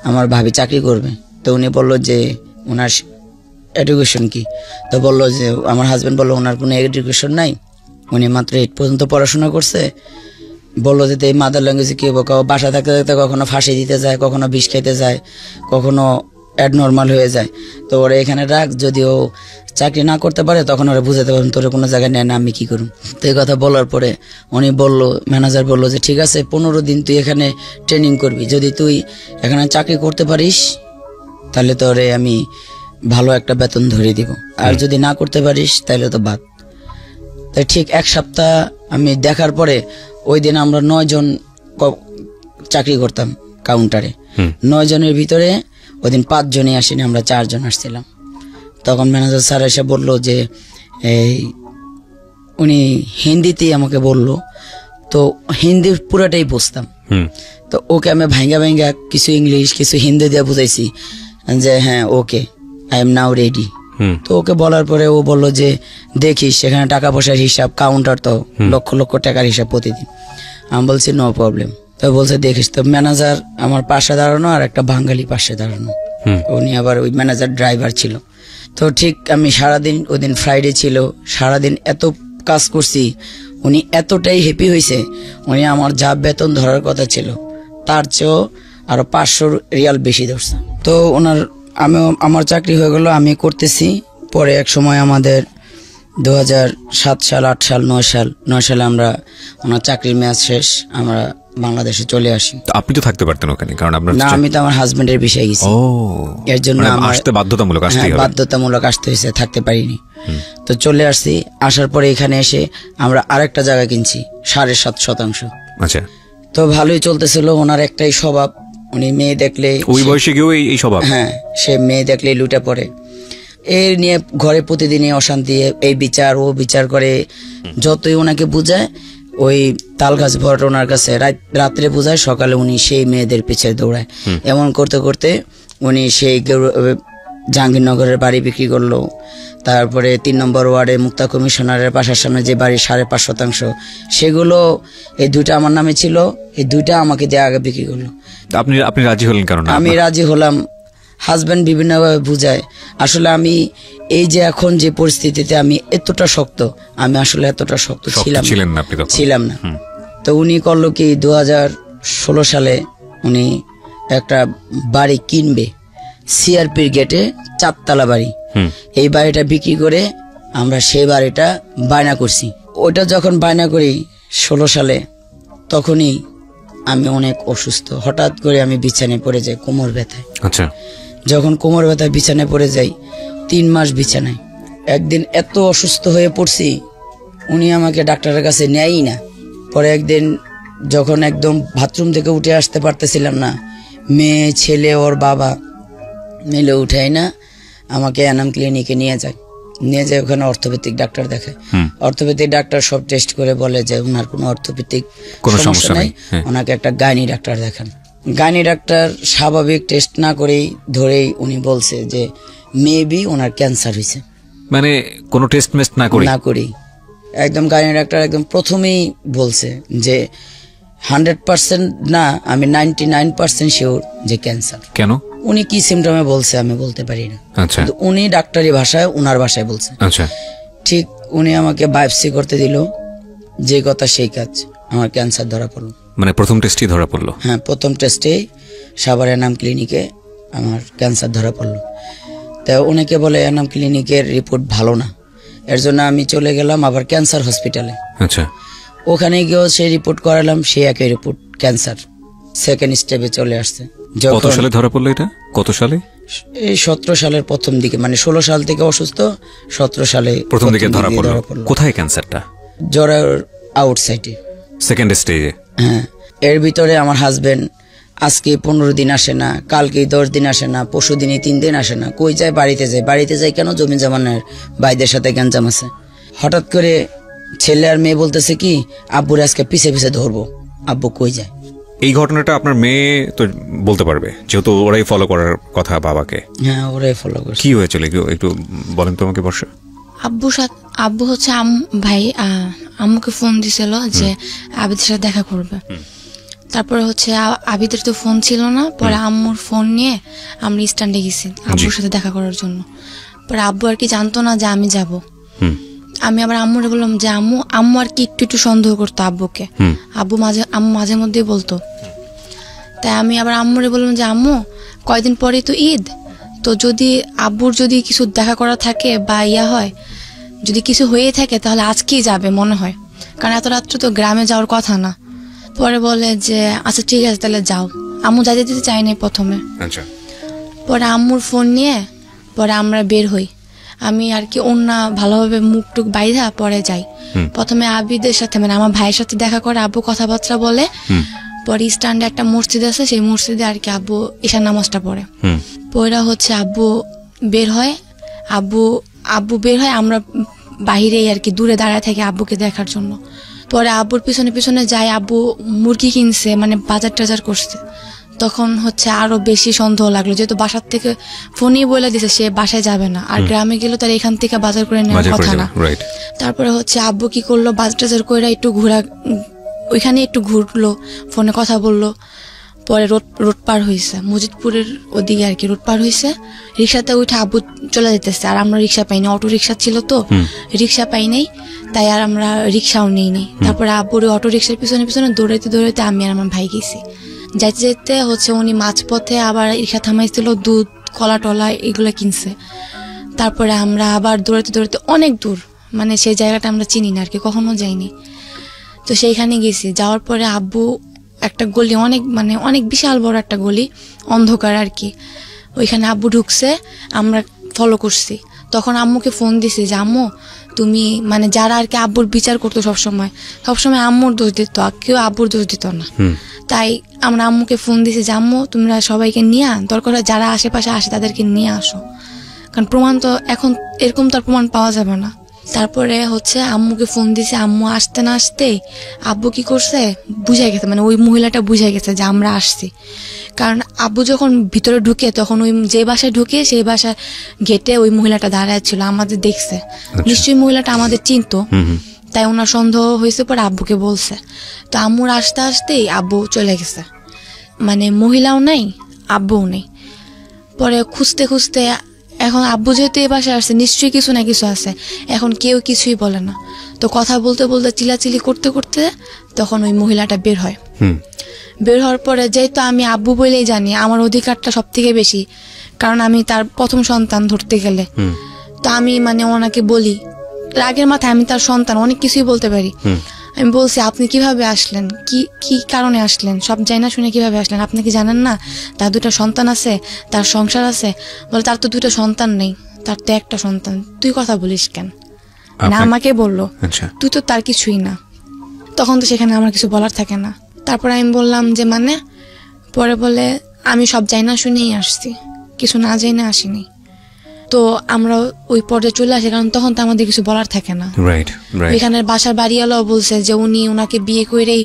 আমার ভাবি চাকরি করবে। তো উনি বললো যে ওনার এডুকেশন কি? তো বললো যে আমার হাজব্যান্ড বললো ওনার কোনো এডুকেশন নাই, উনি মাত্র 8 পর্যন্ত পড়াশোনা করছে। বললো যে এই মাদার ল্যাঙ্গুয়েজে কি হবো, বাসা থাকতে থাকতে কখনো ফাঁসি দিতে যায়, কখনো বিষ খাইতে যায়, কখনো অ্যাডনর্মাল হয়ে যায়। তো ওরা এখানে রাখ, যদি ও চাকরি না করতে পারে তখন ওরা বুঝাতে পারবেন তোরা কোনো জায়গায় নেয় না, আমি কি করুন। তো এই কথা বলার পরে উনি বললো, ম্যানেজার বললো যে ঠিক আছে 15 দিন তুই এখানে ট্রেনিং করবি, যদি তুই এখানে চাকরি করতে পারিস তাহলে তোরে আমি ভালো একটা বেতন ধরে দিব, আর যদি না করতে পারিস তাহলে তো বাদ। তাই ঠিক 1 সপ্তাহ আমি দেখার পরে ওই দিন আমরা 9 জন চাকরি করতাম কাউন্টারে। 9 জনের ভিতরে ওই দিন 5 জনই আসেনি, আমরা 4 জন আসছিলাম। তখন ম্যানেজার স্যার এসে বললো যে উনি হিন্দিতেই আমাকে বললো, তো হিন্দি পুরাটাই বুঝতাম। তো ওকে আমি ভাঙ্গা ভাঙ্গা কিছু ইংলিশ কিছু হিন্দি দিয়ে বুঝাইছি যে হ্যাঁ okay I am now ready. তো ওকে বলার পরে ও বললো যে দেখিস সেখানে টাকা পয়সার হিসাব, কাউন্টার তো লক্ষ লক্ষ টাকার হিসাব প্রতিদিন। আমি বলছি নো প্রবলেম। তো বলছে দেখিস। তো ম্যানেজার আমার পাশে দাঁড়ানো আর একটা বাঙালি পাশে দাঁড়ানো, উনি আবার ওই ম্যানেজার ড্রাইভার ছিল। তো ঠিক আমি সারাদিন, ওই দিন ফ্রাইডে ছিল, সারাদিন এত কাজ করছি। উনি এতটাই হ্যাপি হয়েছে, উনি আমার যা বেতন ধরার কথা ছিল তার চেয়েও আরো 500 রিয়াল বেশি ধরছে। তো আমার চাকরি হয়ে গেল, আমি করতেছি। পরে এক সময় আমাদের 2007 সাল 8 সাল 9 সালে আমরা ওনার চাকরির মেয়াদ শেষ, আমরা বাংলাদেশে চলে আসি। আপনি তো থাকতে পারতেন ওখানে, কারণ আপনার না, আমি তো আমার হাজবেন্ডের বিষয়ে গেছি, এর জন্য আসতে বাধ্যতামূলক আসতে হয়েছে, থাকতে পারিনি। তো চলে আসছি। আসার পরে এখানে এসে আমরা আরেকটা জায়গা কিনছি 7.5 শতাংশ। আচ্ছা। তো ভালোই চলতেছিল। ওনার একটাই স্বভাব, উনি মেয়ে দেখলে ওই বয়সে গিয়েও এই স্বভাব? হ্যাঁ, সে মেয়ে দেখলে লুটে পড়ে। এর নিয়ে ঘরে প্রতিদিনই অশান্তি, এই বিচার ও বিচার করে। যতই ওনাকে বুঝায়, ওই তালগাছ ভর ওনার কাছে রাত্রে বুঝায়, সকালে উনি সেই মেয়েদের পিছে দৌড়ায়। এমন করতে করতে উনি সেই জাহাঙ্গীরনগরের বাড়ি বিক্রি করলো। তারপরে 3 নম্বর ওয়ার্ডে মুক্তা কমিশনারের বাসার সামনে যে বাড়ি 5.5% সেগুলো, এই 2টা আমার নামে ছিল, এই 2টা আমাকে দিয়ে আগে বিক্রি করলো। আপনি রাজি হলেন? কারণ আমি রাজি হলাম। হাজব্যান্ড বিভিন্নভাবে বুঝায়। আসলে আমি এই যে এখন যে পরিস্থিতিতে আমি এতটা শক্ত, আমি আসলে এতটা শক্ত ছিলাম না। তো উনি করলো কি, 2016 সালে উনি একটা বাড়ি কিনবে, সিআরপির গেটে 4 তলা বাড়ি। এই বাড়িটা বিক্রি করে আমরা সেই বাড়িটা বায়না করছি। ওইটা যখন বায়না করি 16 সালে, তখনই আমি অনেক অসুস্থ। হঠাৎ করে আমি বিছানায় পড়ে যাই কোমর ব্যথায়। আচ্ছা। যখন কোমর ব্যথায় বিছানায় পড়ে যাই, 3 মাস বিছানায়। একদিন এত অসুস্থ হয়ে পড়ছি, উনি আমাকে ডাক্তারের কাছে নেয়ই না। পরে একদিন যখন একদম বাথরুম থেকে উঠে আসতে পারতেছিলাম না, মেয়ে ছেলে ওর বাবা মিলে উঠাই না, আমাকে এনাম ক্লিনিকে নিয়ে যায়। ওখানে অর্থোপেডিক ডাক্তার দেখায়। অর্থোপেডিক ডাক্তার সব টেস্ট করে বলে যে ওনার কোনো অর্থোপেডিক কোনো সমস্যা নাই, ওনাকে একটা গাইনি ডাক্তার দেখান। গাইনি ডাক্তার স্বাভাবিক টেস্ট না করেই ধরেই উনি বলছে যে মেবি ওনার ক্যান্সার হয়েছে। মানে কোনো টেস্ট মেস্ট না করেই একদম গাইনি ডাক্তার একদম প্রথমেই বলছে যে 100% না, আমি 99% শিওর যে ক্যান্সার। কেন? উনি কি সিমটমে বলছে আমি বলতে পারি না। আচ্ছা। উনি ডাক্তারি ভাষায় ওনার ভাষায় বলছে। আচ্ছা। ঠিক উনি আমাকে বায়োপসি করতে দিল, যে কথা সেই কাজ, আমার ক্যান্সার ধরা পড়লো। মানে প্রথম টেস্টই ধরা পড়লো? হ্যাঁ, প্রথম টেস্টেই সাভার এনাম ক্লিনিকে আমার ক্যান্সার ধরা পড়লো। তা অনেকে বলে এনাম ক্লিনিকের রিপোর্ট ভালো না, এর জন্য আমি চলে গেলাম আবার ক্যান্সার হসপিটালে। আচ্ছা। ওখানে গিয়েও সেই রিপোর্ট করালাম, সেই একই রিপোর্ট, ক্যান্সার সেকেন্ড স্টেপে চলে আসছে। কত সালে ধরা পড়লো এটা? কত সালে? এই 17 সালের প্রথম দিকে, মানে 16 সাল থেকে অসুস্থ, 17 সালে প্রথম দিকে ধরা পড়লো। কোথায় ক্যান্সারটা? জরায়ুর আউটসাইডে, সেকেন্ড স্টেজে। হ্যাঁ। এর ভিতরে আমার হাজবেন্ড আজকে 15 দিন আসে না, কালকে 10 দিন আসে না, পরশু দিনে 3 দিন আসে না। কই যায়? বাড়িতে যায় কেন? জমি জমানের ভাইদের সাথে গ্যাঞ্জাম আছে। হঠাৎ করে ছেলে আর মেয়ে বলতেছে কি, আব্বুর আজকে পিছে পিছে ধরবো। আব্বু কই যায়? এই ঘটনাটা আপনার মেয়ে তো বলতে পারবে, যেহেতু ওরাই ফলো করার কথা বাবাকে। হ্যাঁ, ওরাই ফলো করে। কি হয়েছিল একটু বলেন তো আমাকে বর্ষা। আব্বু হচ্ছে ভাই আম্মুকে ফোন দিছিল যে আবিদের সাথে দেখা করবে। তারপরে হচ্ছে আবিদের তো ফোন ছিল না, পরে আম্মুর ফোন নিয়ে আমরা স্ট্যান্ডে গেছি আব্বুর সাথে দেখা করার জন্য। পরে আব্বু আর কি জানতো না যে আমি যাব। আমি আবার আম্মুরে বললাম যে আম্মু আর কি একটু সন্দেহ করতো আব্বুকে। আম্মু মাঝে মধ্যে বলতো। তাই আমি আবার আম্মুরে বললাম যে আম্মু, কয়দিন পরে তো ঈদ, তো যদি আব্বুর যদি কিছু দেখা করা থাকে বা ইয়া হয়, যদি কিছু হয়ে থাকে তাহলে আজকেই যাবে মনে হয়, কারণ এত রাত্রে তো গ্রামে যাওয়ার কথা না। পরে বলে যে আচ্ছা ঠিক আছে তাহলে যাও। আম্মু যাইতে দিতে চাইনি প্রথমে। আচ্ছা। পরে আম্মুর ফোন নিয়ে পরে আমরা বের হই। আমি আর কি ওনা ভালোভাবে মুখ টুক বাইধা পরে যাই। প্রথমে আবিদের সাথে, মানে আমার ভাইয়ের সাথে দেখা করে আব্বু কথাবার্তা বলে। পরে স্ট্যান্ডে একটা মসজিদ আছে, সেই মসজিদে আর কি আব্বু ঈশার নামাজটা পড়ে। পরে হচ্ছে আব্বু বের হয়, আব্বু বের হয়, আমরা বাহিরেই আর কি দূরে দাঁড়ায় থাকি আব্বুকে দেখার জন্য। পরে আব্বুর পিছনে পিছনে যাই, আব্বু মুরগি কিনছে, মানে বাজার টাজার করছে। তখন হচ্ছে আরো বেশি সন্দেহ লাগলো, যেহেতু বাসার থেকে ফোনই বলে দিছে সে বাসায় যাবে না, আর গ্রামে গেলে তার এখান থেকে বাজার করে নেওয়ার কথা না। তারপরে হচ্ছে আব্বু কি করলো, বাজার টাজার করে একটু ওইখানে একটু ঘুরলো, ফোনে কথা বললো। পরে রোড পার হয়েছে, মজিদপুরের ওদিকে আর কি রোড পার হয়েছে। রিক্সাতে উঠে আব্বু চলে যেতেছে, আর আমরা রিক্সা পাইনি, অটো রিক্সা ছিল তো, রিক্সা পাই নাই, তাই আর আমরা রিক্সাও নেই। তারপরে আব্বুর অটো রিক্সার পিছনে পিছনে দৌড়াইতে আমি আর আমার ভাই গেছি। যাইতে যাইতে হচ্ছে উনি মাঝপথে আবার রিক্সা থামাইছিল, দুধ কলা টলা এগুলো কিনছে। তারপরে আমরা আবার দৌড়াইতে অনেক দূর, মানে সেই জায়গাটা আমরা চিনি না আর কি, কখনো যাইনি। তো সেইখানে গেছি, যাওয়ার পরে আব্বু একটা গলি, অনেক বিশাল বড় একটা গলি, অন্ধকার আর কি, ওইখানে আব্বু ঢুকছে, আমরা ফলো করছি। তখন আম্মুকে ফোন দিছি যে আম্মু তুমি মানে যারা আর কি আব্বুর বিচার করতো সবসময় আম্মুর দোষ দিত, কেউ আব্বুর দোষ দিত না। তাই আমরা আম্মুকে ফোন দিছি যে আম্মু তোমরা সবাইকে নিয়ে দরকার যারা আশেপাশে আসে তাদেরকে নিয়ে আসো, কারণ প্রমাণ তো এখন এরকম তো প্রমাণ পাওয়া যাবে না। তারপরে হচ্ছে আম্মুকে ফোন দিছে, আম্মু আসতে না আসতে আব্বু কি করছে বুঝে গেছে, মানে ওই মহিলাটা বুঝে গেছে যে আমরা আসছি। কারণ আব্বু যখন ভিতরে ঢুকে তখন ওই যে বাসায় ঢুকে সেই বাসায় গেটে ওই মহিলাটা দাঁড়ায় ছিল, আমাদের দেখছে, নিশ্চয়ই মহিলাটা আমাদের চিনতো, তাই ওনার সন্দেহ হয়েছে, পরে আব্বুকে বলছে। তো আম্মুর আসতে আসতেই আব্বু চলে গেছে, মানে মহিলাও নেই আব্বুও নেই। পরে খুঁজতে খুঁজতে এখন আব্বু যেহেতু এ বাসায় আসছে নিশ্চয়ই কিছু না কিছু আছে, এখন কেউ কিছুই বলে না। তো কথা বলতে বলতে চিলাচিলি করতে করতে তখন ওই মহিলাটা বের হয়। বের হওয়ার পরে যেহেতু আমি আব্বু বলেই জানি আমার অধিকারটা সব থেকে বেশি, কারণ আমি তার প্রথম সন্তান ধরতে গেলে, তো আমি মানে ওনাকে বলি রাগের মাথায়, আমি তার সন্তান অনেক কিছুই বলতে পারি। আমি বলছি আপনি কিভাবে আসলেন, কি কারণে আসলেন, সব জানি না শুনে কিভাবে আসলেন, আপনি কি জানেন না তার 2টা সন্তান আছে, তার সংসার আছে? বলে তার তো 2টা সন্তান নেই, তার তো একটা সন্তান, তুই কথা বলিস কেন? না আমাকে বললো তুই তো তার কিছুই না। তখন তো সেখানে আমার কিছু বলার থাকে না। তারপর আমি বললাম যে মানে, পরে বলে আমি সব জানি না শুনেই আসছি, কিছু না জানি না আসিনি। তো আমরা ওই পর্যায়ে চলে আসি, কারণ তখন তো আমাদের কিছু বলার থাকে না। এখানে বাসার বাড়িওয়ালাও বলছে যে উনি ওনাকে বিয়ে করেই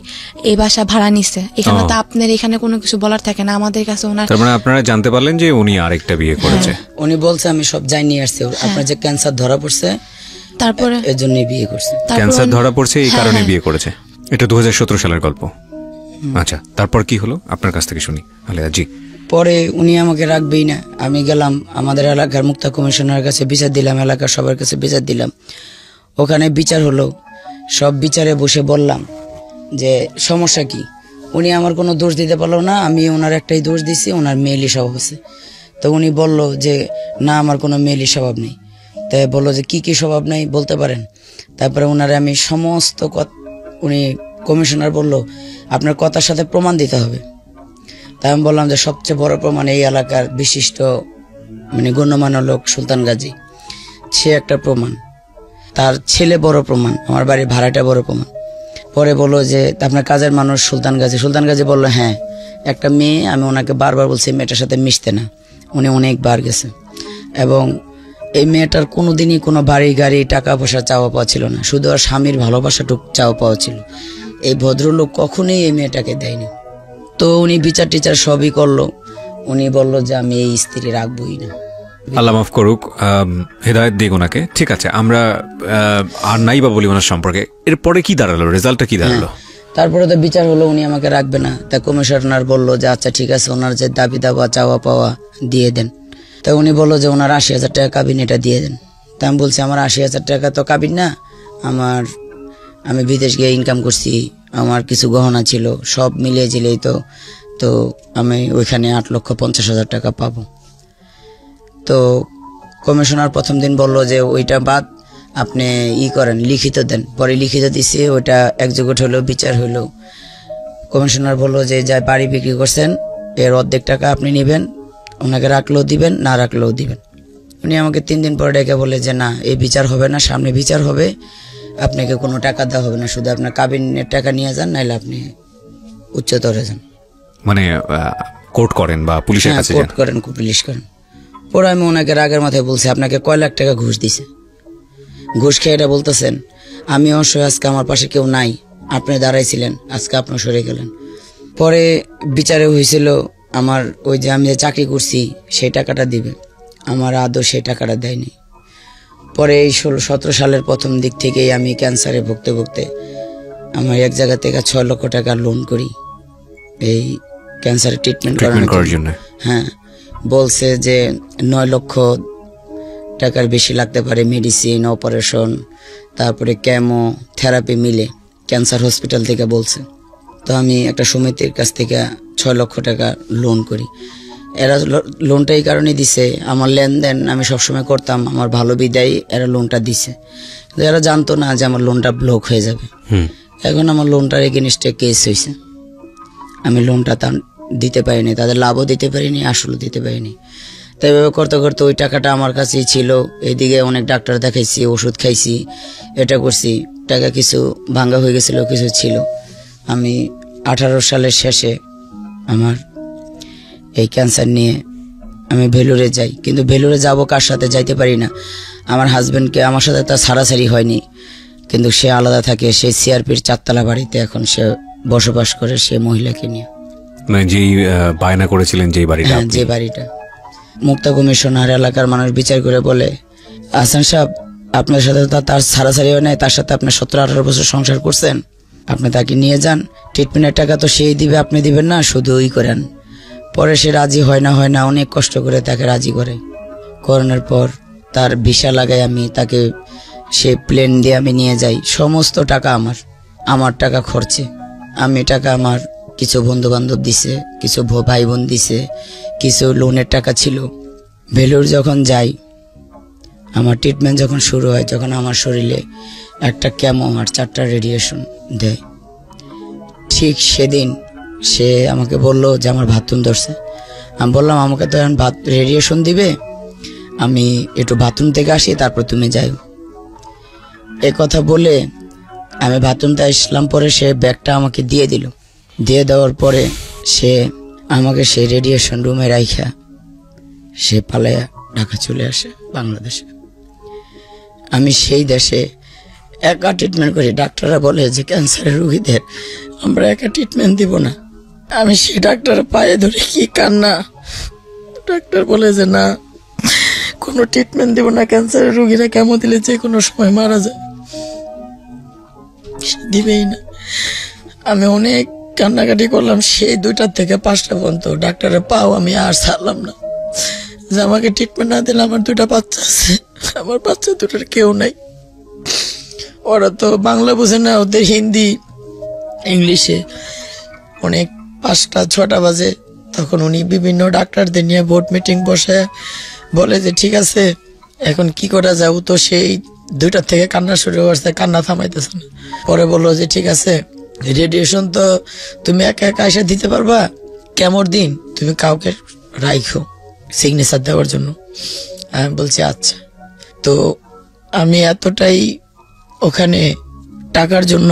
এই বাসা ভাড়া নিছে, এখানে তো আপনার এখানে কোনো কিছু বলার থাকে না আমাদের কাছে। ওনার তার মানে আপনারা জানতে পারলেন যে উনি আরেকটা বিয়ে করেছে? উনি বলছে আমি সব জানি আসছি, আপনার যে ক্যান্সার ধরা পড়ছে তারপরে এর জন্যই বিয়ে করছে। ক্যান্সার ধরা পড়ছে এই কারণে বিয়ে করেছে। এটা 2017 সালের গল্প। আচ্ছা, তারপর কি হলো আপনার কাছ থেকে শুনি আলেয়া জি। পরে উনি আমাকে রাখবেই না, আমি গেলাম আমাদের এলাকার মুক্তা কমিশনারের কাছে বিচার দিলাম, এলাকার সবার কাছে বিচার দিলাম। ওখানে বিচার হলো, সব বিচারে বসে বললাম যে সমস্যা কি। উনি আমার কোনো দোষ দিতে পারলো না, আমি ওনার একটাই দোষ দিছি, ওনার মেয়েলি স্বভাব আছে। তো উনি বলল যে না আমার কোনো মেয়েলি স্বভাব নেই। তাই বললো যে কি স্বভাব নেই বলতে পারেন। তারপরে ওনারে আমি সমস্ত উনি কমিশনার বলল আপনার কথার সাথে প্রমাণ দিতে হবে। তাই আমি বললাম যে সবচেয়ে বড় প্রমাণ এই এলাকার বিশিষ্ট মানে গণ্যমান্য লোক সুলতান গাজী, সে একটা প্রমাণ, তার ছেলে বড় প্রমাণ, আমার বাড়ির ভাড়াটা বড় প্রমাণ। পরে বললো যে আপনার কাজের মানুষ সুলতান গাজী বললো হ্যাঁ, একটা মেয়ে, আমি ওনাকে বারবার বলছি মেয়েটার সাথে মিশতে না, উনি অনেকবার গেছে। এবং এই মেয়েটার কোনোদিনই কোনো বাড়ি গাড়ি টাকা পয়সা চাওয়া পাওয়া ছিল না, শুধু আর স্বামীর ভালোবাসাটুক চাওয়া পাওয়া ছিল। এই ভদ্রলোক কখনোই এই মেয়েটাকে দেয়নি। তো উনি বিচার টিচার সবই করলো, উনি বলল যে আমি এই স্ত্রী রাখবই না। আল্লাহ মাফ করুক, হেদায়েত দিক ওনাকে। ঠিক আছে, আমরা আর নাই বা বলি ওনার সম্পর্কে। এরপরে কি দাঁড়ালো, রেজাল্টটা কি দাঁড়ালো? তারপরে তো বিচার হলো, উনি আমাকে রাখবে না। তা কমিশনার বললো যে আচ্ছা ঠিক আছে, ওনার যে দাবি দাবা চাওয়া পাওয়া দিয়ে দেন। তা উনি বললো যে ওনার 80,000 টাকা কাবিন, এটা দিয়ে দেন। তা আমি বলছি আমার 80,000 টাকা তো কাবিন না, আমি বিদেশ গিয়ে ইনকাম করছি, আমার কিছু গহনা ছিল, সব মিলিয়ে জিলেই তো আমি ওইখানে 8,50,000 টাকা পাবো। তো কমিশনার প্রথম দিন বললো যে ওইটা বাদ, আপনি করেন লিখিত দেন। পরে লিখিত দিছি, ওইটা একযোগট হলো, বিচার হলো। কমিশনার বললো যে যা বাড়ি বিক্রি করছেন এর অর্ধেক টাকা আপনি নেবেন, ওনাকে রাখলেও দিবেন না রাখলেও দিবেন। উনি আমাকে 3 দিন পরে ডেকে বলে যে না এই বিচার হবে না, সামনে বিচার হবে, আপনাকে কোনো টাকা দেওয়া হবে না, শুধু আপনার কাবিনের টাকা নিয়ে যান, নাইলে আপনি উচ্চতরে যান, মানে কোর্ট করেন বা পুলিশের কাছে যান। কোর্ট করেন, পুলিশ করেন। পরে আমি ওনাকে রাগের মাথায় বলছি আপনাকে কয় লাখ টাকা ঘুষ দিছে, ঘুষ খেয়ে এটা বলতেছেন। আমি অবশ্যই আজকে আমার পাশে কেউ নাই, আপনি দাঁড়াইছিলেন, আজকে আপনি সরে গেলেন। পরে বিচারে হয়েছিল আমার ওই যে আমি যে চাকরি করছি সেই টাকাটা দিবে, আমার আদৌ সেই টাকাটা দেয়নি। পরে এই 16-17 সালের প্রথম দিক থেকেই আমি ক্যান্সারে ভুগতে আমার এক জায়গা থেকে 6 লক্ষ টাকা লোন করি এই ক্যান্সারের ট্রিটমেন্ট করার জন্য। হ্যাঁ, বলছে যে 9 লক্ষ টাকার বেশি লাগতে পারে, মেডিসিন, অপারেশন, তারপরে কেমো, থেরাপি মিলে ক্যান্সার হসপিটাল থেকে বলছে। তো আমি একটা সমিতির কাছ থেকে 6 লক্ষ টাকা লোন করি। এরা লোনটা এই কারণে দিছে, আমার লেনদেন আমি সবসময় করতাম, আমার ভালো বিদায় এরা লোনটা দিছে। কিন্তু এরা জানতো না যে আমার লোনটা ব্লক হয়ে যাবে। এখন আমার লোনটার এগেইনস্টে কেস হয়েছে, আমি লোনটা দিতে পারিনি, তাদের লাভও দিতে পারিনি, আসলও দিতে পারিনি। তো এভাবে করতে করতে ওই টাকাটা আমার কাছেই ছিল। এদিকে অনেক ডাক্তার দেখাইছি, ওষুধ খাইছি, এটা করছি, টাকা কিছু ভাঙ্গা হয়ে গেছিল, কিছু ছিল। আমি 18 সালের শেষে আমার এই ক্যান্সার নিয়ে আমি ভেলুরে যাই, কিন্তু ভেলুরে যাব কার সাথে যাইতে পারি না। আমার হাজব্যান্ডকে আমার সাথে তার ছাড়াছাড়ি হয়নি, কিন্তু সে আলাদা থাকে, সে সিআরপির 4তলা বাড়িতে এখন সে বসবাস করে, সে মহিলাকে নিয়ে। মানে যেই বায়না করেছিলেন যেই বাড়িটা, হ্যাঁ, যে বাড়িটা। মুক্তা কমিশনার এলাকার মানুষ বিচার করে বলে, হাসান সাহেব আপনার সাথে তো তার ছাড়াছাড়ি হয় নাই, তার সাথে আপনি 17-18 বছর সংসার করছেন, আপনি তাকে নিয়ে যান, ট্রিটমেন্টের টাকা তো সেই দিবে, আপনি দিবেন না, শুধু ওই করেন। পরে সে রাজি হয় না, অনেক কষ্ট করে তাকে রাজি করে। করানোর পর তার ভিসা লাগাই আমি তাকে, সে প্লেন দিয়ে আমি নিয়ে যাই। সমস্ত টাকা আমার টাকা খরচে, আমি টাকা আমার কিছু বন্ধু বান্ধব দিছে, কিছু ভাই বোন দিছে, কিছু লোনের টাকা ছিল। ভেলুর যখন যাই, আমার ট্রিটমেন্ট যখন শুরু হয়, যখন আমার শরীরে একটা কেমো আর 4টা রেডিয়েশন দেয়, ঠিক সেদিন সে আমাকে বলল যে আমার বাথরুম ধরছে। আমি বললাম আমাকে তো এখন রেডিয়েশন দিবে, আমি একটু বাথরুম থেকে আসি, তারপর তুমি যাই। এ কথা বলে আমি বাথরুমতে আসলাম। পরে সে ব্যাগটা আমাকে দিয়ে দিল। দিয়ে দেওয়ার পরে সে আমাকে সেই রেডিয়েশন রুমে রাইখা সে পালাইয়া ঢাকা চলে আসে বাংলাদেশে। আমি সেই দেশে একা ট্রিটমেন্ট করি। ডাক্তাররা বলে যে ক্যান্সারের রোগীদের আমরা একা ট্রিটমেন্ট দিব না। আমি সেই ডাক্তারের পায়ে ধরে কি কান্না। ডাক্তার বলে যে না, কোনো ট্রিটমেন্ট দিব না, ক্যান্সারের রোগীরা কেমো দিলে যে কোনো সময় মারা যায়, দিবেই না। আমি অনেক কান্নাকাটি করলাম, সেই 2টা থেকে 5টা পর্যন্ত ডাক্তারের পাও আমি আর ছাড়লাম না, যে আমাকে ট্রিটমেন্ট না দিলে আমার 2টা বাচ্চা আছে, আমার বাচ্চা 2টার কেউ নাই। ওরা তো বাংলা বুঝে না, ওদের হিন্দি ইংলিশে। অনেক 5টা-6টা বাজে, তখন উনি বিভিন্ন ডাক্তারদের নিয়ে বোর্ড মিটিং বসে বলে যে ঠিক আছে এখন কি করা যায়। তো সেই 2টা থেকে কান্না শুরু করছে, কান্না থামাইতেছে না। পরে বললো যে ঠিক আছে, রেডিয়েশন তো তুমি একা একা এসে দিতে পারবা, কেমন দিন তুমি কাউকে রাইখো সিগনেচার দেওয়ার জন্য। আমি বলছি আচ্ছা। তো আমি এতটাই ওখানে টাকার জন্য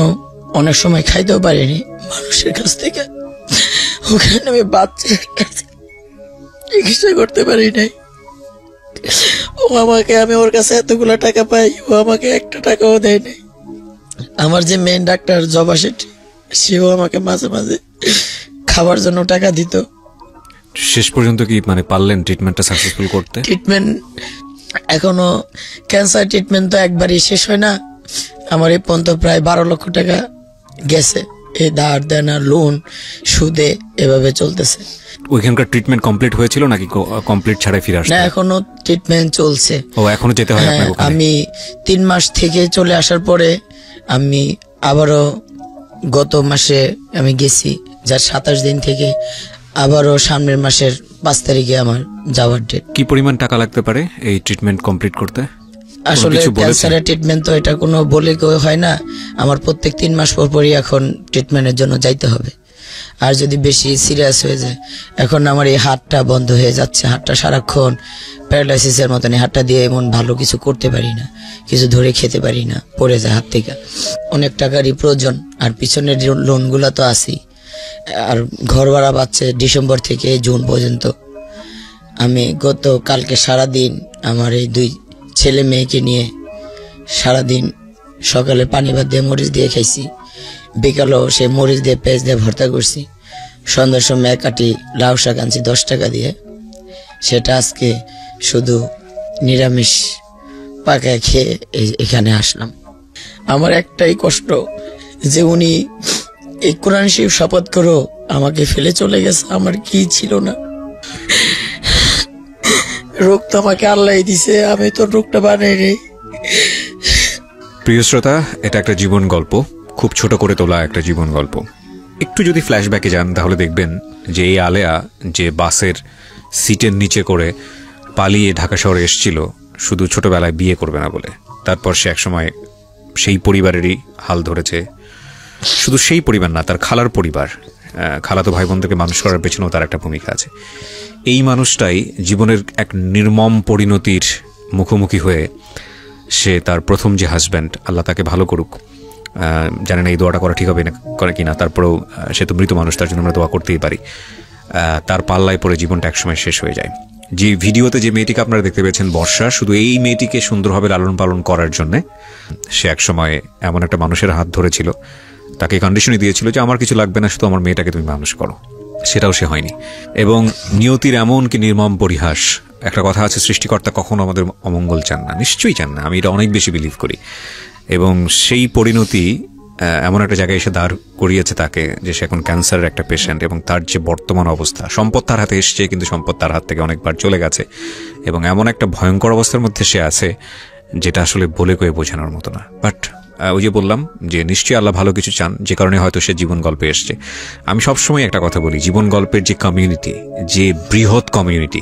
অনেক সময় খাইতেও পারিনি মানুষের কাছ থেকে। ওখানে আমি বাচ্চার কাছে চিকিৎসা করতে পারি নাই। আমি ওর কাছে এতগুলো টাকা পাই, ও আমাকে 1টা টাকাও দেয় নাই। আমার যে মেন ডাক্তার জবা শেঠি, সেও আমাকে মাঝে মাঝে খাবার জন্য টাকা দিত। শেষ পর্যন্ত কি মানে পারলেন ট্রিটমেন্টটা সাকসেসফুল করতে? ট্রিটমেন্ট এখনো, ক্যান্সার ট্রিটমেন্ট তো একবারই শেষ হয় না। আমার এই পর্যন্ত প্রায় 12 লক্ষ টাকা গেছে, এই ধার দেনা, লোন, সুদে, এভাবে চলতেছে। ওইখানকার ট্রিটমেন্ট কমপ্লিট হয়েছিল নাকি কমপ্লিট ছাড়াই ফিরে আসছে? না, এখনো ট্রিটমেন্ট চলছে। ও, এখনো যেতে হয় আপনাকে ওখানে? আমি 3 মাস থেকে চলে আসার পরে আমি আবারও গত মাসে আমি গেছি, যার 27 দিন থেকে আবারও সামনের মাসের 5 তারিখে আমার যাওয়ার ডেট। কি পরিমাণ টাকা লাগতে পারে এই ট্রিটমেন্ট কমপ্লিট করতে? আসলে ক্যান্সারের ট্রিটমেন্ট তো এটা কোনো বলে কেউ হয় না। আমার প্রত্যেক 3 মাস পর পরই এখন ট্রিটমেন্টের জন্য যাইতে হবে। আর যদি বেশি সিরিয়াস হয়ে যায়, এখন আমার এই হাতটা বন্ধ হয়ে যাচ্ছে, হাতটা সারাক্ষণ প্যারালাইসিসের মতন, হাতটা দিয়ে এমন ভালো কিছু করতে পারি না, কিছু ধরে খেতে পারি না, পড়ে যায় হাত থেকে। অনেক টাকারই প্রয়োজন, আর পিছনের লোনগুলো তো আছেই। আর ঘর ভাড়া পাচ্ছে ডিসেম্বর থেকে জুন পর্যন্ত। আমি গত কালকে সারাদিন আমার এই 2 ছেলে মেয়েকে নিয়ে সারাদিন, সকালে পানি ভাত দিয়ে মরিচ দিয়ে খাইছি, বিকালেও সে মরিচ দিয়ে পেঁয়াজ দিয়ে ভর্তা করছি, সন্ধ্যার সময় 1 কাটি লাউ শাক আনছি 10 টাকা দিয়ে, সেটা আজকে শুধু নিরামিষ পাকায় খেয়ে এখানে আসলাম। আমার একটাই কষ্ট যে উনি এই কোরআন শরীফ শপথ করো আমাকে ফেলে চলে গেছে, আমার কি ছিল না। রোগ তো আমাকে আল্লাহ দিছে, আমি তো রোগটা বানাই নি। প্রিয় শ্রোতা, এটা একটা জীবন গল্প, খুব ছোট করে তোলা একটা জীবন গল্প। একটু যদি ফ্ল্যাশব্যাকে যান তাহলে দেখবেন যে এই আলেয়া যে বাসের সিটের নিচে করে পালিয়ে ঢাকা শহরে এসেছিল শুধু ছোটবেলায় বিয়ে করবে না বলে। তারপর সে একসময় সেই পরিবারেরই হাল ধরেছে। শুধু সেই পরিবার না, তার খালার পরিবার খালাতো ভাই বোনদেরকে মানুষ করার পেছনেও তার একটা ভূমিকা আছে। এই মানুষটাই জীবনের এক নির্মম পরিণতির মুখোমুখি হয়ে সে তার প্রথম যে হাজব্যান্ড, আল্লাহ তাকে ভালো করুক, জানে না এই দোয়াটা করা ঠিক হবে না করে কিনা, তারপরেও সে তো মৃত মানুষ, তার জন্য আমরা দোয়া করতেই পারি, তার পাল্লায় পরে জীবনটা একসময় শেষ হয়ে যায়। যে ভিডিওতে যে মেয়েটিকে আপনারা দেখতে পেয়েছেন বর্ষা, শুধু এই মেয়েটিকে সুন্দরভাবে লালন পালন করার জন্যে সে একসময় এমন একটা মানুষের হাত ধরেছিল, তাকে কন্ডিশনই দিয়েছিল যে আমার কিছু লাগবে না, শুধু আমার মেয়েটাকে তুমি মানুষ করো। সেটাও সে হয়নি। এবং নিয়তির এমন কি নির্মম পরিহাস। একটা কথা আছে, সৃষ্টিকর্তা কখনো আমাদের অমঙ্গল চান না, নিশ্চয়ই চান না, আমি এটা অনেক বেশি বিলিভ করি। এবং সেই পরিণতি এমন একটা জায়গায় এসে দাঁড় করিয়েছে তাকে যে সে এখন ক্যান্সারের একটা পেশেন্ট, এবং তার যে বর্তমান অবস্থা, সম্পদ তার হাতে এসছে কিন্তু সম্পদ তার হাত থেকে অনেকবার চলে গেছে, এবং এমন একটা ভয়ঙ্কর অবস্থার মধ্যে সে আছে যেটা আসলে বলে কয়ে বোঝানোর মতো না। বাট ওই যে বললাম যে নিশ্চয়ই আল্লাহ ভালো কিছু চান, যে কারণে হয়তো সে জীবন গল্পে এসছে। আমি সবসময় একটা কথা বলি, জীবন গল্পের যে কমিউনিটি, যে বৃহৎ কমিউনিটি,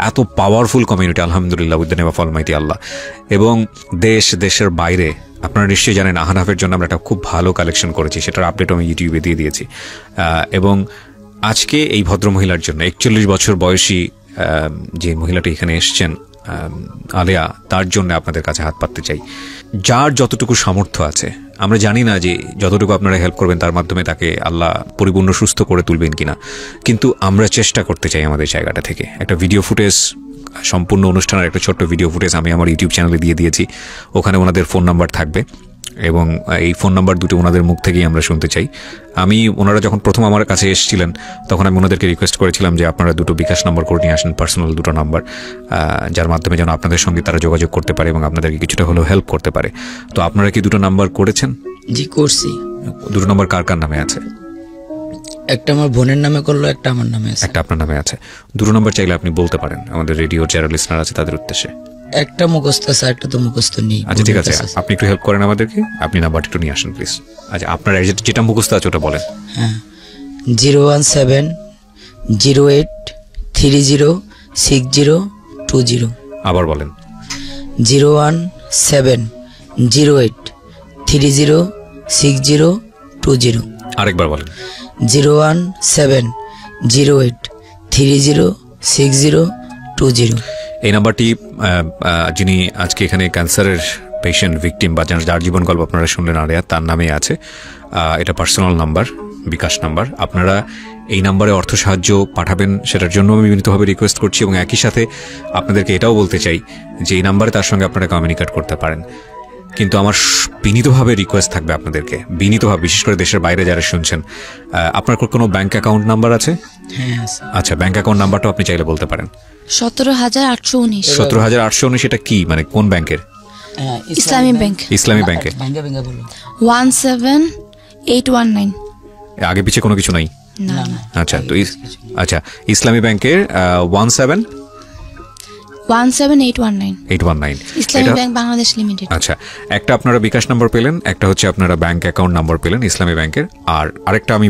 এত পাওয়ারফুল কমিউনিটি, আলহামদুলিল্লাহ, with the name of almighty Allah. এবং দেশের বাইরে আপনারা নিশ্চয়ই জানেন আহনাফের জন্য আমরা একটা খুব ভালো কালেকশন করেছি, সেটার আপডেট আমি ইউটিউবে দিয়ে দিয়েছি। এবং আজকে এই ভদ্রমহিলার জন্য 41 বছর বয়সী যে মহিলাটি এখানে এসছেন, আলেয়া, তার জন্য আপনাদের কাছে হাত পাততে চাই। যার যতটুকু সামর্থ্য আছে, আমরা জানি না যে যতটুকু আপনারা হেল্প করবেন তার মাধ্যমে তাকে আল্লাহ পরিপূর্ণ সুস্থ করে তুলবেন কিনা, কিন্তু আমরা চেষ্টা করতে চাই আমাদের জায়গাটা থেকে। একটা ভিডিও ফুটেজ, সম্পূর্ণ অনুষ্ঠানের একটা ছোট্ট ভিডিও ফুটেজ আমি আমার ইউটিউব চ্যানেলে দিয়ে দিয়েছি। ওখানে ওনাদের ফোন নাম্বার থাকবে এবং এই ফোন নাম্বার দুটো ওনাদের মুখ থেকেই আমরা শুনতে চাই। ওনারা যখন প্রথম আমার কাছে এসেছিলেন তখন আমি ওনাদেরকে রিকোয়েস্ট করেছিলাম যে আপনারা দুটো বিকাশ নাম্বার করে নিয়ে আসেন, পার্সোনাল দুটো নাম্বার, যার মাধ্যমে যেন আপনাদের সঙ্গে তারা যোগাযোগ করতে পারে এবং আপনাদেরকে কিছুটা হলেও হেল্প করতে পারে। তো আপনারা কি দুটো নাম্বার করেছেন? জি, করছি। দুটো নাম্বার কার কার নামে আছে? একটা আমার বোনের নামে করলো, একটা আমার নামে আছে। একটা আপনার নামে আছে। দুটো নাম্বার চাইলে আপনি বলতে পারেন আমাদের রেডিওর যারা লিসনার আছে তাদের উদ্দেশ্যে। একটা মুখস্থ আছে, একটা তো মুখস্থ নেই। আচ্ছা ঠিক আছে, আপনি একটু হেল্প করেন আমাদেরকে, আপনি নাম্বারটা একটু নিয়ে আসেন প্লিজ। আচ্ছা, আপনার যেটা মুখস্থ আছে ওটা বলেন। হ্যাঁ, 01708306020। আবার বলেন। 01708306020। আরেকবার বলেন। 01708306020। এই নাম্বারটি যিনি আজকে এখানে ক্যান্সারের পেশেন্ট, ভিকটিম বা যার জীবন গল্প আপনারা শুনলেন আলেয়া, তার নামে আছে। এটা পার্সোনাল নাম্বার, বিকাশ নাম্বার। আপনারা এই নাম্বারে অর্থ সাহায্য পাঠাবেন, সেটার জন্য আমি বিনীতভাবে রিকোয়েস্ট করছি। এবং একই সাথে আপনাদেরকে এটাও বলতে চাই যে এই নাম্বারে তার সঙ্গে আপনারা কমিউনিকেট করতে পারেন, কিন্তু আমার বিনীতভাবে রিকোয়েস্ট থাকবে আপনাদেরকে, বিনীতভাবে, বিশেষ করে দেশের বাইরে যারা শুনছেন, আপনার কোনো ব্যাংক অ্যাকাউন্ট নাম্বার আছে? হ্যাঁ আছে। আচ্ছা, ব্যাংক অ্যাকাউন্ট নাম্বারটাও আপনি চাইলে বলতে পারেন। 17,819। 17,819 এটা কি, মানে কোন ব্যাংকের? ইসলামী ব্যাংক। ইসলামী ব্যাংকে 17819। আগে পিছে কোনো কিছু নাই? না। আচ্ছা, তো আচ্ছা, ইসলামী ব্যাংকের 17819। ইসলামী ব্যাংক বাংলাদেশ লিমিটেড। আচ্ছা, একটা আপনারা বিকাশ নাম্বার পেলেন, একটা হচ্ছে আপনারা ব্যাংক অ্যাকাউন্ট নাম্বার পেলেন ইসলামী ব্যাংকের, আর আরেকটা আমি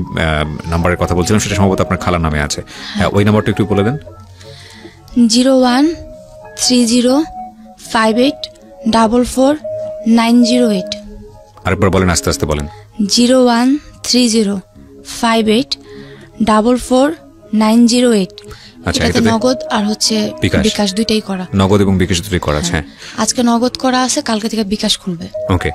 নাম্বারের কথা বলছিলাম সেটা সম্ভবত আপনার খালার নামে আছে। হ্যাঁ, ওই নাম্বারটা একটু বলে দেন। 01305844908। আরেকবার বলেন, আস্তে আস্তে বলেন। 01305844908। আচ্ছা, এটাতে নগদ আর হচ্ছে বিকাশ দুইটাই করা। নগদ এবং বিকাশ দুটোই করা আছে। আজকে নগদ করা আছে, কালকে থেকে বিকাশ খুলবে। ওকে,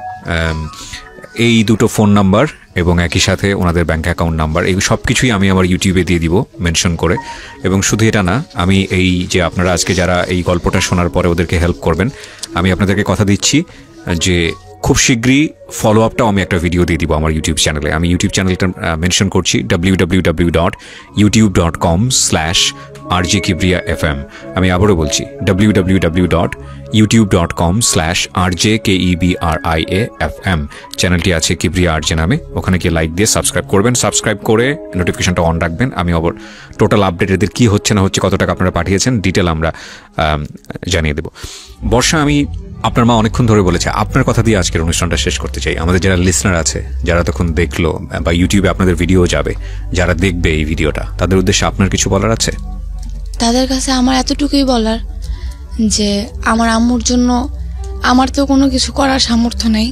এই দুটো ফোন নাম্বার এবং একই সাথে ওনাদের ব্যাংক অ্যাকাউন্ট নাম্বার, এই সব কিছুই আমি আমার ইউটিউবে দিয়ে দিব মেনশন করে। এবং শুধু এটা না, আমি এই যে আপনারা আজকে যারা এই গল্পটা শোনার পরে ওদেরকে হেল্প করবেন, আমি আপনাদেরকে কথা দিচ্ছি যে খুব শীঘ্রই ফলো আপটাও আমি একটা ভিডিও দিয়ে দিব আমার ইউটিউব চ্যানেলে। আমি ইউটিউব চ্যানেলটা মেনশন করছি, www.youtube.com/RJKibriya.fm। আমি আবারও বলছি, www.youtube.com/RJKebriya.fm। চ্যানেলটি আছে কিবরিয়া আরজে নামে, ওখানে গিয়ে লাইক দিয়ে সাবস্ক্রাইব করবেন। সাবস্ক্রাইব করে নোটিফিকেশনটা অন রাখবেন। আমি টোটাল আপডেট এদের কী হচ্ছে না হচ্ছে, কত টাকা আপনারা পাঠিয়েছেন, ডিটেল আমরা জানিয়ে দেব। বর্ষা, আমি আপনার মা অনেকক্ষণ ধরে বলেছে, আপনার কথা দিয়ে আজকের অনুষ্ঠানটা শেষ করতে চাই। আমাদের যারা লিসনার আছে, যারা তখন দেখলো বা ইউটিউবে আপনাদের ভিডিও যাবে, যারা দেখবে এই ভিডিওটা, তাদের উদ্দেশ্যে আপনার কিছু বলার আছে? তাদের কাছে আমার এতটুকুই বলার যে আমার আম্মুর জন্য আমার তো কোনো কিছু করার সামর্থ্য নেই,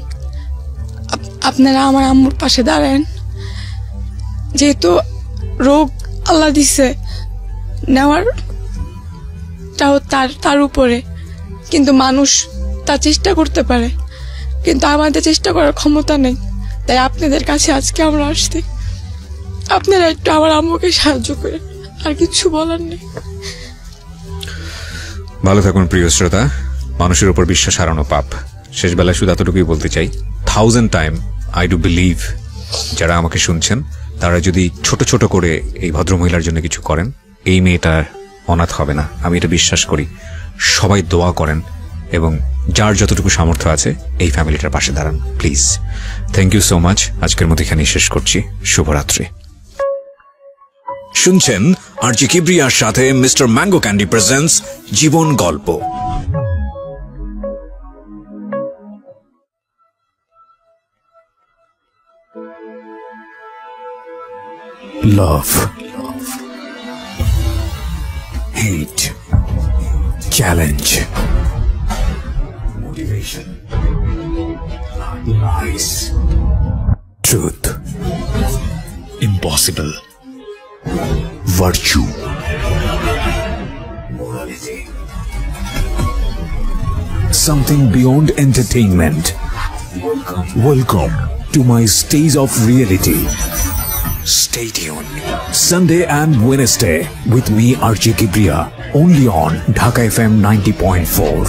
আপনারা আমার আম্মুর পাশে দাঁড়ান। যেহেতু রোগ আল্লাহ দিছে, নেওয়ার তাও তার উপরে, কিন্তু মানুষ তা চেষ্টা করতে পারে, কিন্তু আমাদের চেষ্টা করার ক্ষমতা নেই। তাই আপনাদের কাছে আজকে আমরা আসছি, আপনারা একটু আমার আম্মুকে সাহায্য করে, আর কিছু বলার নেই। ভালো থাকুন প্রিয় শ্রোতা। মানুষের উপর বিশ্বাস হারানো পাপ। শেষ বেলায় শুধু এতটুকুই বলতে চাই, 1000 টাইম আই ডু বিলিভ যারা আমাকে শুনছেন তারা যদি ছোট ছোট করে এই ভদ্রমহিলার জন্য কিছু করেন, এই মেয়েটা অনাথ হবে না। আমি এটা বিশ্বাস করি। সবাই দোয়া করেন এবং যার যতটুকু সামর্থ্য আছে এই ফ্যামিলিটার পাশে দাঁড়ান please. Thank you so much. আজকের মধ্যে এখানেই শেষ করছি। শুভরাত্রি। শুনছেন আরজি কিবরিয়ার সাথে মিস্টার ম্যাঙ্গো ক্যান্ডি প্রেজেন্টস জীবন গল্প। Love, hate, challenge, motivation, lies, truth, impossible, virtue, morality, something beyond entertainment. Welcome to my stage of reality. Stay tuned. Sunday and Wednesday with me, Archie Kibriya, only on Dhaka FM 90.4.